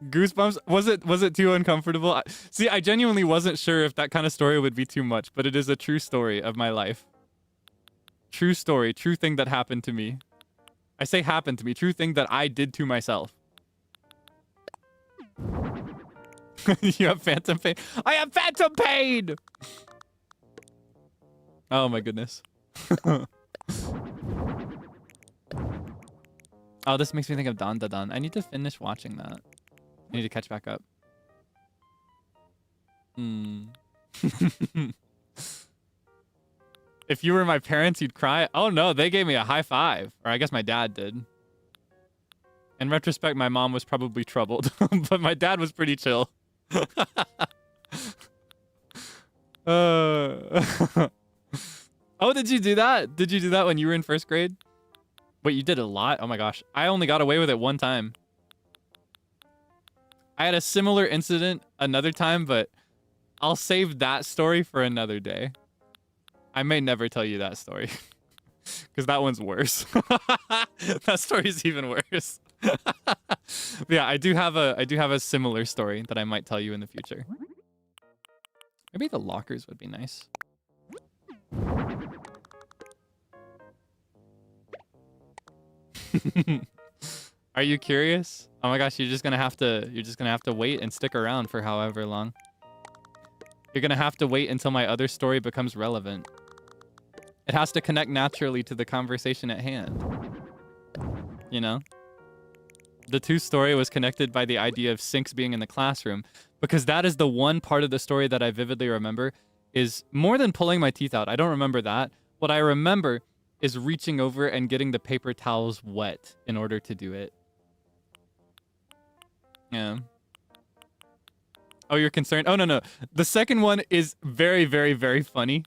Goosebumps? Was it too uncomfortable? See, I genuinely wasn't sure if that kind of story would be too much, but it is a true story of my life. True story, true thing that happened to me. I say happened to me, true thing that I did to myself. You have phantom pain? I have phantom pain! Oh my goodness. Oh, this makes me think of Dan Da Dan. I need to finish watching that. I need to catch back up. If you were my parents, you'd cry? Oh no, they gave me a high five. Or I guess my dad did. In retrospect, my mom was probably troubled. But my dad was pretty chill. Oh, did you do that? Did you do that when you were in first grade? Wait, you did a lot? Oh my gosh. I only got away with it one time. I had a similar incident another time, but I'll save that story for another day. I may never tell you that story. Because that one's worse. That story's even worse. But yeah, I do have a similar story that I might tell you in the future. Maybe the lockers would be nice. Are you curious? Oh my gosh, you're just gonna have to wait and stick around for however long. You're gonna have to wait until my other story becomes relevant. It has to connect naturally to the conversation at hand. You know? The 2 story was connected by the idea of sinks being in the classroom, because that is the one part of the story that I vividly remember is more than pulling my teeth out. I don't remember that. What I remember is reaching over and getting the paper towels wet in order to do it. Yeah. Oh, you're concerned? Oh, no. The second one is very, very, very funny.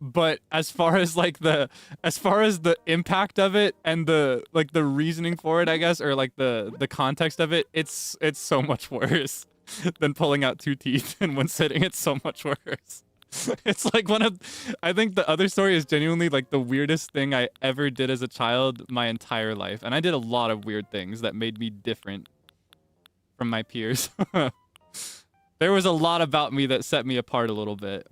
But as far as the impact of it and the reasoning for it, I guess, or like the context of it, it's so much worse than pulling out 2 teeth in one sitting. It's so much worse. It's like I think the other story is genuinely like the weirdest thing I ever did as a child my entire life. And I did a lot of weird things that made me different from my peers. There was a lot about me that set me apart a little bit.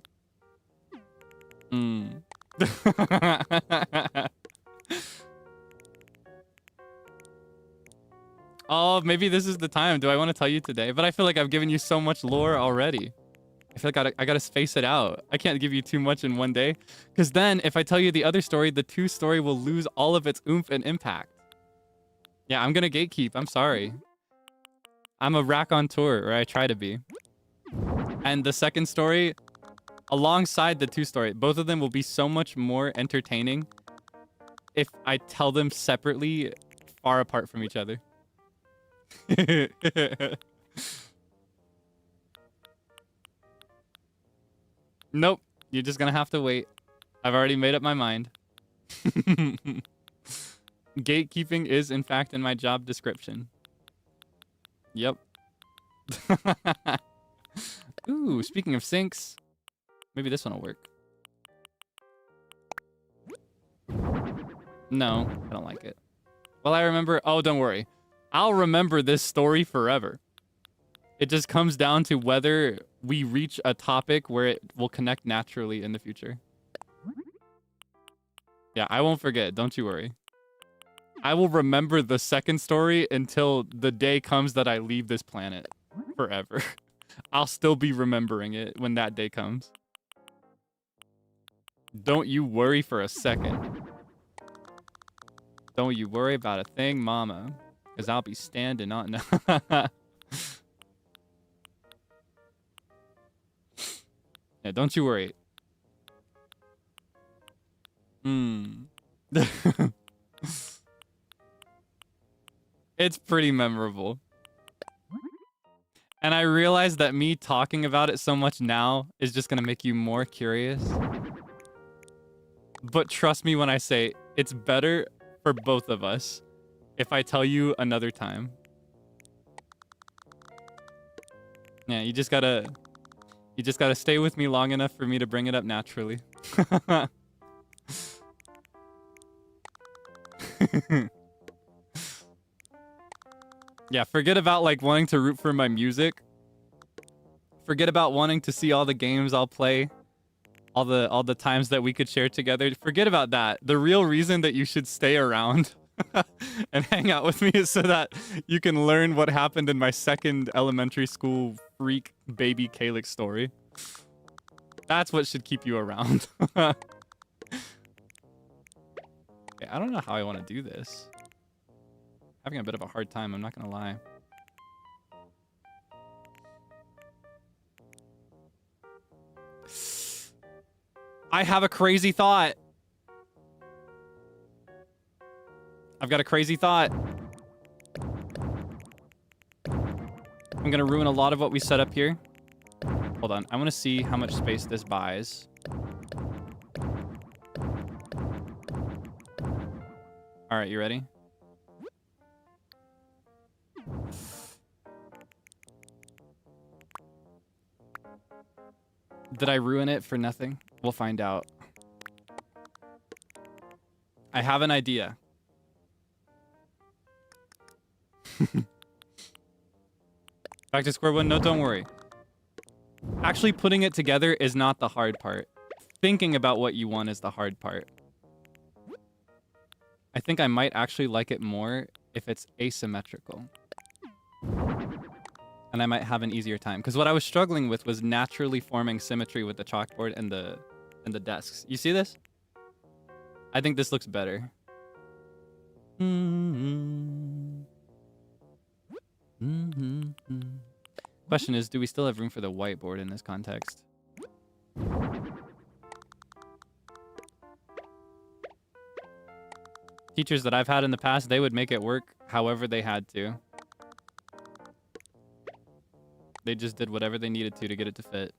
Oh, maybe this is the time. Do I want to tell you today? But I feel like I've given you so much lore already. I feel like I gotta space it out. I can't give you too much in one day. Because then, if I tell you the other story, the 2 story will lose all of its oomph and impact. Yeah, I'm gonna gatekeep. I'm sorry. I'm a raconteur, or I try to be. And the second story, alongside the 2 story, both of them will be so much more entertaining if I tell them separately, far apart from each other. Nope, you're just gonna have to wait. I've already made up my mind. Gatekeeping is, in fact, in my job description. Yep. Ooh, speaking of sinks, maybe this one will work. No, I don't like it. Well, I remember... Oh, don't worry. I'll remember this story forever. It just comes down to whether we reach a topic where it will connect naturally in the future. Yeah, I won't forget. Don't you worry. I will remember the second story until the day comes that I leave this planet forever. I'll still be remembering it when that day comes. Don't you worry for a second. Don't you worry about a thing, mama. Because I'll be standing on... Yeah, don't you worry. It's pretty memorable. And I realize that me talking about it so much now is just gonna make you more curious. But trust me when I say it's better for both of us if I tell you another time. Yeah, you just gotta stay with me long enough for me to bring it up naturally. Yeah, forget about like wanting to root for my music. Forget about wanting to see all the games I'll play. All the times that we could share together. Forget about that. The real reason that you should stay around and hang out with me is so that you can learn what happened in my second elementary school freak baby Kaelix story. That's what should keep you around. Okay, I don't know how I want to do this. Having a bit of a hard time, I'm not gonna lie. I have a crazy thought. I've got a crazy thought. I'm gonna ruin a lot of what we set up here. Hold on. I want to see how much space this buys. All right, you ready? Did I ruin it for nothing? We'll find out. I have an idea. Back to square one? No, don't worry. Actually putting it together is not the hard part. Thinking about what you want is the hard part. I think I might actually like it more if it's asymmetrical. And I might have an easier time. Because what I was struggling with was naturally forming symmetry with the chalkboard and the desks. You see this? I think this looks better. Question is, do we still have room for the whiteboard in this context? Teachers that I've had in the past, they would make it work however they had to. They just did whatever they needed to get it to fit.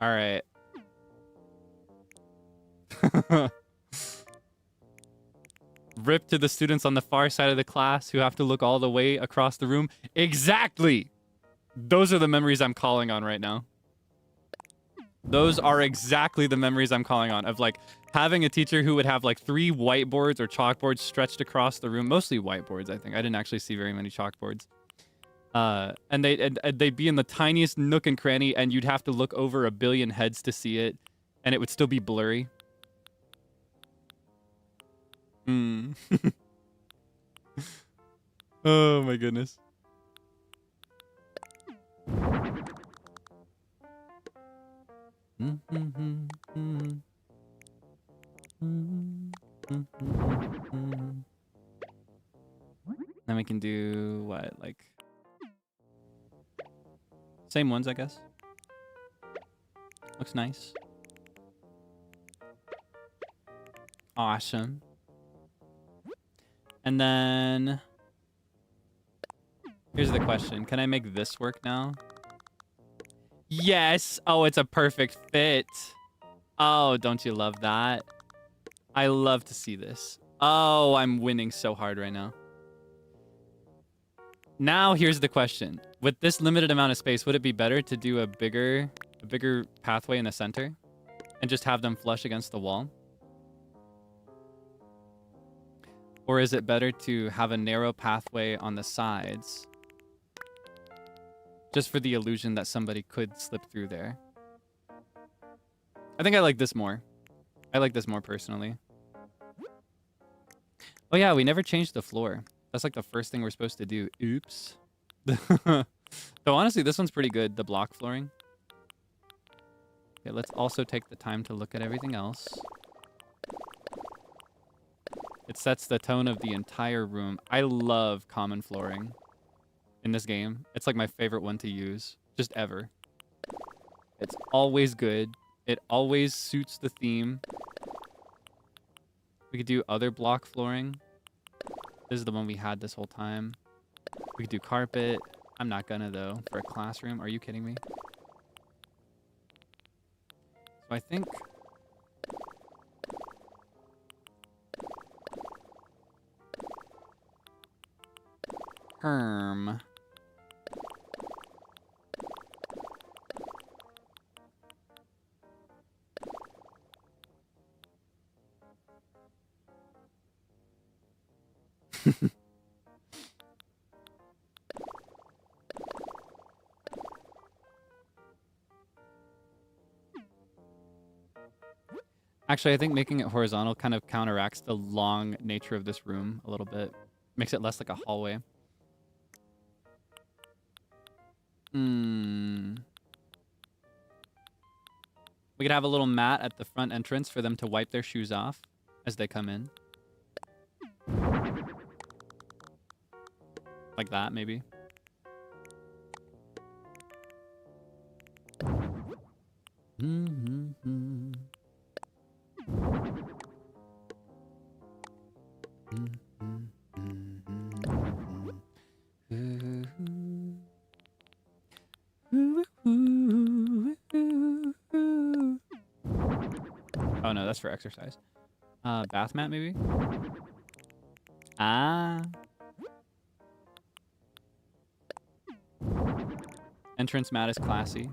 All right. Rip to the students on the far side of the class who have to look all the way across the room. Exactly! Those are the memories I'm calling on right now. Those are exactly the memories I'm calling on of like having a teacher who would have like 3 whiteboards or chalkboards stretched across the room. Mostly whiteboards, I think. I didn't actually see very many chalkboards. And they'd be in the tiniest nook and cranny, and you'd have to look over a billion heads to see it, and it would still be blurry. Oh my goodness. Then we can do what, like same ones, I guess. Looks nice. Awesome. And then here's the question. Can I make this work now? Yes. Oh, it's a perfect fit. Oh, don't you love that? I love to see this. Oh, I'm winning so hard right now. Now here's the question. With this limited amount of space, would it be better to do a bigger pathway in the center and just have them flush against the wall? Or is it better to have a narrow pathway on the sides just for the illusion that somebody could slip through there? I think I like this more. I like this more personally. Oh yeah, we never changed the floor. That's like the first thing we're supposed to do. Oops. So honestly, this one's pretty good, the block flooring. Okay, let's also take the time to look at everything else. It sets the tone of the entire room. I love common flooring in this game. It's like my favorite one to use, just ever. It's always good. It always suits the theme. We could do other block flooring. This is the one we had this whole time. We could do carpet. I'm not gonna, though, for a classroom. Are you kidding me? So I think... Herm. Actually, I think making it horizontal kind of counteracts the long nature of this room a little bit. Makes it less like a hallway. We could have a little mat at the front entrance for them to wipe their shoes off as they come in. Like that, maybe. Oh no, that's for exercise. Bath mat maybe? Ah. Entrance mat is classy.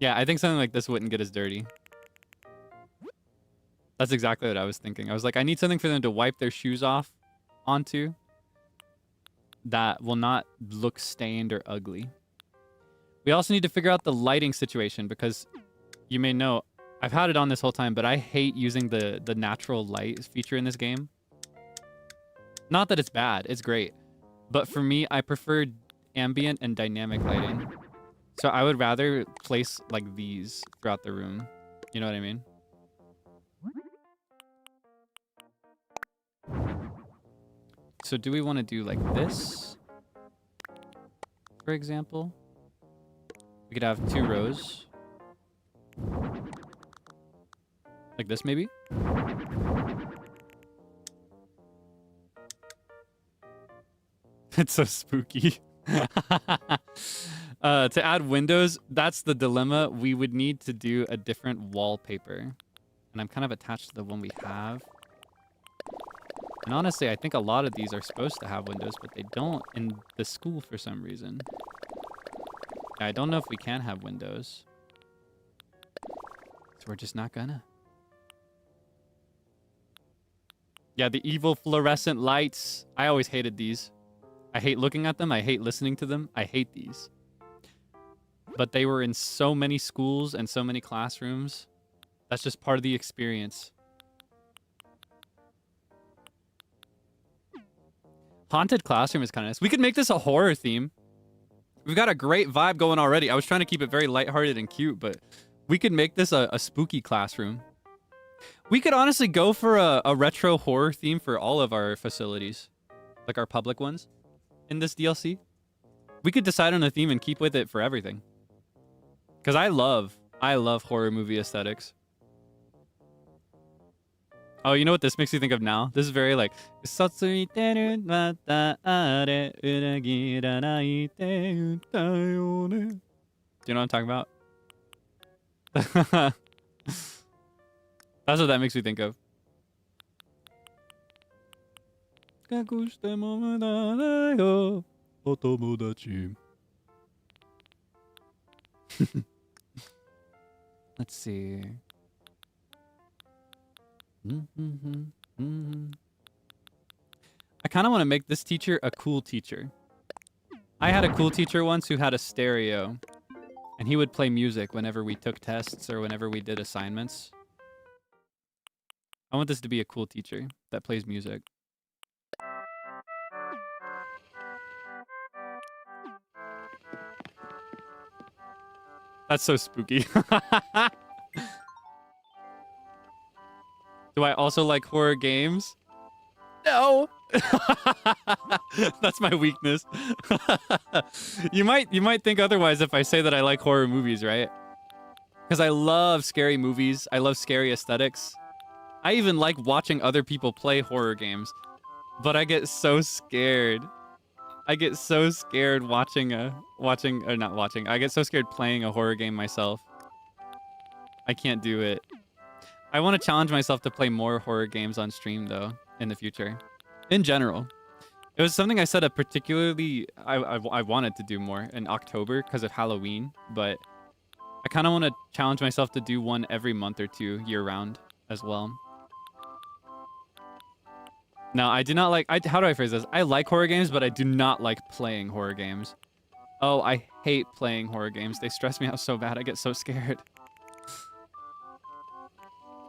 Yeah, I think something like this wouldn't get as dirty. That's exactly what I was thinking. I was like, I need something for them to wipe their shoes off onto that will not look stained or ugly. We also need to figure out the lighting situation because you may know I've had it on this whole time, but I hate using the natural light feature in this game. Not that it's bad, it's great. But for me, I prefer ambient and dynamic lighting. So I would rather place like these throughout the room. You know what I mean? So do we want to do like this? For example? We could have 2 rows. Like this, maybe? It's so spooky. To add windows, that's the dilemma. We would need to do a different wallpaper. And I'm kind of attached to the one we have. And honestly, I think a lot of these are supposed to have windows, but they don't in the school for some reason. I don't know if we can have windows. So we're just not gonna. Yeah, the evil fluorescent lights. I always hated these. I hate looking at them. I hate listening to them. I hate these. But they were in so many schools and so many classrooms. That's just part of the experience. Haunted classroom is kind of nice. We could make this a horror theme. We've got a great vibe going already. I was trying to keep it very lighthearted and cute, but we could make this a spooky classroom. We could honestly go for a retro horror theme for all of our facilities. Like our public ones in this DLC. We could decide on a theme and keep with it for everything. Because I love horror movie aesthetics. Oh, you know what this makes me think of now? This is very like... Do you know what I'm talking about? That's what that makes me think of. Let's see. I kind of want to make this teacher a cool teacher. I had a cool teacher once who had a stereo, and he would play music whenever we took tests or whenever we did assignments. I want this to be a cool teacher that plays music. That's so spooky. Do I also like horror games? No. That's my weakness. You might think otherwise if I say that I like horror movies, right? Because I love scary movies. I love scary aesthetics. I even like watching other people play horror games. But I get so scared. I get so scared I get so scared playing a horror game myself. I can't do it. I want to challenge myself to play more horror games on stream, though, in the future. In general. It was something I said I wanted to do more in October because of Halloween, but I kind of want to challenge myself to do one every month or 2 year-round as well. No, I do not like... how do I phrase this? I like horror games, but I do not like playing horror games. Oh, I hate playing horror games. They stress me out so bad. I get so scared.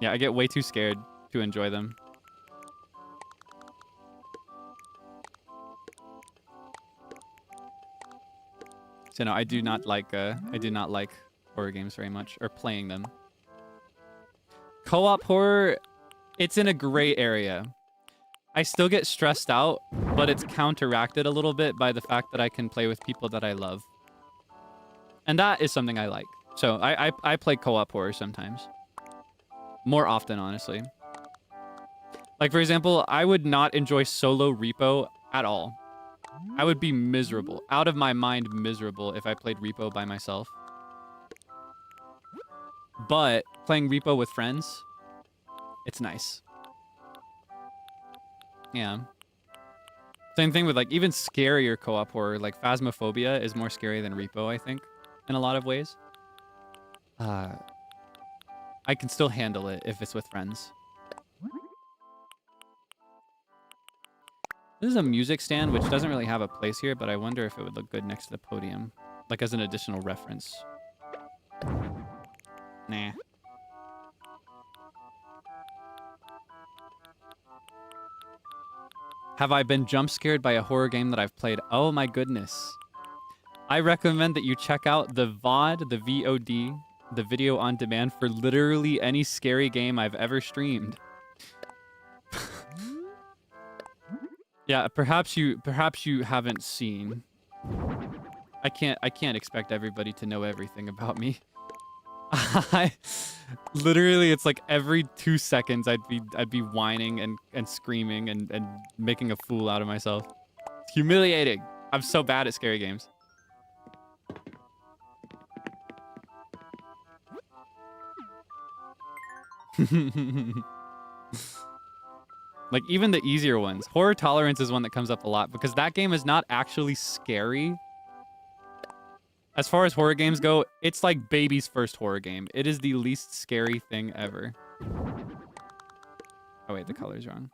Yeah, I get way too scared to enjoy them. So no, I do not like horror games very much, or playing them. Co-op horror, it's in a gray area. I still get stressed out, but it's counteracted a little bit by the fact that I can play with people that I love. And that is something I like. So I play co-op horror sometimes. More often, honestly. Like, for example, I would not enjoy solo repo at all. I would be miserable, out of my mind miserable if I played repo by myself. But playing repo with friends, it's nice. Yeah. Same thing with like even scarier co-op horror, like Phasmophobia is more scary than repo, I think, in a lot of ways. I can still handle it if it's with friends. This is a music stand, which doesn't really have a place here, but I wonder if it would look good next to the podium, like as an additional reference. Nah. Have I been jump scared by a horror game that I've played? Oh my goodness. I recommend that you check out the VOD, the VOD, the video on demand for literally any scary game I've ever streamed. Yeah, perhaps you haven't seen. I can't expect everybody to know everything about me. I literally, it's like every 2 seconds I'd be whining and screaming and making a fool out of myself. It's humiliating. I'm so bad at scary games. Like even the easier ones. Horror Tolerance is one that comes up a lot because that game is not actually scary. As far as horror games go, it's like baby's first horror game. It is the least scary thing ever. Oh wait, the color's wrong.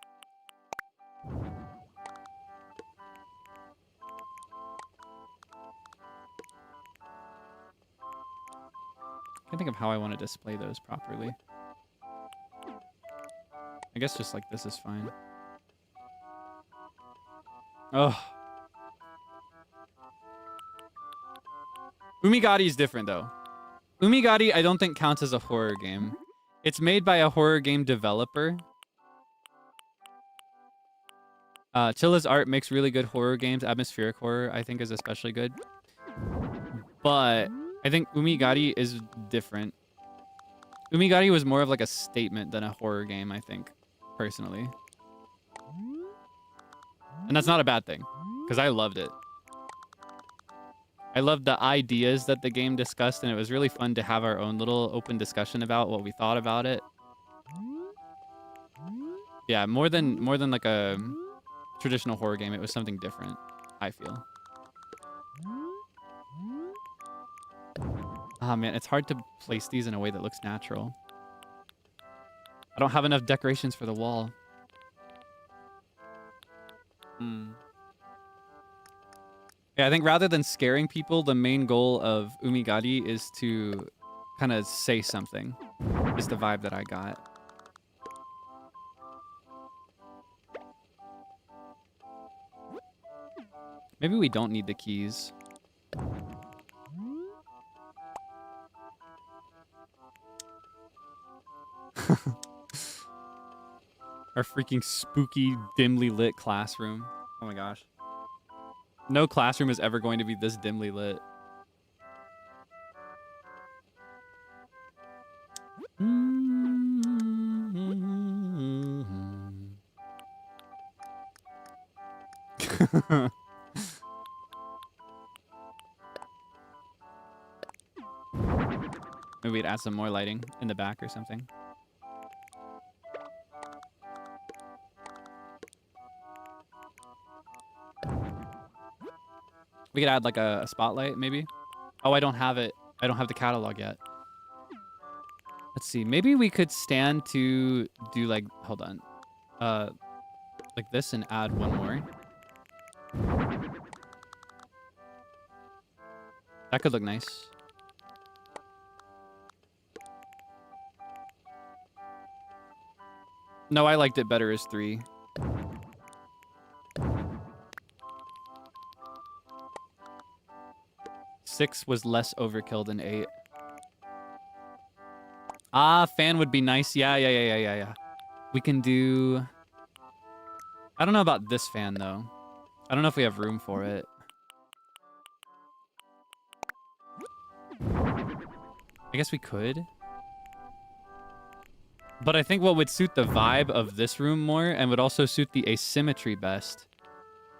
I can't think of how I want to display those properly. I guess just like this is fine. Oh. Umigati is different though. Umigati I don't think counts as a horror game. It's made by a horror game developer. Chilla's art makes really good horror games. Atmospheric horror I think is especially good. But I think Umigati is different. Umigati was more of like a statement than a horror game, I think, personally. And that's not a bad thing, because I loved it. I loved the ideas that the game discussed, and it was really fun to have our own little open discussion about what we thought about it. Yeah, more than like a traditional horror game, it was something different, I feel. Ah, man, it's hard to place these in a way that looks natural. I don't have enough decorations for the wall. Yeah, I think rather than scaring people, the main goal of Umigati is to kind of say something. Is the vibe that I got. Maybe we don't need the keys. Our freaking spooky, dimly lit classroom. Oh my gosh. No classroom is ever going to be this dimly lit. Maybe we'd add some more lighting in the back or something. We could add like a spotlight, maybe. Oh, I don't have it. I don't have the catalog yet. Let's see. Maybe we could stand to do like, hold on. Like this and add one more. That could look nice. No, I liked it better as 3. Six was less overkill than 8. Ah, fan would be nice. Yeah. We can do... I don't know about this fan, though. I don't know if we have room for it. I guess we could. But I think what would suit the vibe of this room more and would also suit the asymmetry best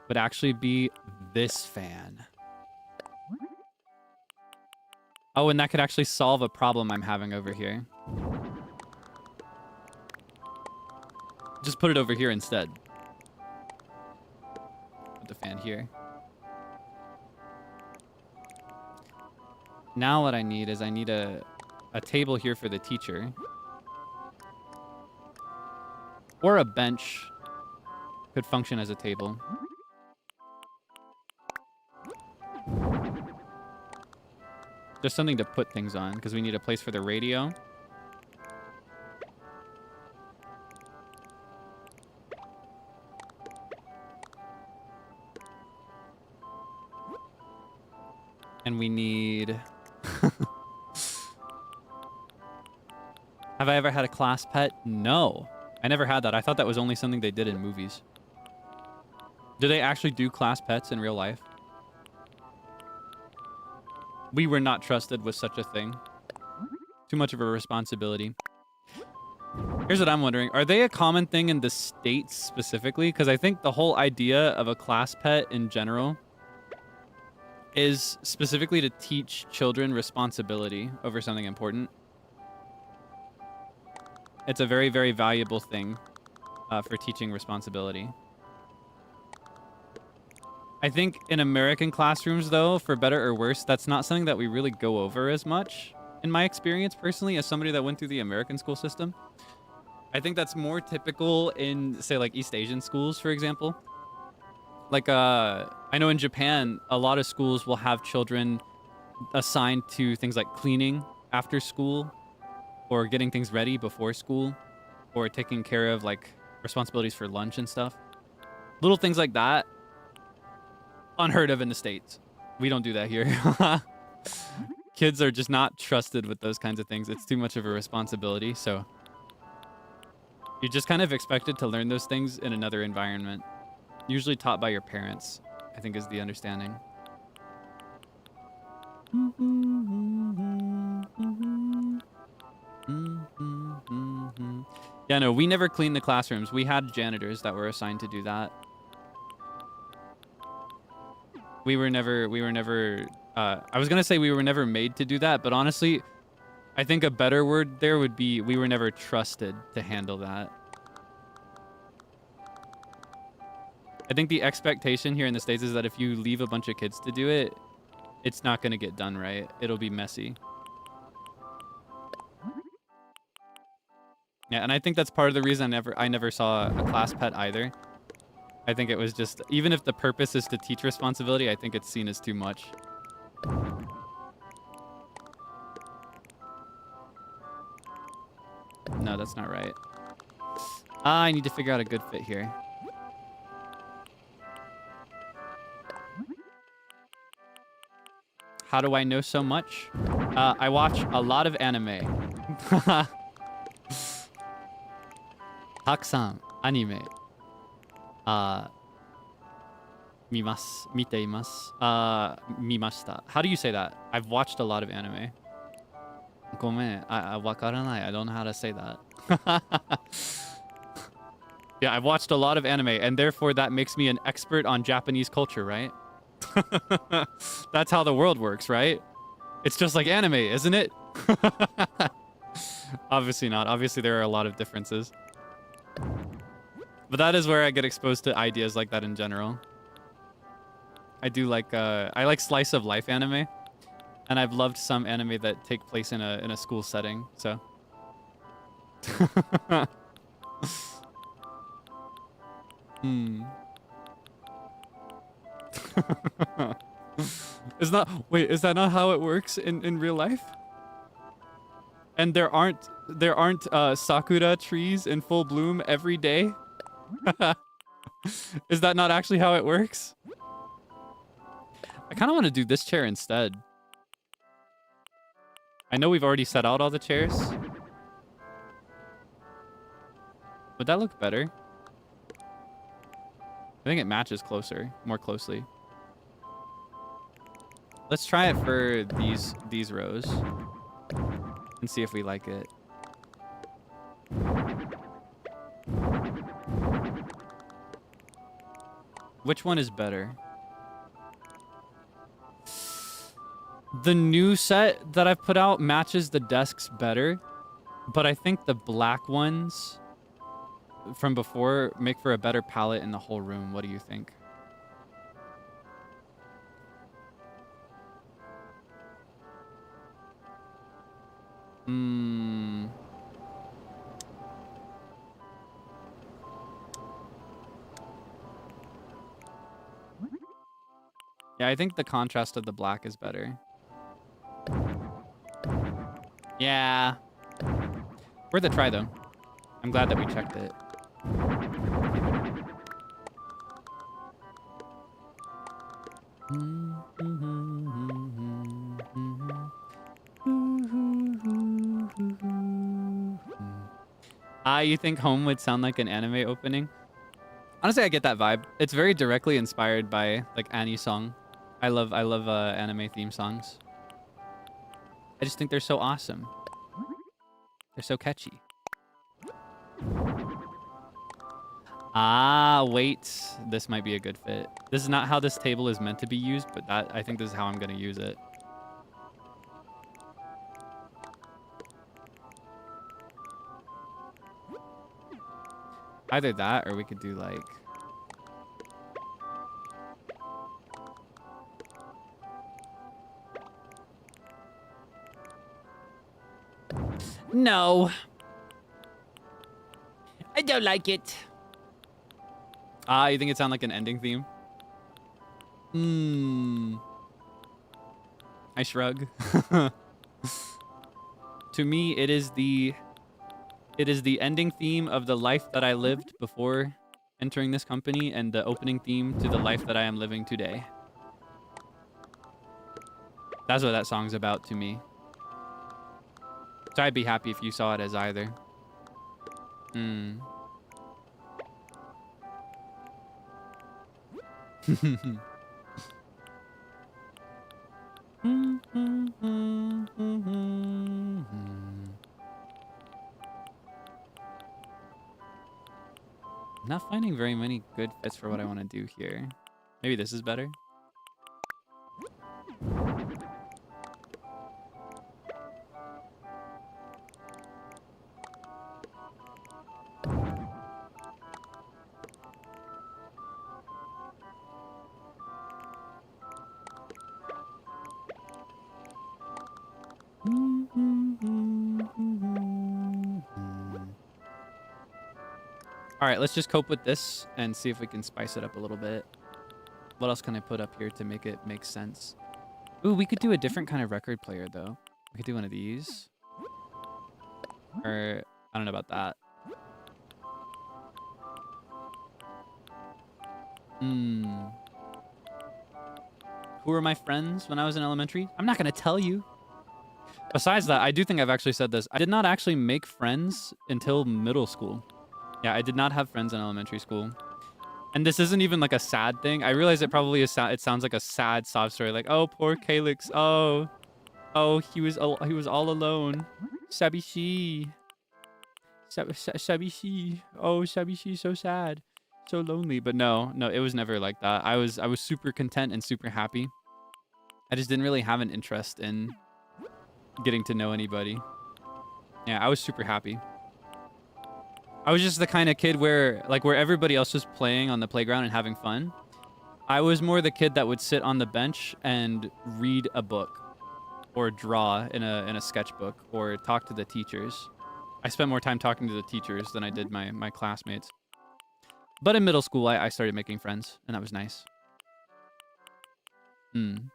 would actually be this fan. Oh, and that could actually solve a problem I'm having over here. Just put it over here instead. Put the fan here. Now what I need is I need a table here for the teacher. Or a bench could function as a table. Just something to put things on, because we need a place for the radio. And we need... Have I ever had a class pet? No. I never had that. I thought that was only something they did in movies. Do they actually do class pets in real life? We were not trusted with such a thing. Too much of a responsibility. Here's what I'm wondering. Are they a common thing in the States specifically? Because I think the whole idea of a class pet in general is specifically to teach children responsibility over something important. It's a very, very valuable thing for teaching responsibility. I think in American classrooms, though, for better or worse, that's not something that we really go over as much, in my experience, personally, as somebody that went through the American school system. I think that's more typical in, say, like East Asian schools, for example. Like, I know in Japan, a lot of schools will have children assigned to things like cleaning after school, or getting things ready before school, or taking care of, like, responsibilities for lunch and stuff. Little things like that. Unheard of in the States. We don't do that here. Kids are just not trusted with those kinds of things. It's too much of a responsibility, so you're just kind of expected to learn those things in another environment. Usually taught by your parents, I think, is the understanding. Yeah, no, we never cleaned the classrooms. We had janitors that were assigned to do that. We were never, I was going to say we were never made to do that, but honestly, I think a better word there would be we were never trusted to handle that. I think the expectation here in the States is that if you leave a bunch of kids to do it, it's not going to get done right. It'll be messy. Yeah, and I think that's part of the reason I never saw a class pet either. I think it was just, even if the purpose is to teach responsibility, I think it's seen as too much. No, that's not right. I need to figure out a good fit here. How do I know so much? I watch a lot of anime. Takusan anime. Mimashita. How do you say that? I've watched a lot of anime. Gomen. Wakaranai. I don't know how to say that. Yeah, I've watched a lot of anime, and therefore that makes me an expert on Japanese culture, right? That's how the world works, right? It's just like anime, isn't it? Obviously not. Obviously there are a lot of differences. But that is where I get exposed to ideas like that in general. I do like, I like slice of life anime. And I've loved some anime that take place in a school setting, so. Is that not how it works in real life? And there aren't sakura trees in full bloom every day? Is that not actually how it works? I kind of want to do this chair instead. I know we've already set out all the chairs. Would that look better? I think it matches more closely. Let's try it for these rows. and see if we like it. Which one is better? The new set that I've put out matches the desks better, but I think the black ones from before make for a better palette in the whole room. What do you think? Yeah, I think the contrast of the black is better. Yeah. Worth a try, though. I'm glad that we checked it. You think home would sound like an anime opening? Honestly, I get that vibe. It's very directly inspired by like Annie's song. I love anime theme songs. I just think they're so awesome. They're so catchy. Wait. This might be a good fit. This is not how this table is meant to be used, but I think this is how I'm going to use it. Either that, or we could do like... No. I don't like it. You think it sounds like an ending theme? I shrug. To me, it is the ending theme of the life that I lived before entering this company and the opening theme to the life that I am living today. That's what that song's about to me. So I'd be happy if you saw it as either. Not finding very many good fits for what I want to do here. Maybe this is better. All right, let's just cope with this and see if we can spice it up a little bit. What else can I put up here to make it make sense? Ooh, we could do a different kind of record player, though. We could do one of these. Or, I don't know about that. Who were my friends when I was in elementary? I'm not going to tell you. Besides that, I do think I've actually said this. I did not actually make friends until middle school. Yeah, I did not have friends in elementary school. And this isn't even like a sad thing. I realize it probably is. It sounds like a sad sob story. Like, oh, poor Kaelix. Oh, he was all alone. Sabishi. Sabishi. Oh, Sabishi, so sad. So lonely. But no, it was never like that. I was super content and super happy. I just didn't really have an interest in getting to know anybody. Yeah, I was super happy. I was just the kind of kid where everybody else was playing on the playground and having fun. I was more the kid that would sit on the bench and read a book or draw in a sketchbook or talk to the teachers. I spent more time talking to the teachers than I did my classmates. But in middle school, I started making friends, and that was nice. I'm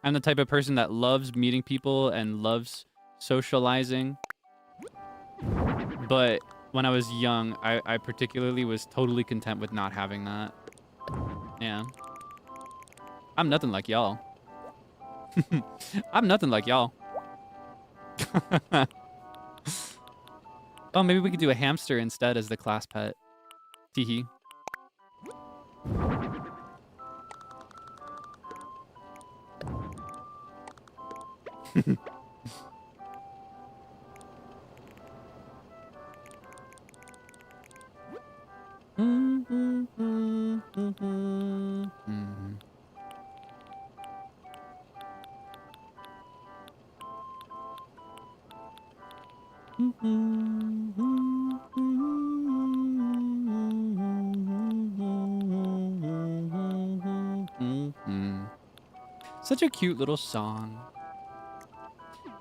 the type of person that loves meeting people and loves socializing. But when I was young, I particularly was totally content with not having that. Yeah. I'm nothing like y'all. I'm nothing like y'all. Oh, maybe we could do a hamster instead as the class pet. Teehee. Such a cute little song.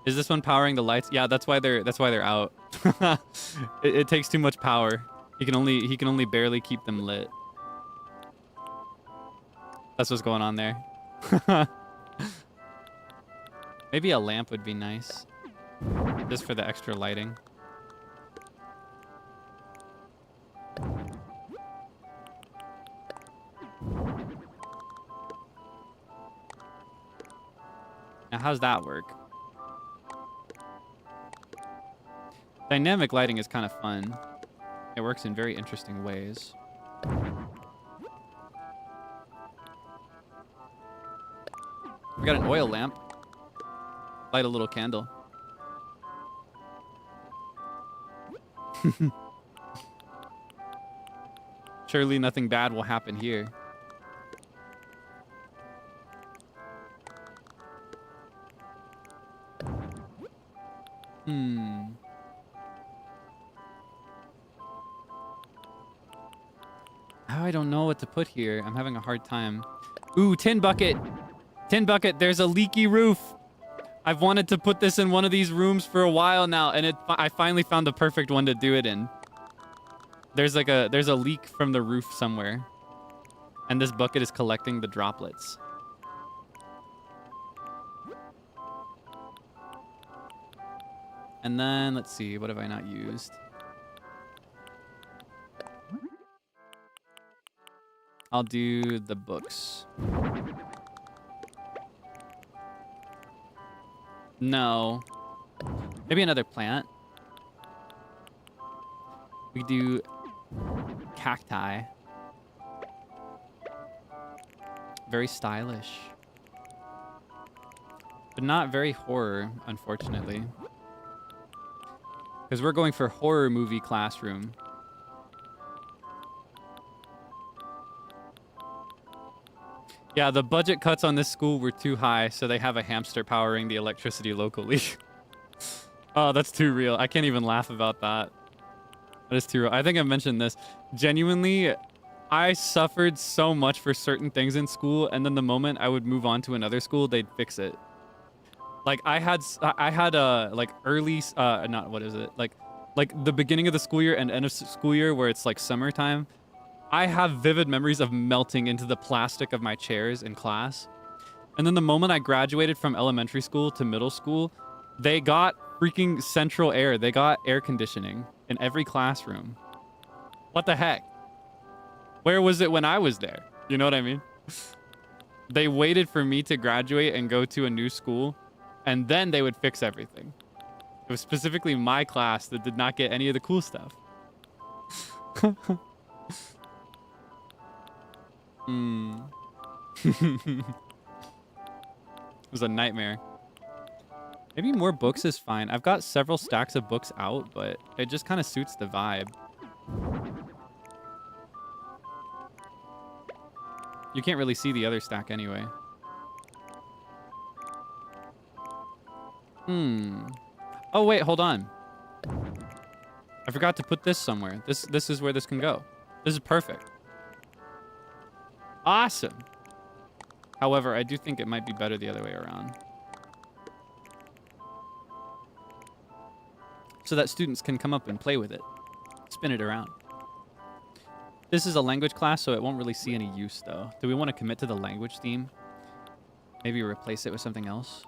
Is this one powering the lights? Yeah, that's why they're out. It takes too much power. He can only barely keep them lit. That's what's going on there. Maybe a lamp would be nice. Just for the extra lighting. Now, how's that work? Dynamic lighting is kind of fun. It works in very interesting ways. We got an oil lamp. Light a little candle. Surely nothing bad will happen here. I don't know what to put here. I'm having a hard time. Ooh, tin bucket. Tin bucket, there's a leaky roof. I've wanted to put this in one of these rooms for a while now, and I finally found the perfect one to do it in. There's a leak from the roof somewhere. And this bucket is collecting the droplets. And then, let's see, what have I not used? I'll do the books. No. Maybe another plant. We could do cacti. Very stylish. But not very horror, unfortunately. Because we're going for horror movie classroom. Yeah, the budget cuts on this school were too high, so they have a hamster powering the electricity locally. Oh, that's too real. I can't even laugh about that. That is too real. I think I mentioned this. Genuinely, I suffered so much for certain things in school, and then the moment I would move on to another school, they'd fix it. Like I had like early not what is it? Like the beginning of the school year and end of school year where it's like summertime. I have vivid memories of melting into the plastic of my chairs in class. And then the moment I graduated from elementary school to middle school, they got freaking central air. They got air conditioning in every classroom. What the heck? Where was it when I was there? You know what I mean? They waited for me to graduate and go to a new school, and then they would fix everything. It was specifically my class that did not get any of the cool stuff. It was a nightmare. Maybe more books is fine. I've got several stacks of books out, but it just kind of suits the vibe. You can't really see the other stack anyway. Oh, wait, hold on. I forgot to put this somewhere. This is where this can go. This is perfect. Awesome. However, I do think it might be better the other way around. So that students can come up and play with it. Spin it around. This is a language class, so it won't really see any use, though. Do we want to commit to the language theme? Maybe replace it with something else?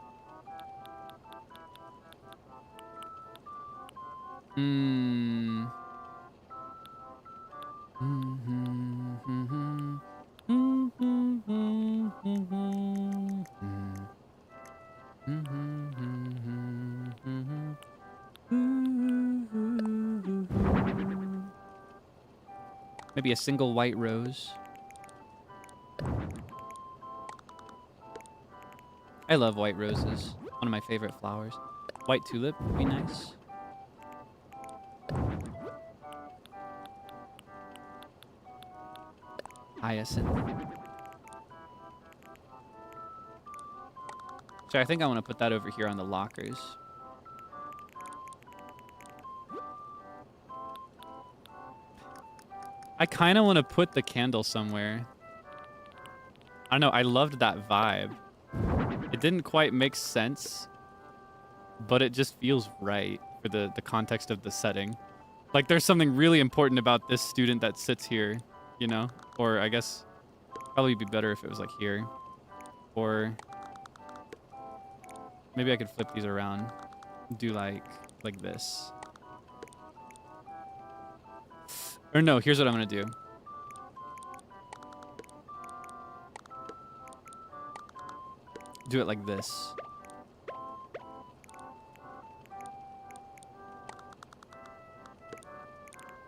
Maybe a single white rose. I love white roses. One of my favorite flowers. White tulip would be nice. Hyacinth. So I think I want to put that over here on the lockers. I kind of want to put the candle somewhere. I don't know. I loved that vibe. It didn't quite make sense, but it just feels right for the context of the setting. Like there's something really important about this student that sits here, you know? Or I guess probably be better if it was like here. Or maybe I could flip these around. Do like this. Or no, here's what I'm going to do. Do it like this.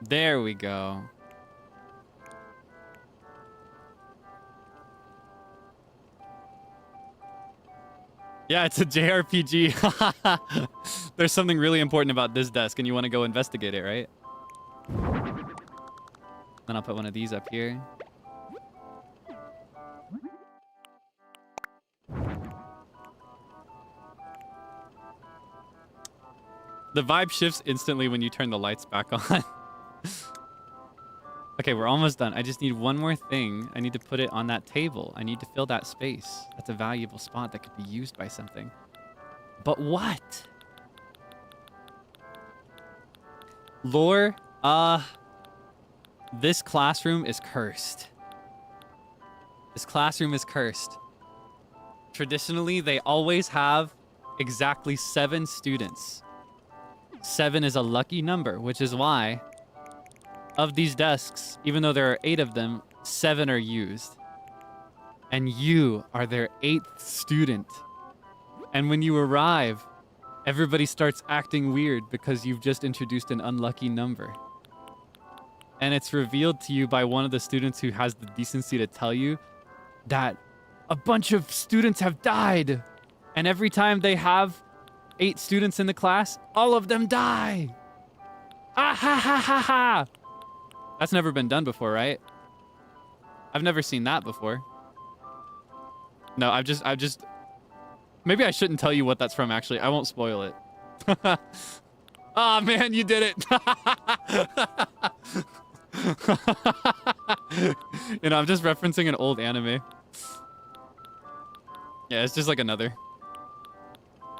There we go. Yeah, it's a JRPG. There's something really important about this desk, and you want to go investigate it, right? Then I'll put one of these up here. The vibe shifts instantly when you turn the lights back on. Okay, we're almost done. I just need one more thing. I need to put it on that table. I need to fill that space. That's a valuable spot that could be used by something. But what? Lore, this classroom is cursed. This classroom is cursed. Traditionally, they always have exactly 7 students. 7 is a lucky number, which is why of these desks, even though there are 8 of them, 7 are used. And you are their 8th student. And when you arrive, everybody starts acting weird because you've just introduced an unlucky number. And it's revealed to you by one of the students who has the decency to tell you that a bunch of students have died. And every time they have 8 students in the class, all of them die. Ah ha ha ha ha. That's never been done before, right? I've never seen that before. No, I've just... Maybe I shouldn't tell you what that's from, actually. I won't spoil it. Oh, man, you did it. You know, I'm just referencing an old anime. Yeah, it's just like Another.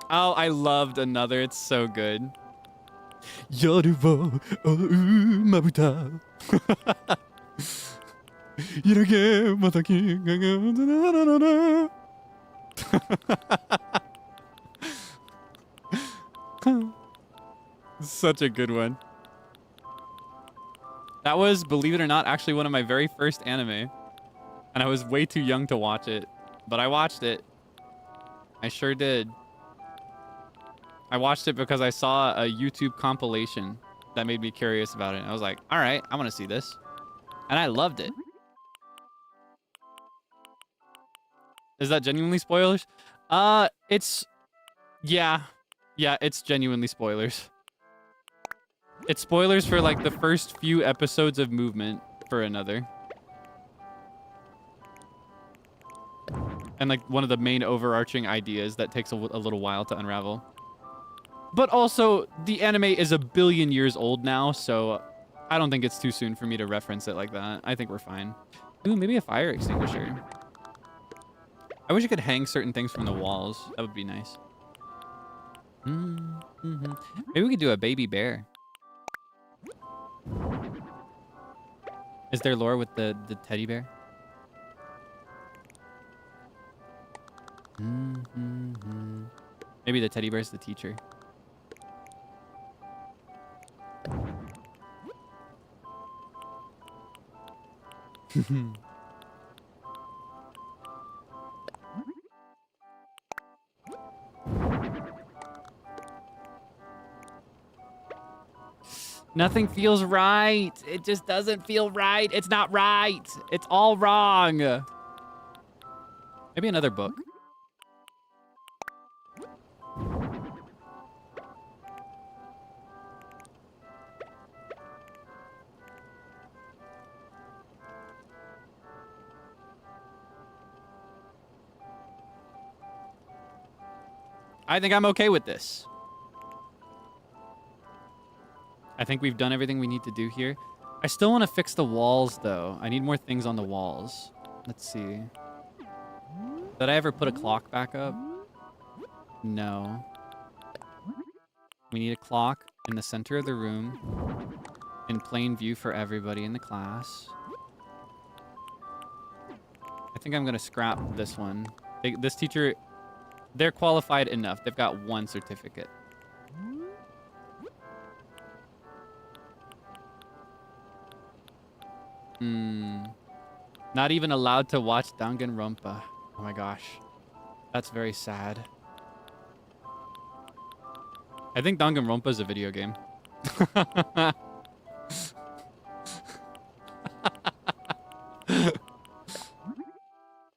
Oh, I loved Another. It's so good. Yoru wo mabuta. Iruge mataki ga Such a good one. That was, believe it or not, actually one of my very first anime. And I was way too young to watch it. But I watched it. I sure did. I watched it because I saw a YouTube compilation that made me curious about it. I was like, all right, I want to see this. And I loved it. Is that genuinely spoilers? It's... Yeah. Yeah, it's genuinely spoilers. It's spoilers for like the first few episodes of Movement for Another. And like one of the main overarching ideas that takes a little while to unravel. But also, the anime is 1 billion years old now, so I don't think it's too soon for me to reference it like that. I think we're fine. Ooh, maybe a fire extinguisher. I wish I could hang certain things from the walls. That would be nice. Mm-hmm. Maybe we could do a baby bear. Is there lore with the teddy bear? Mm-hmm. Maybe the teddy bear's the teacher. Nothing feels right. It just doesn't feel right. It's not right. It's all wrong. Maybe another book. I think I'm okay with this. I think we've done everything we need to do here. I still want to fix the walls, though. I need more things on the walls. Let's see. Did I ever put a clock back up? No. We need a clock in the center of the room, in plain view for everybody in the class. I think I'm going to scrap this one. This teacher, they're qualified enough. They've got one certificate. Not even allowed to watch Danganronpa. Oh my gosh. That's very sad. I think Danganronpa is a video game.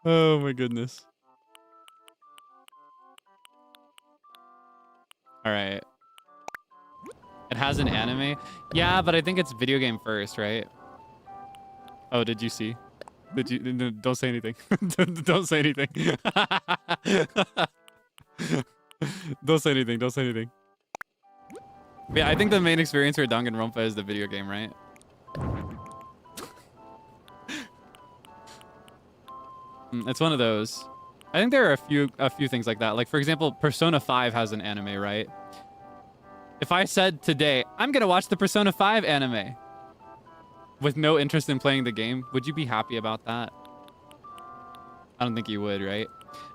Oh my goodness. All right. It has an anime? Yeah, but I think it's video game first, right? Oh, did you see? Did you? No, don't say anything. Don't say anything. Don't say anything. Don't say anything. But yeah, I think the main experience for Danganronpa is the video game, right? It's one of those. I think there are a few things like that. Like, for example, Persona 5 has an anime, right? If I said today, I'm gonna watch the Persona 5 anime with no interest in playing the game, would you be happy about that? I don't think you would, right?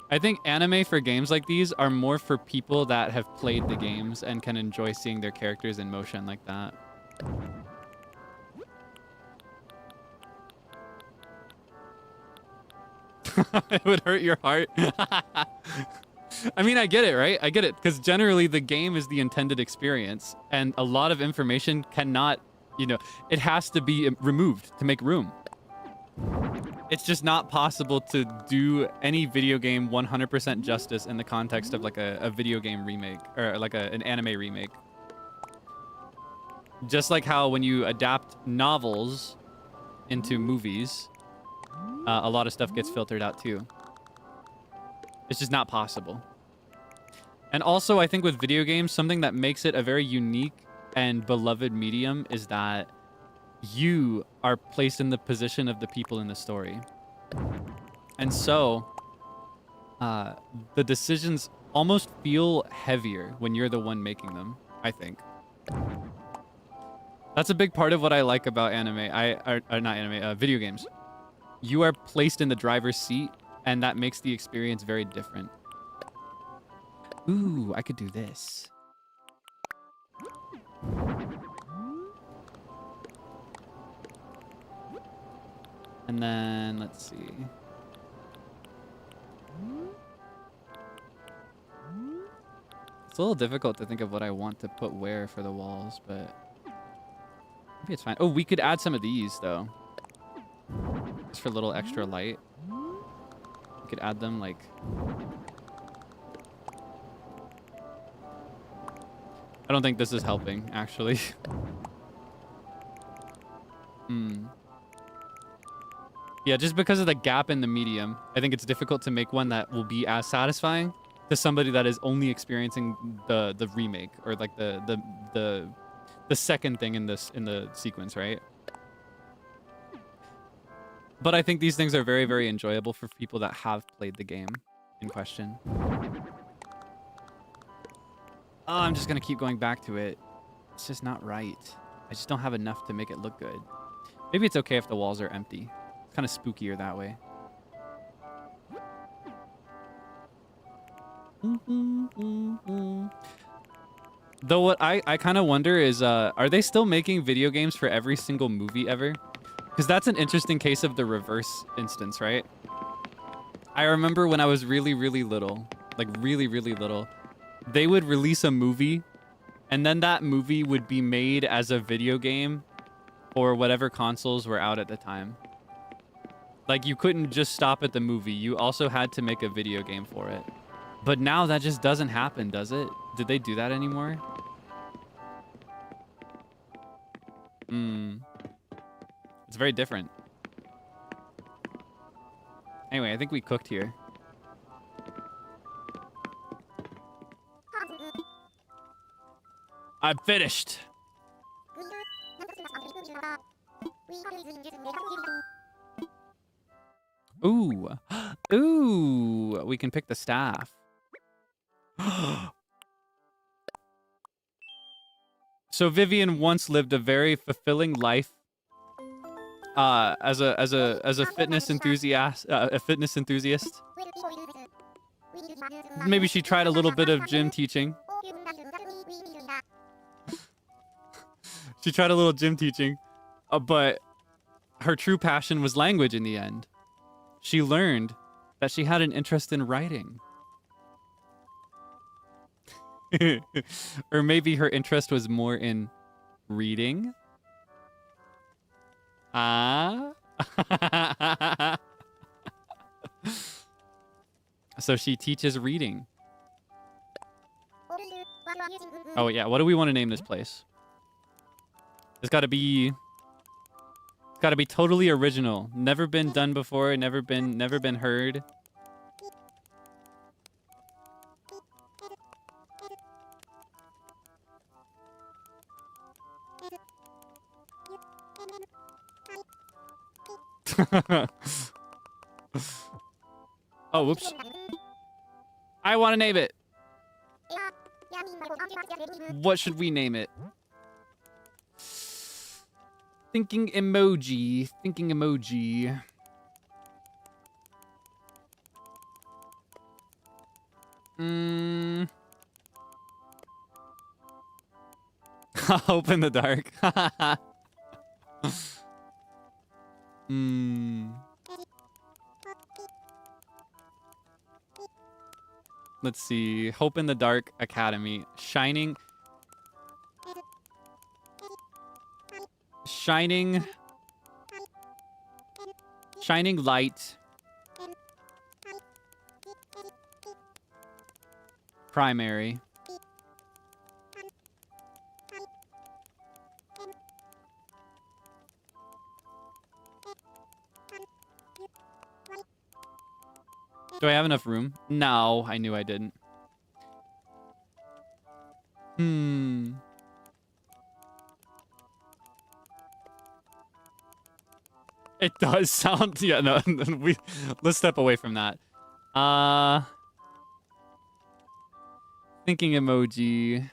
I think anime for games like these are more for people that have played the games and can enjoy seeing their characters in motion like that. It would hurt your heart. I mean, I get it, right? I get it. Because generally the game is the intended experience. And a lot of information cannot, it has to be removed to make room. It's just not possible to do any video game 100% justice in the context of like a video game remake or like an anime remake. Just like how when you adapt novels into movies, a lot of stuff gets filtered out too. It's just not possible. And also, I think with video games, something that makes it a very unique and beloved medium is that you are placed in the position of the people in the story. And so, the decisions almost feel heavier when you're the one making them, I think. That's a big part of what I like about video games. You are placed in the driver's seat, and that makes the experience very different. Ooh, I could do this. And then, let's see. It's a little difficult to think of what I want to put where for the walls, but maybe it's fine. Oh, we could add some of these, though. Just for a little extra light. We could add them, like... I don't think this is helping, actually. Yeah, just because of the gap in the medium, I think it's difficult to make one that will be as satisfying to somebody that is only experiencing the remake or like the second thing in the sequence, right? But I think these things are very, very enjoyable for people that have played the game in question. Oh, I'm just gonna keep going back to it. It's just not right. I just don't have enough to make it look good. Maybe it's okay if the walls are empty. It's kind of spookier that way. Though what I kind of wonder is, are they still making video games for every single movie ever? Because that's an interesting case of the reverse instance, right? I remember when I was really, really little, like really, really little, they would release a movie, and then that movie would be made as a video game for whatever consoles were out at the time. Like, you couldn't just stop at the movie. You also had to make a video game for it. But now that just doesn't happen, does it? Did they do that anymore? It's very different. Anyway, I think we cooked here. I'm finished. Ooh. Ooh. We can pick the staff. So Vivian once lived a very fulfilling life as a fitness enthusiast, Maybe she tried a little bit of gym teaching. She tried a little gym teaching, but her true passion was language in the end. She learned that she had an interest in writing. Or maybe her interest was more in reading. Ah. So she teaches reading. Oh yeah, what do we want to name this place? It's got to be totally original. Never been done before, never been heard. Oh, whoops. I want to name it. What should we name it? Thinking emoji. Thinking emoji. Hope in the dark. Let's see. Hope in the Dark Academy. Shining light. Primary. Do I have enough room? No, I knew I didn't. It does sound... Yeah, no, let's step away from that. Thinking emoji.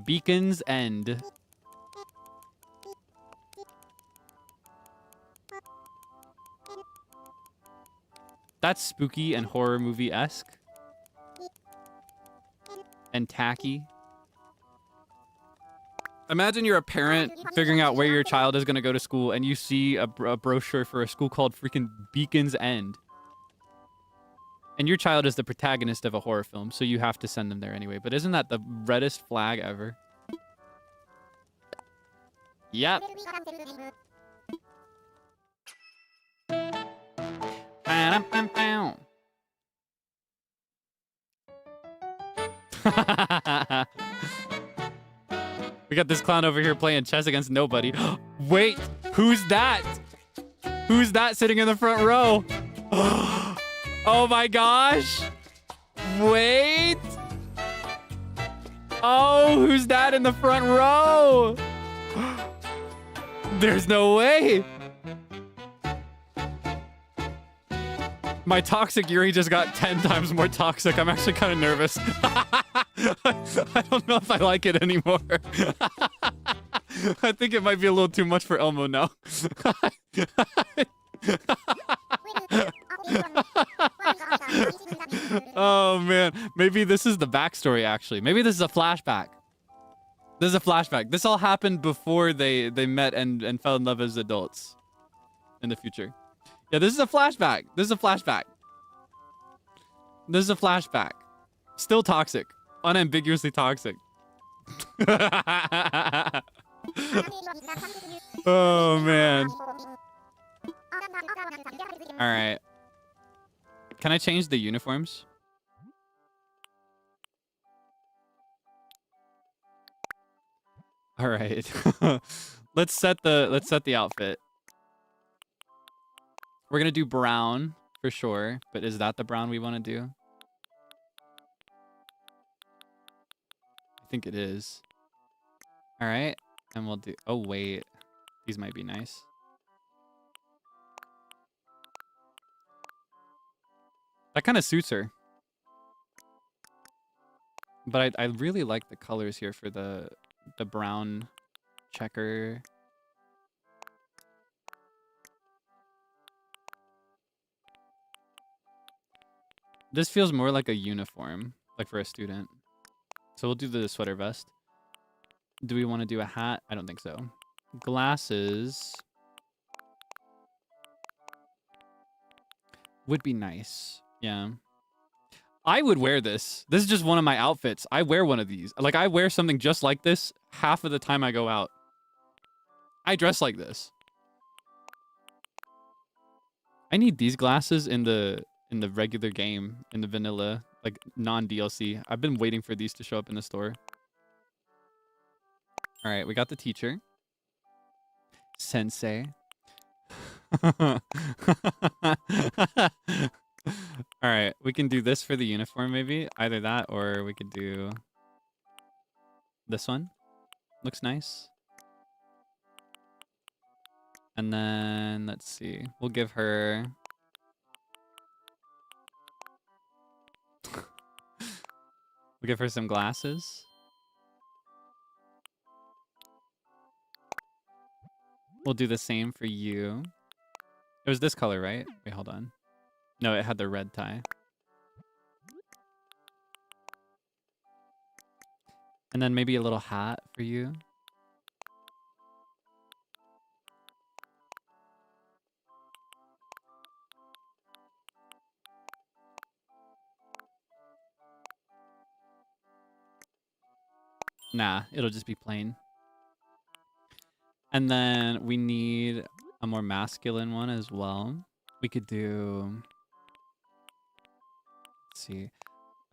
Beacon's End. That's spooky and horror movie-esque. And tacky. Imagine you're a parent figuring out where your child is going to go to school and you see a brochure for a school called freaking Beacon's End. And your child is the protagonist of a horror film, so you have to send them there anyway. But isn't that the reddest flag ever? Yep. We got this clown over here playing chess against nobody. Wait, who's that? Who's that sitting in the front row? Oh my gosh. Wait. Oh, who's that in the front row? There's no way. My toxic Yuri just got 10 times more toxic. I'm actually kind of nervous. I don't know if I like it anymore. I think it might be a little too much for Elmo now. Oh man, maybe this is the backstory actually. Maybe this is a flashback. This is a flashback. This all happened before they met and fell in love as adults in the future. Yeah, this is a flashback. This is a flashback. This is a flashback. Still toxic. Unambiguously toxic. Oh man. All right. Can I change the uniforms? All right. let's set the outfit. We're gonna do brown for sure, but is that the brown we want to do? I think it is. All right, and we'll do. Oh wait, these might be nice. That kind of suits her. But I really like the colors here for the brown checker. This feels more like a uniform, like for a student. So we'll do the sweater vest. Do we want to do a hat? I don't think so. Glasses would be nice. Yeah. I would wear this. This is just one of my outfits. I wear one of these. Like, I wear something just like this half of the time I go out. I dress like this. I need these glasses in the regular game, in the vanilla, like non-DLC. I've been waiting for these to show up in the store. All right, we got the teacher. Sensei. All right, we can do this for the uniform maybe. Either that or we could do this one. Looks nice. And then, let's see. We'll give her... we'll give her some glasses. We'll do the same for you. It was this color, right? Wait, hold on. No, it had the red tie. And then maybe a little hat for you. Nah, it'll just be plain. And then we need a more masculine one as well. We could do... let's see.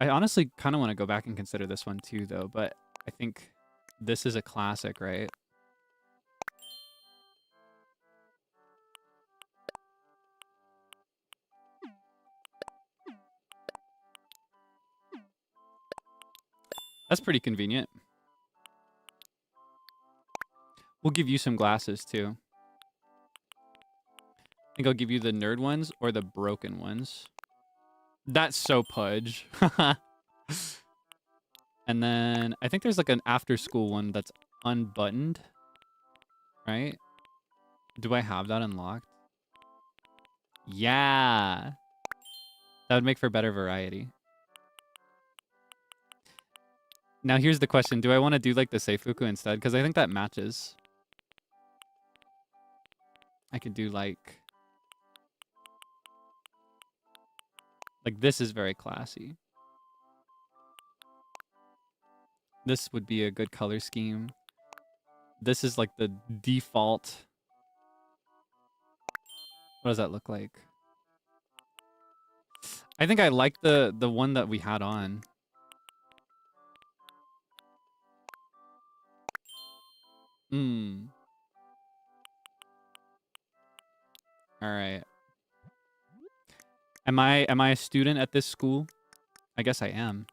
I honestly kind of want to go back and consider this one too, though. But I think this is a classic, right? That's pretty convenient. We'll give you some glasses too. I think I'll give you the nerd ones or the broken ones. That's so pudge. And then I think there's like an after school one that's unbuttoned. Right? Do I have that unlocked? Yeah. That would make for better variety. Now here's the question. Do I want to do like the Seifuku instead? Because I think that matches. I could do like this is very classy. This would be a good color scheme. This is like the default. What does that look like? I think I like the one that we had on. All right. Am I a student at this school? I guess I am.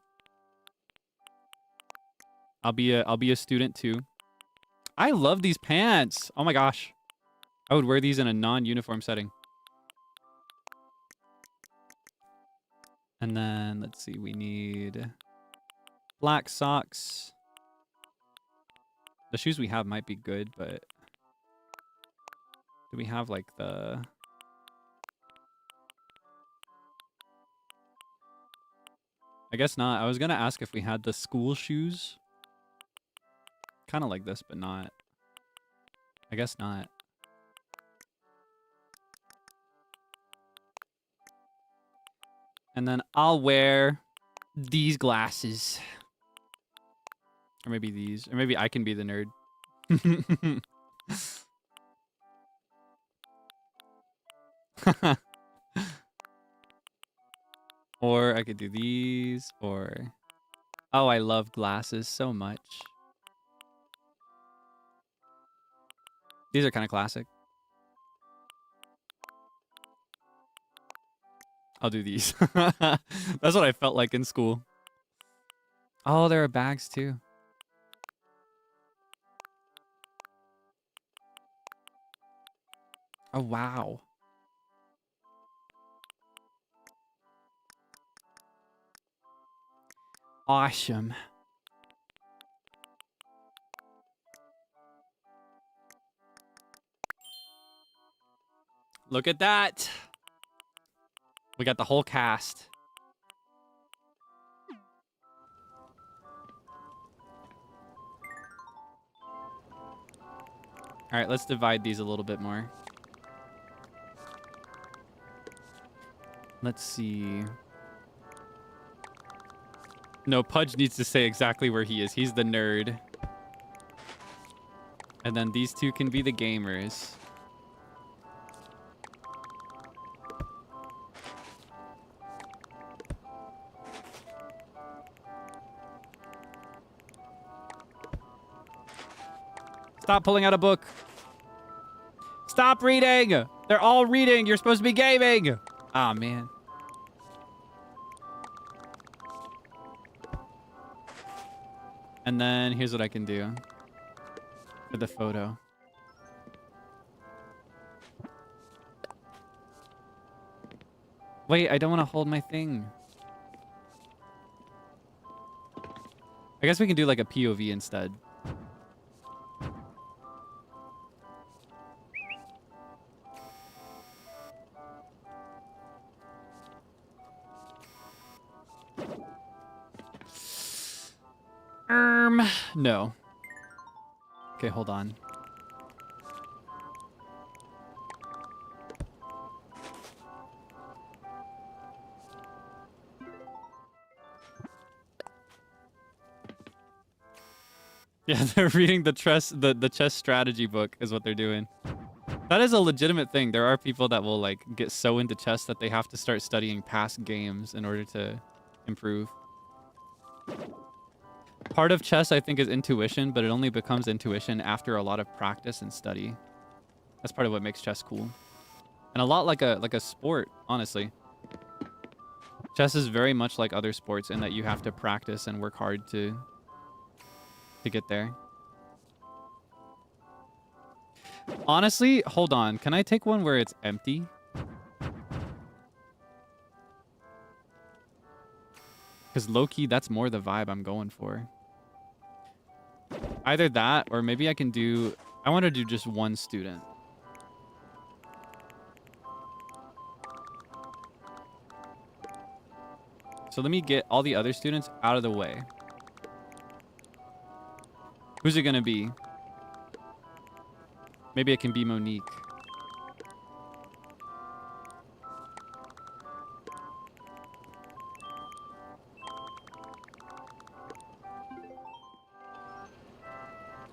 I'll be a student too. I love these pants. Oh my gosh. I would wear these in a non-uniform setting. And then let's see, we need black socks. The shoes we have might be good, but do we have like the... I guess not. I was gonna ask if we had the school shoes. Kind of like this, but not. I guess not. And then I'll wear these glasses. Or maybe these. Or maybe I can be the nerd. Or I could do these, or... oh, I love glasses so much. These are kind of classic. I'll do these. That's what I felt like in school. Oh, there are bags too. Oh, wow. Awesome. Look at that. We got the whole cast. All right, let's divide these a little bit more. Let's see. No, Pudge needs to say exactly where he is. He's the nerd. And then these two can be the gamers. Stop pulling out a book. Stop reading. They're all reading. You're supposed to be gaming. Ah, man. And then here's what I can do for the photo. Wait, I don't want to hold my thing. I guess we can do like a POV instead. No. Okay, hold on. Yeah, they're reading the chess strategy book is what they're doing. That is a legitimate thing. There are people that will like get so into chess that they have to start studying past games in order to improve. Part of chess, I think, is intuition, but it only becomes intuition after a lot of practice and study. That's part of what makes chess cool. And a lot like a sport, honestly. Chess is very much like other sports in that you have to practice and work hard to get there. Honestly, hold on. Can I take one where it's empty? Because low-key, that's more the vibe I'm going for. Either that, or maybe I can do... I want to do just one student. So let me get all the other students out of the way. Who's it going to be? Maybe it can be Monique.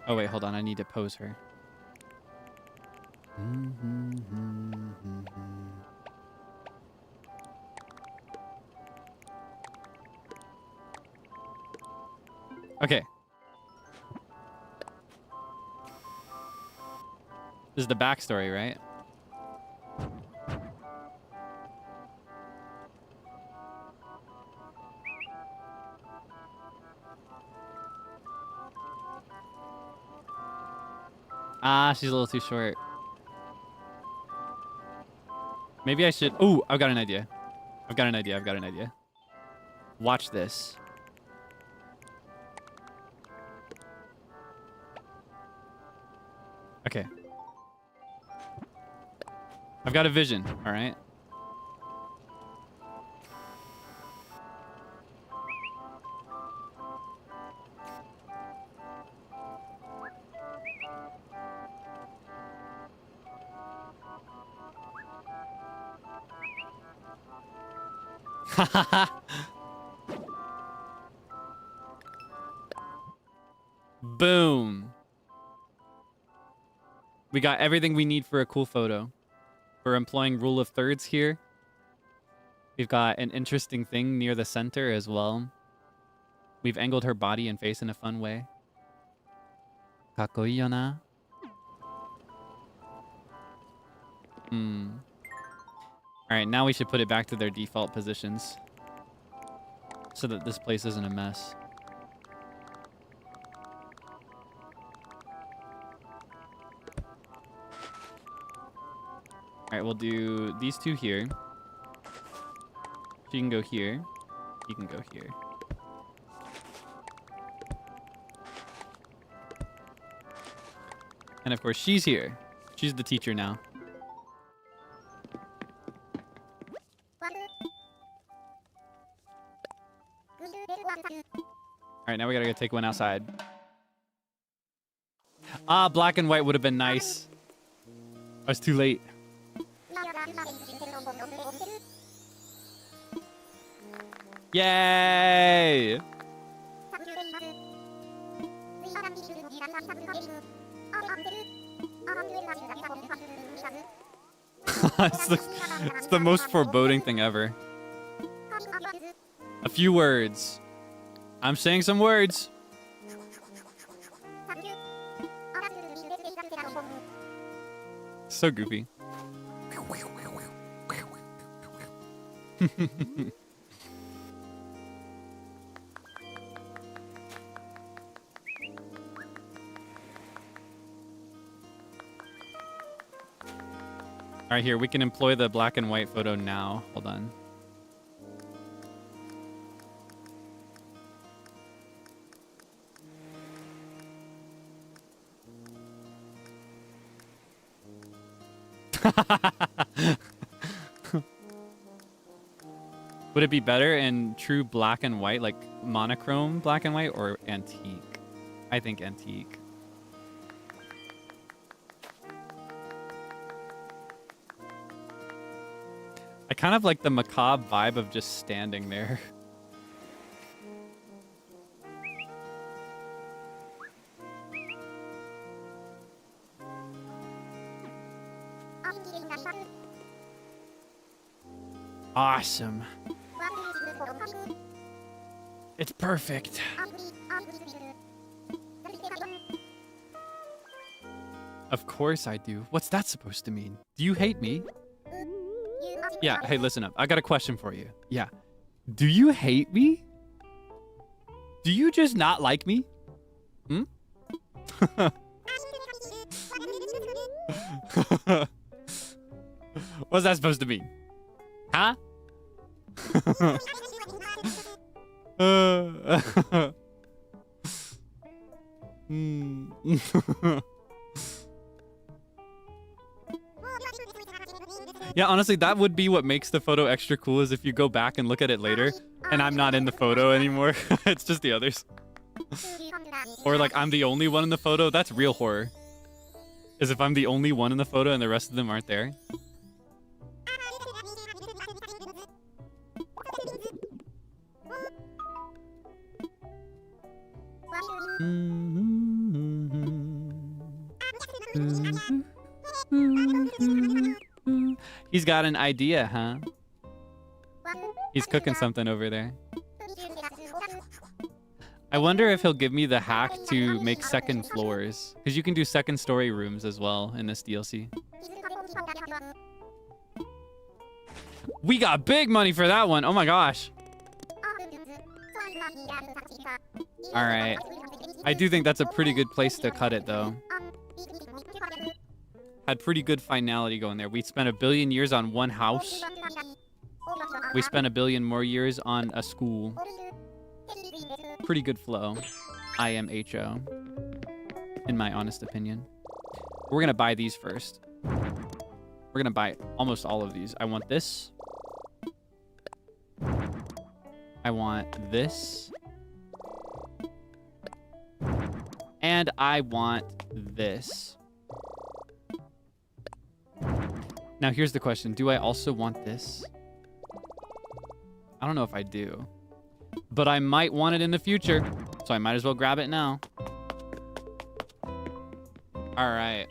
Oh, wait, hold on. I need to pose her. Okay. This is the backstory, right? Ah, she's a little too short. Maybe I should... Ooh, I've got an idea. I've got an idea. Watch this. Okay. I've got a vision, all right? Boom. We got everything we need for a cool photo. We're employing rule of thirds here. We've got an interesting thing near the center as well. We've angled her body and face in a fun way. Kakkoi yo na. All right, now we should put it back to their default positions so that this place isn't a mess. All right, we'll do these two here. She can go here. You can go here. And of course, she's here. She's the teacher now. All right, now we gotta go take one outside. Ah, black and white would have been nice. I was too late. Yay! It's the most foreboding thing ever. A few words. I'm saying some words. So goofy. All right, here, we can employ the black and white photo now. Hold on. Would it be better in true black and white, like monochrome black and white, or antique? I think antique. I kind of like the macabre vibe of just standing there. Awesome. It's perfect. Of course I do. What's that supposed to mean? Do you hate me? Yeah, hey, listen up. I got a question for you. Yeah. Do you hate me? Do you just not like me? Hmm? What's that supposed to mean? Huh? Yeah, honestly, that would be what makes the photo extra cool, is if you go back and look at it later and I'm not in the photo anymore. It's just the others. Or like I'm the only one in the photo. That's real horror. Is if I'm the only one in the photo and the rest of them aren't there. He's got an idea, huh? He's cooking something over there. I wonder if he'll give me the hack to make second floors, because you can do second story rooms as well in this DLC. We got big money for that one. Oh my gosh. All right. I do think that's a pretty good place to cut it, though. Had pretty good finality going there. We spent 1 billion years on one house. We spent 1 billion more years on a school. Pretty good flow. I am HO. In my honest opinion. We're gonna buy these first. We're gonna buy almost all of these. I want this. I want this. And I want this. Now here's the question. Do I also want this? I don't know if I do. But I might want it in the future. So I might as well grab it now. Alright.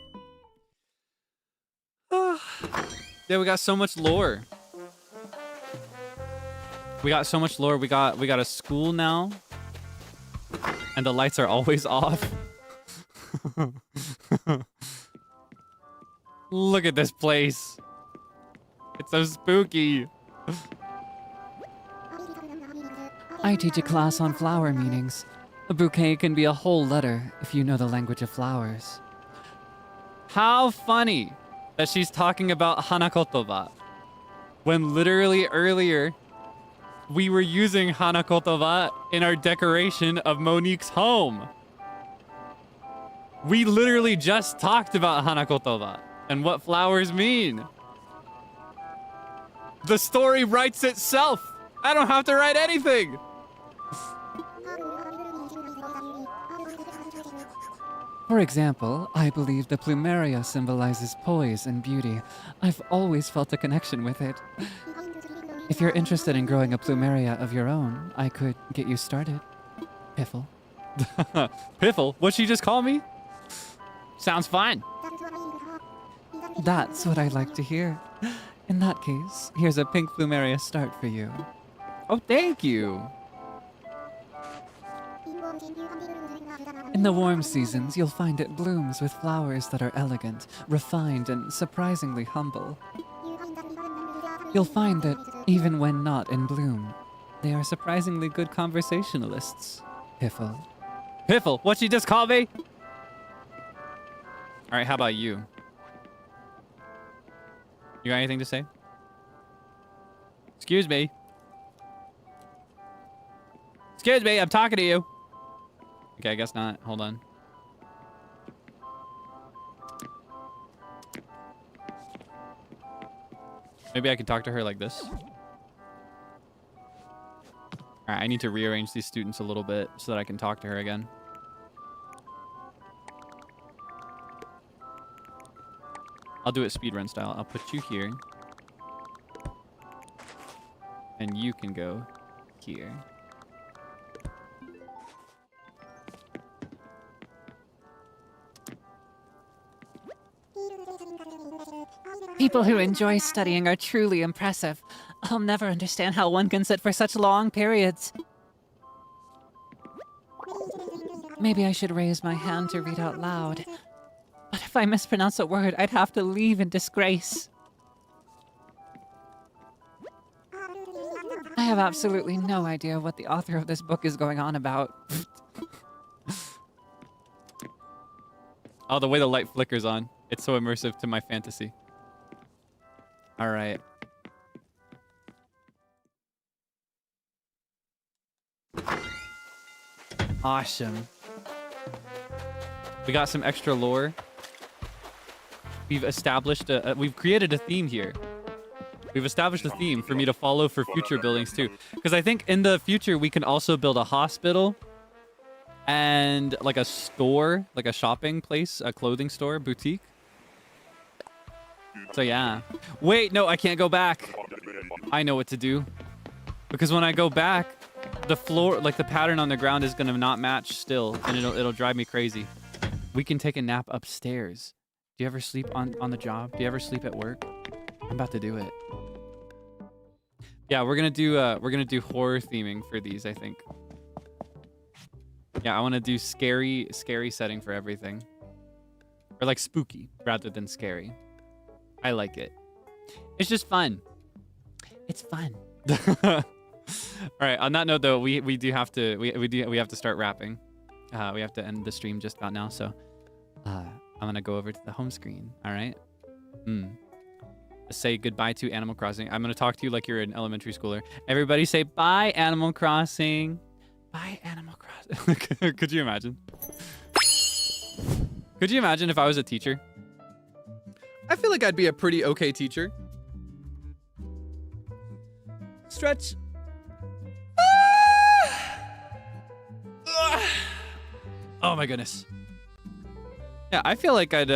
Yeah, we got so much lore. We got so much lore. We got a school now. And the lights are always off. Look at this place. It's so spooky. I teach a class on flower meanings. A bouquet can be a whole letter if you know the language of flowers. How funny that she's talking about hanakotoba when literally earlier we were using hanakotoba in our decoration of Monique's home. We literally just talked about hanakotoba and what flowers mean. The story writes itself. I don't have to write anything. For example, I believe the plumeria symbolizes poise and beauty. I've always felt a connection with it. If you're interested in growing a plumeria of your own, I could get you started. Piffle. Piffle? What'd she just call me? Sounds fine. That's what I like to hear. In that case, here's a pink plumeria start for you. Oh, thank you. In the warm seasons, you'll find it blooms with flowers that are elegant, refined, and surprisingly humble. You'll find that, even when not in bloom, they are surprisingly good conversationalists. Piffle. Piffle? What'd she just call me? All right, how about you? You got anything to say? Excuse me. Excuse me, I'm talking to you. Okay, I guess not. Hold on. Maybe I can talk to her like this. All right, I need to rearrange these students a little bit so that I can talk to her again. I'll do it speedrun style. I'll put you here. And you can go here. People who enjoy studying are truly impressive. I'll never understand how one can sit for such long periods. Maybe I should raise my hand to read out loud. But if I mispronounce a word, I'd have to leave in disgrace. I have absolutely no idea what the author of this book is going on about. Oh, the way the light flickers on. It's so immersive to my fantasy. All right. Awesome. We got some extra lore. We've established we've created a theme here. We've established a theme for me to follow for future buildings too. Because I think in the future we can also build a hospital and like a store, like a shopping place, a clothing store, boutique. So yeah. Wait, no, I can't go back. I know what to do. Because when I go back, the floor, like the pattern on the ground is gonna not match still, and it'll drive me crazy. We can take a nap upstairs. Do you ever sleep on the job? Do you ever sleep at work? I'm about to do it. Yeah, we're gonna do horror theming for these, I think. Yeah, I want to do scary setting for everything, or like spooky rather than scary. I like it. It's just fun. It's fun. All right. On that note, though, we do have to start wrapping. We have to end the stream just about now. So, I'm gonna go over to the home screen. All right. Say goodbye to Animal Crossing. I'm gonna talk to you like you're an elementary schooler. Everybody say bye, Animal Crossing. Bye, Animal Crossing. Could you imagine? Could you imagine if I was a teacher? I feel like I'd be a pretty okay teacher. Stretch. Oh my goodness. Yeah, I feel like I'd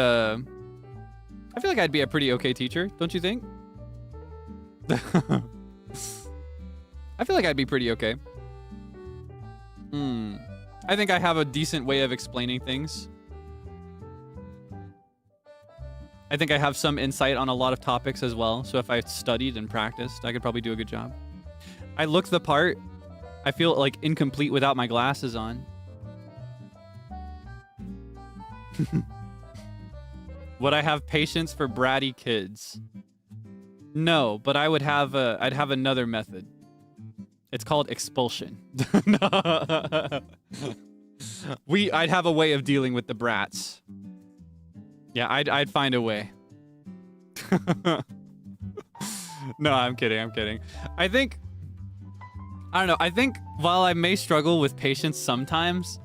be a pretty okay teacher, don't you think? I feel like I'd be pretty okay. I think I have a decent way of explaining things. I think I have some insight on a lot of topics as well. So if I studied and practiced, I could probably do a good job. I look the part. I feel like incomplete without my glasses on. Would I have patience for bratty kids? No, but I'd have another method. It's called expulsion. I'd have a way of dealing with the brats. Yeah, I'd find a way. No, I'm kidding. I don't know. I think while I may struggle with patience sometimes,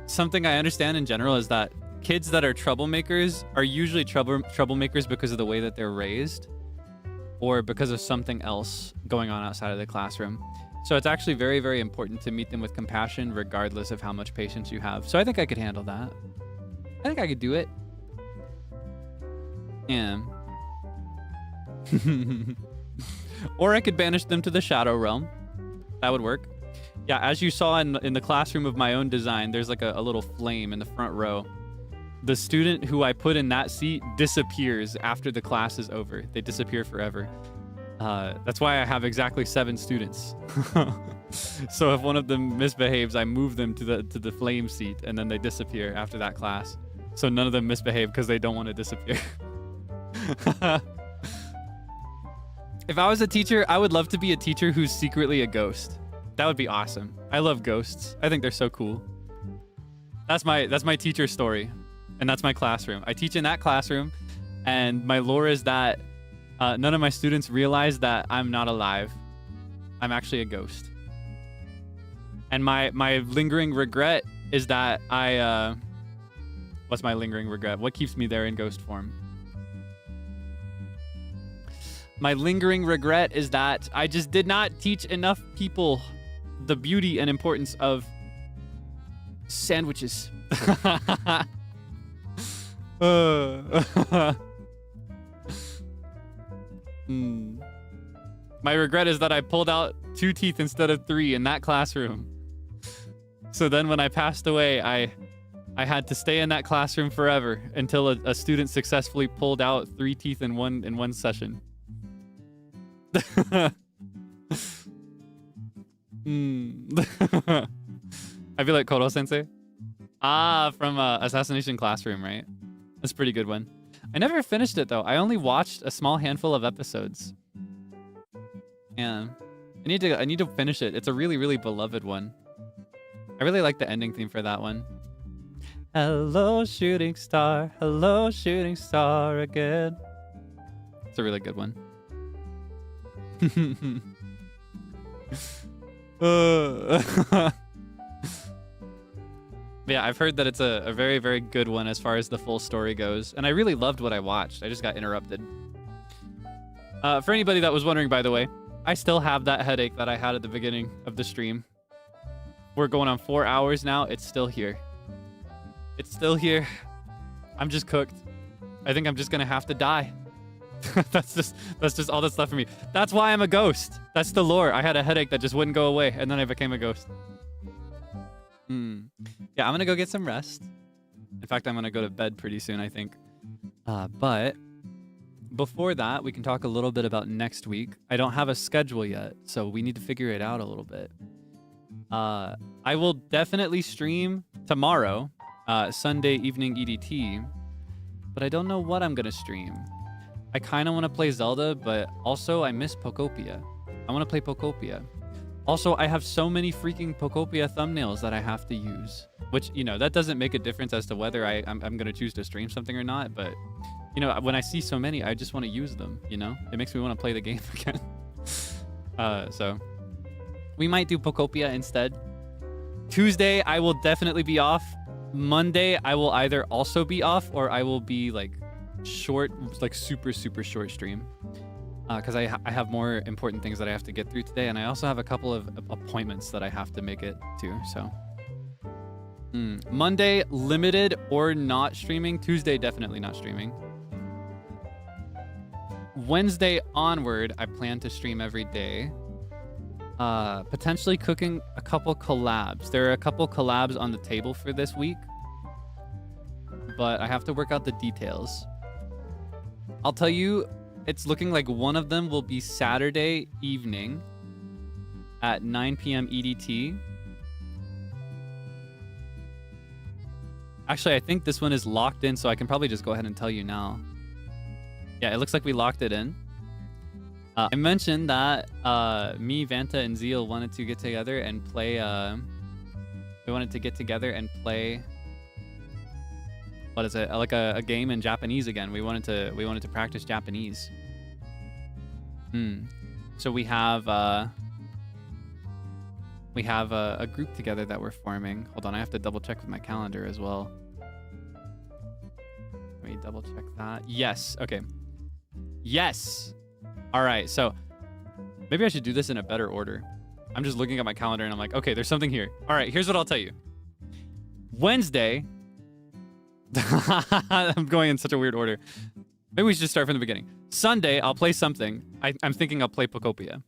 something I understand in general is that kids that are troublemakers are usually troublemakers because of the way that they're raised or because of something else going on outside of the classroom. So it's actually very, very important to meet them with compassion regardless of how much patience you have. So I think I could handle that. I think I could do it. Yeah. Or I could banish them to the shadow realm. That would work. Yeah, as you saw in the classroom of my own design, there's like a little flame in the front row. The student who I put in that seat disappears after the class is over. They disappear forever. That's why I have exactly 7 students. So if one of them misbehaves, I move them to the flame seat, and then they disappear after that class. So none of them misbehave because they don't want to disappear. If I was a teacher, I would love to be a teacher who's secretly a ghost. That would be awesome. I love ghosts. I think they're so cool. That's my teacher story, and that's my classroom. I teach in that classroom, and my lore is that none of my students realize that I'm not alive. I'm actually a ghost. And my lingering regret is that what's my lingering regret? What keeps me there in ghost form? My lingering regret is that I just did not teach enough people the beauty and importance of sandwiches. My regret is that I pulled out 2 teeth instead of 3 in that classroom. So then when I passed away, I had to stay in that classroom forever until a student successfully pulled out 3 teeth in one session. I feel like Koro-sensei. From Assassination Classroom, right? That's a pretty good one. I never finished it, though. I only watched a small handful of episodes. Yeah. I need to finish it. It's a really, really beloved one. I really like the ending theme for that one. Hello, shooting star again. It's a really good one. Yeah, I've heard that it's a very, very good one as far as the full story goes. And I really loved what I watched. I just got interrupted. For anybody that was wondering, by the way, I still have that headache that I had at the beginning of the stream. We're going on 4 hours now. It's still here. It's still here. I'm just cooked. I think I'm just going to have to die. That's just all that's left for me. That's why I'm a ghost. That's the lore. I had a headache that just wouldn't go away, and then I became a ghost. Yeah, I'm gonna go get some rest. In fact, I'm gonna go to bed pretty soon, I think. But before that, we can talk a little bit about next week. I don't have a schedule yet, so we need to figure it out a little bit. I will definitely stream tomorrow, Sunday evening EDT, but I don't know what I'm gonna stream. I kind of want to play Zelda, but also I miss Pokopia. I want to play Pokopia. Also, I have so many freaking Pokopia thumbnails that I have to use, which, you know, that doesn't make a difference as to whether I'm going to choose to stream something or not. But, you know, when I see so many, I just want to use them, you know? It makes me want to play the game again. So we might do Pokopia instead. Tuesday, I will definitely be off. Monday, I will either also be off or I will be like short, like super short stream, because I have more important things that I have to get through today, and I also have a couple of appointments that I have to make it to. So Monday limited or not streaming. Tuesday definitely not streaming. Wednesday onward, I plan to stream every day. Potentially cooking a couple collabs. There are a couple collabs on the table for this week, but I have to work out the details. I'll tell you, it's looking like one of them will be Saturday evening at 9 p.m. EDT. Actually, I think this one is locked in, so I can probably just go ahead and tell you now. Yeah, it looks like we locked it in. I mentioned that me, Vanta, and Zeal wanted to get together and play. We wanted to get together and play. What is it? Like a game in Japanese again. We wanted to practice Japanese. So we have a group together that we're forming. Hold on, I have to double check with my calendar as well. Let me double check that. Yes. Okay. Yes. All right. So maybe I should do this in a better order. I'm just looking at my calendar and I'm like, okay, there's something here. All right, here's what I'll tell you. Wednesday. I'm going in such a weird order. Maybe we should just start from the beginning. Sunday, I'll play something. I'm thinking I'll play Pocopia.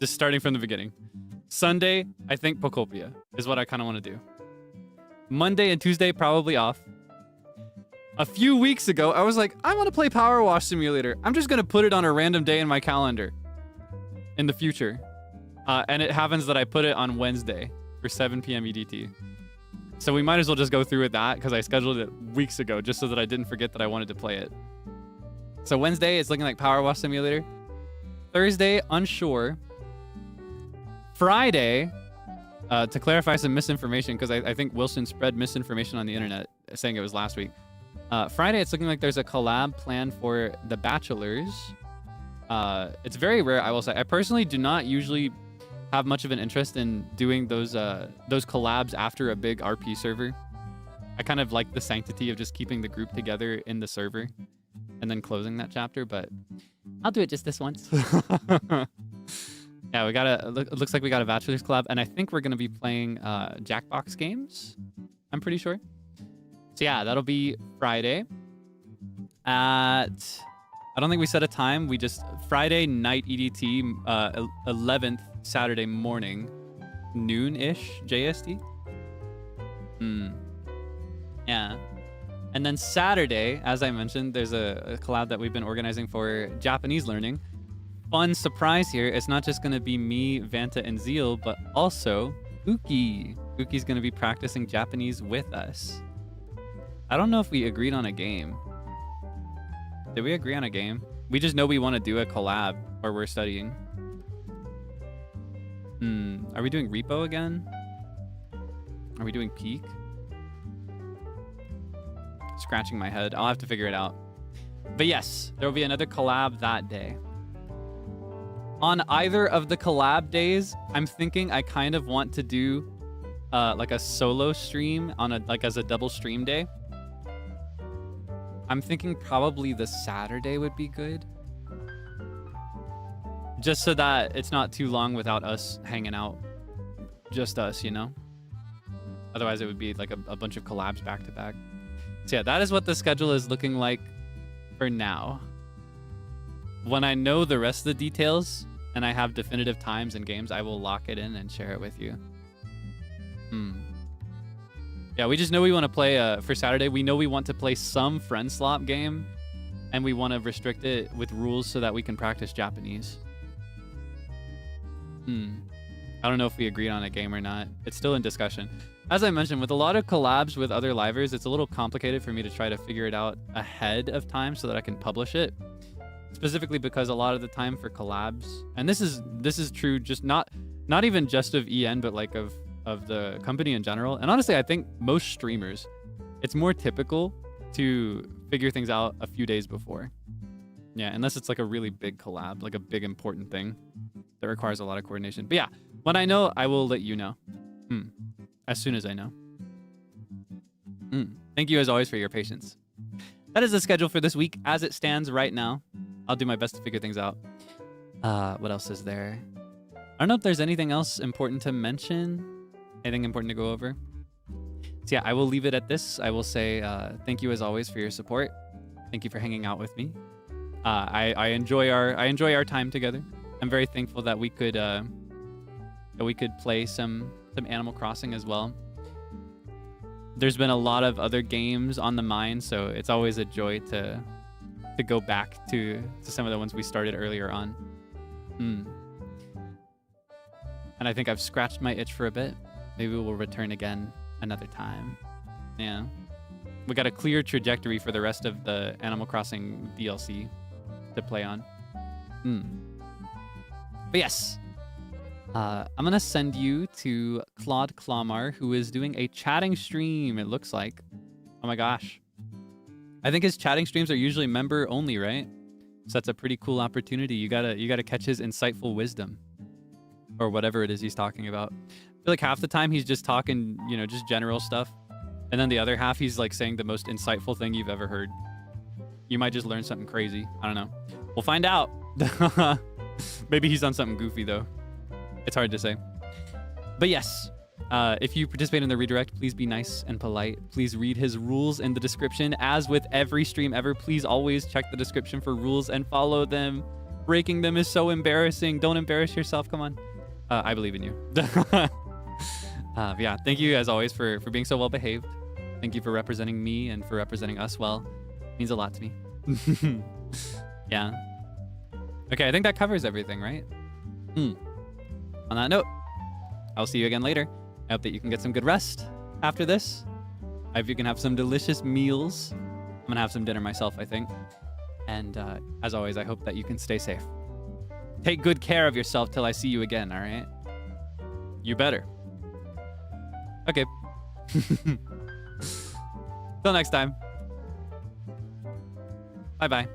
Just starting from the beginning. Sunday, I think Pocopia is what I kind of want to do. Monday and Tuesday, probably off. A few weeks ago, I was like, I want to play Power Wash Simulator. I'm just going to put it on a random day in my calendar in the future. And it happens that I put it on Wednesday for 7 p.m. EDT. So we might as well just go through with that because I scheduled it weeks ago just so that I didn't forget that I wanted to play it. So Wednesday, it's looking like Power Wash Simulator. Thursday, unsure. Friday, to clarify some misinformation, because I think Wilson spread misinformation on the internet saying it was last week. Friday, it's looking like there's a collab planned for The Bachelors. It's very rare, I will say. I personally do not usually have much of an interest in doing those collabs after a big RP server. I kind of like the sanctity of just keeping the group together in the server and then closing that chapter, but I'll do it just this once. Yeah, it looks like we got a Bachelors collab, and I think we're gonna be playing Jackbox games. I'm pretty sure. So yeah, that'll be Friday at, I don't think we set a time. We just, Friday night EDT, 11th Saturday morning, noon-ish JST. Yeah. And then Saturday, as I mentioned, there's a collab that we've been organizing for Japanese learning. Fun surprise here. It's not just going to be me, Vanta, and Zeal, but also Uki. Uki's going to be practicing Japanese with us. I don't know if we agreed on a game. Did we agree on a game? We just know we want to do a collab where we're studying. Are we doing Repo again? Are we doing Peak? Scratching my head. I'll have to figure it out. But yes, there will be another collab that day. On either of the collab days, I'm thinking I kind of want to do like a solo stream on as a double stream day. I'm thinking probably the Saturday would be good. Just so that it's not too long without us hanging out. Just us, you know? Otherwise, it would be like a bunch of collabs back to back. So yeah, that is what the schedule is looking like for now. When I know the rest of the details and I have definitive times and games, I will lock it in and share it with you. Yeah, we just know we want to play for Saturday. We know we want to play some friend slop game, and we want to restrict it with rules so that we can practice Japanese. I don't know if we agreed on a game or not. It's still in discussion. As I mentioned, with a lot of collabs with other livers, it's a little complicated for me to try to figure it out ahead of time so that I can publish it. Specifically because a lot of the time for collabs, and this is true, just not even just of EN, but like of the company in general. And honestly, I think most streamers, it's more typical to figure things out a few days before. Yeah, unless it's like a really big collab, like a big important thing that requires a lot of coordination. But yeah, when I know, I will let you know. As soon as I know. Thank you as always for your patience. That is the schedule for this week as it stands right now. I'll do my best to figure things out. What else is there? I don't know if there's anything else important to mention. Anything important to go over? So yeah, I will leave it at this. I will say thank you as always for your support. Thank you for hanging out with me. I enjoy our time together. I'm very thankful that we could play some Animal Crossing as well. There's been a lot of other games on the mind, so it's always a joy to go back to some of the ones we started earlier on. And I think I've scratched my itch for a bit. Maybe we'll return again another time. Yeah. we got a clear trajectory for the rest of the Animal Crossing DLC to play on. But yes, I'm gonna send you to Claude Clomar, who is doing a chatting stream, it looks like. Oh my gosh. I think his chatting streams are usually member only, right? So that's a pretty cool opportunity. You gotta catch his insightful wisdom. Or whatever it is he's talking about. I feel like half the time he's just talking, you know, just general stuff. And then the other half, he's like saying the most insightful thing you've ever heard. You might just learn something crazy. I don't know. We'll find out. Maybe he's on something goofy, though. It's hard to say. But yes, if you participate in the redirect, please be nice and polite. Please read his rules in the description. As with every stream ever, please always check the description for rules and follow them. Breaking them is so embarrassing. Don't embarrass yourself. Come on. I believe in you. Yeah, thank you as always for being so well behaved. Thank you for representing me and for representing us well. It means a lot to me. Yeah. Okay, I think that covers everything, right? On that note, I'll see you again later. I hope that you can get some good rest after this. I hope you can have some delicious meals. I'm gonna have some dinner myself, I think. And as always, I hope that you can stay safe. Take good care of yourself till I see you again, all right? You better. Okay. Till next time. Bye-bye.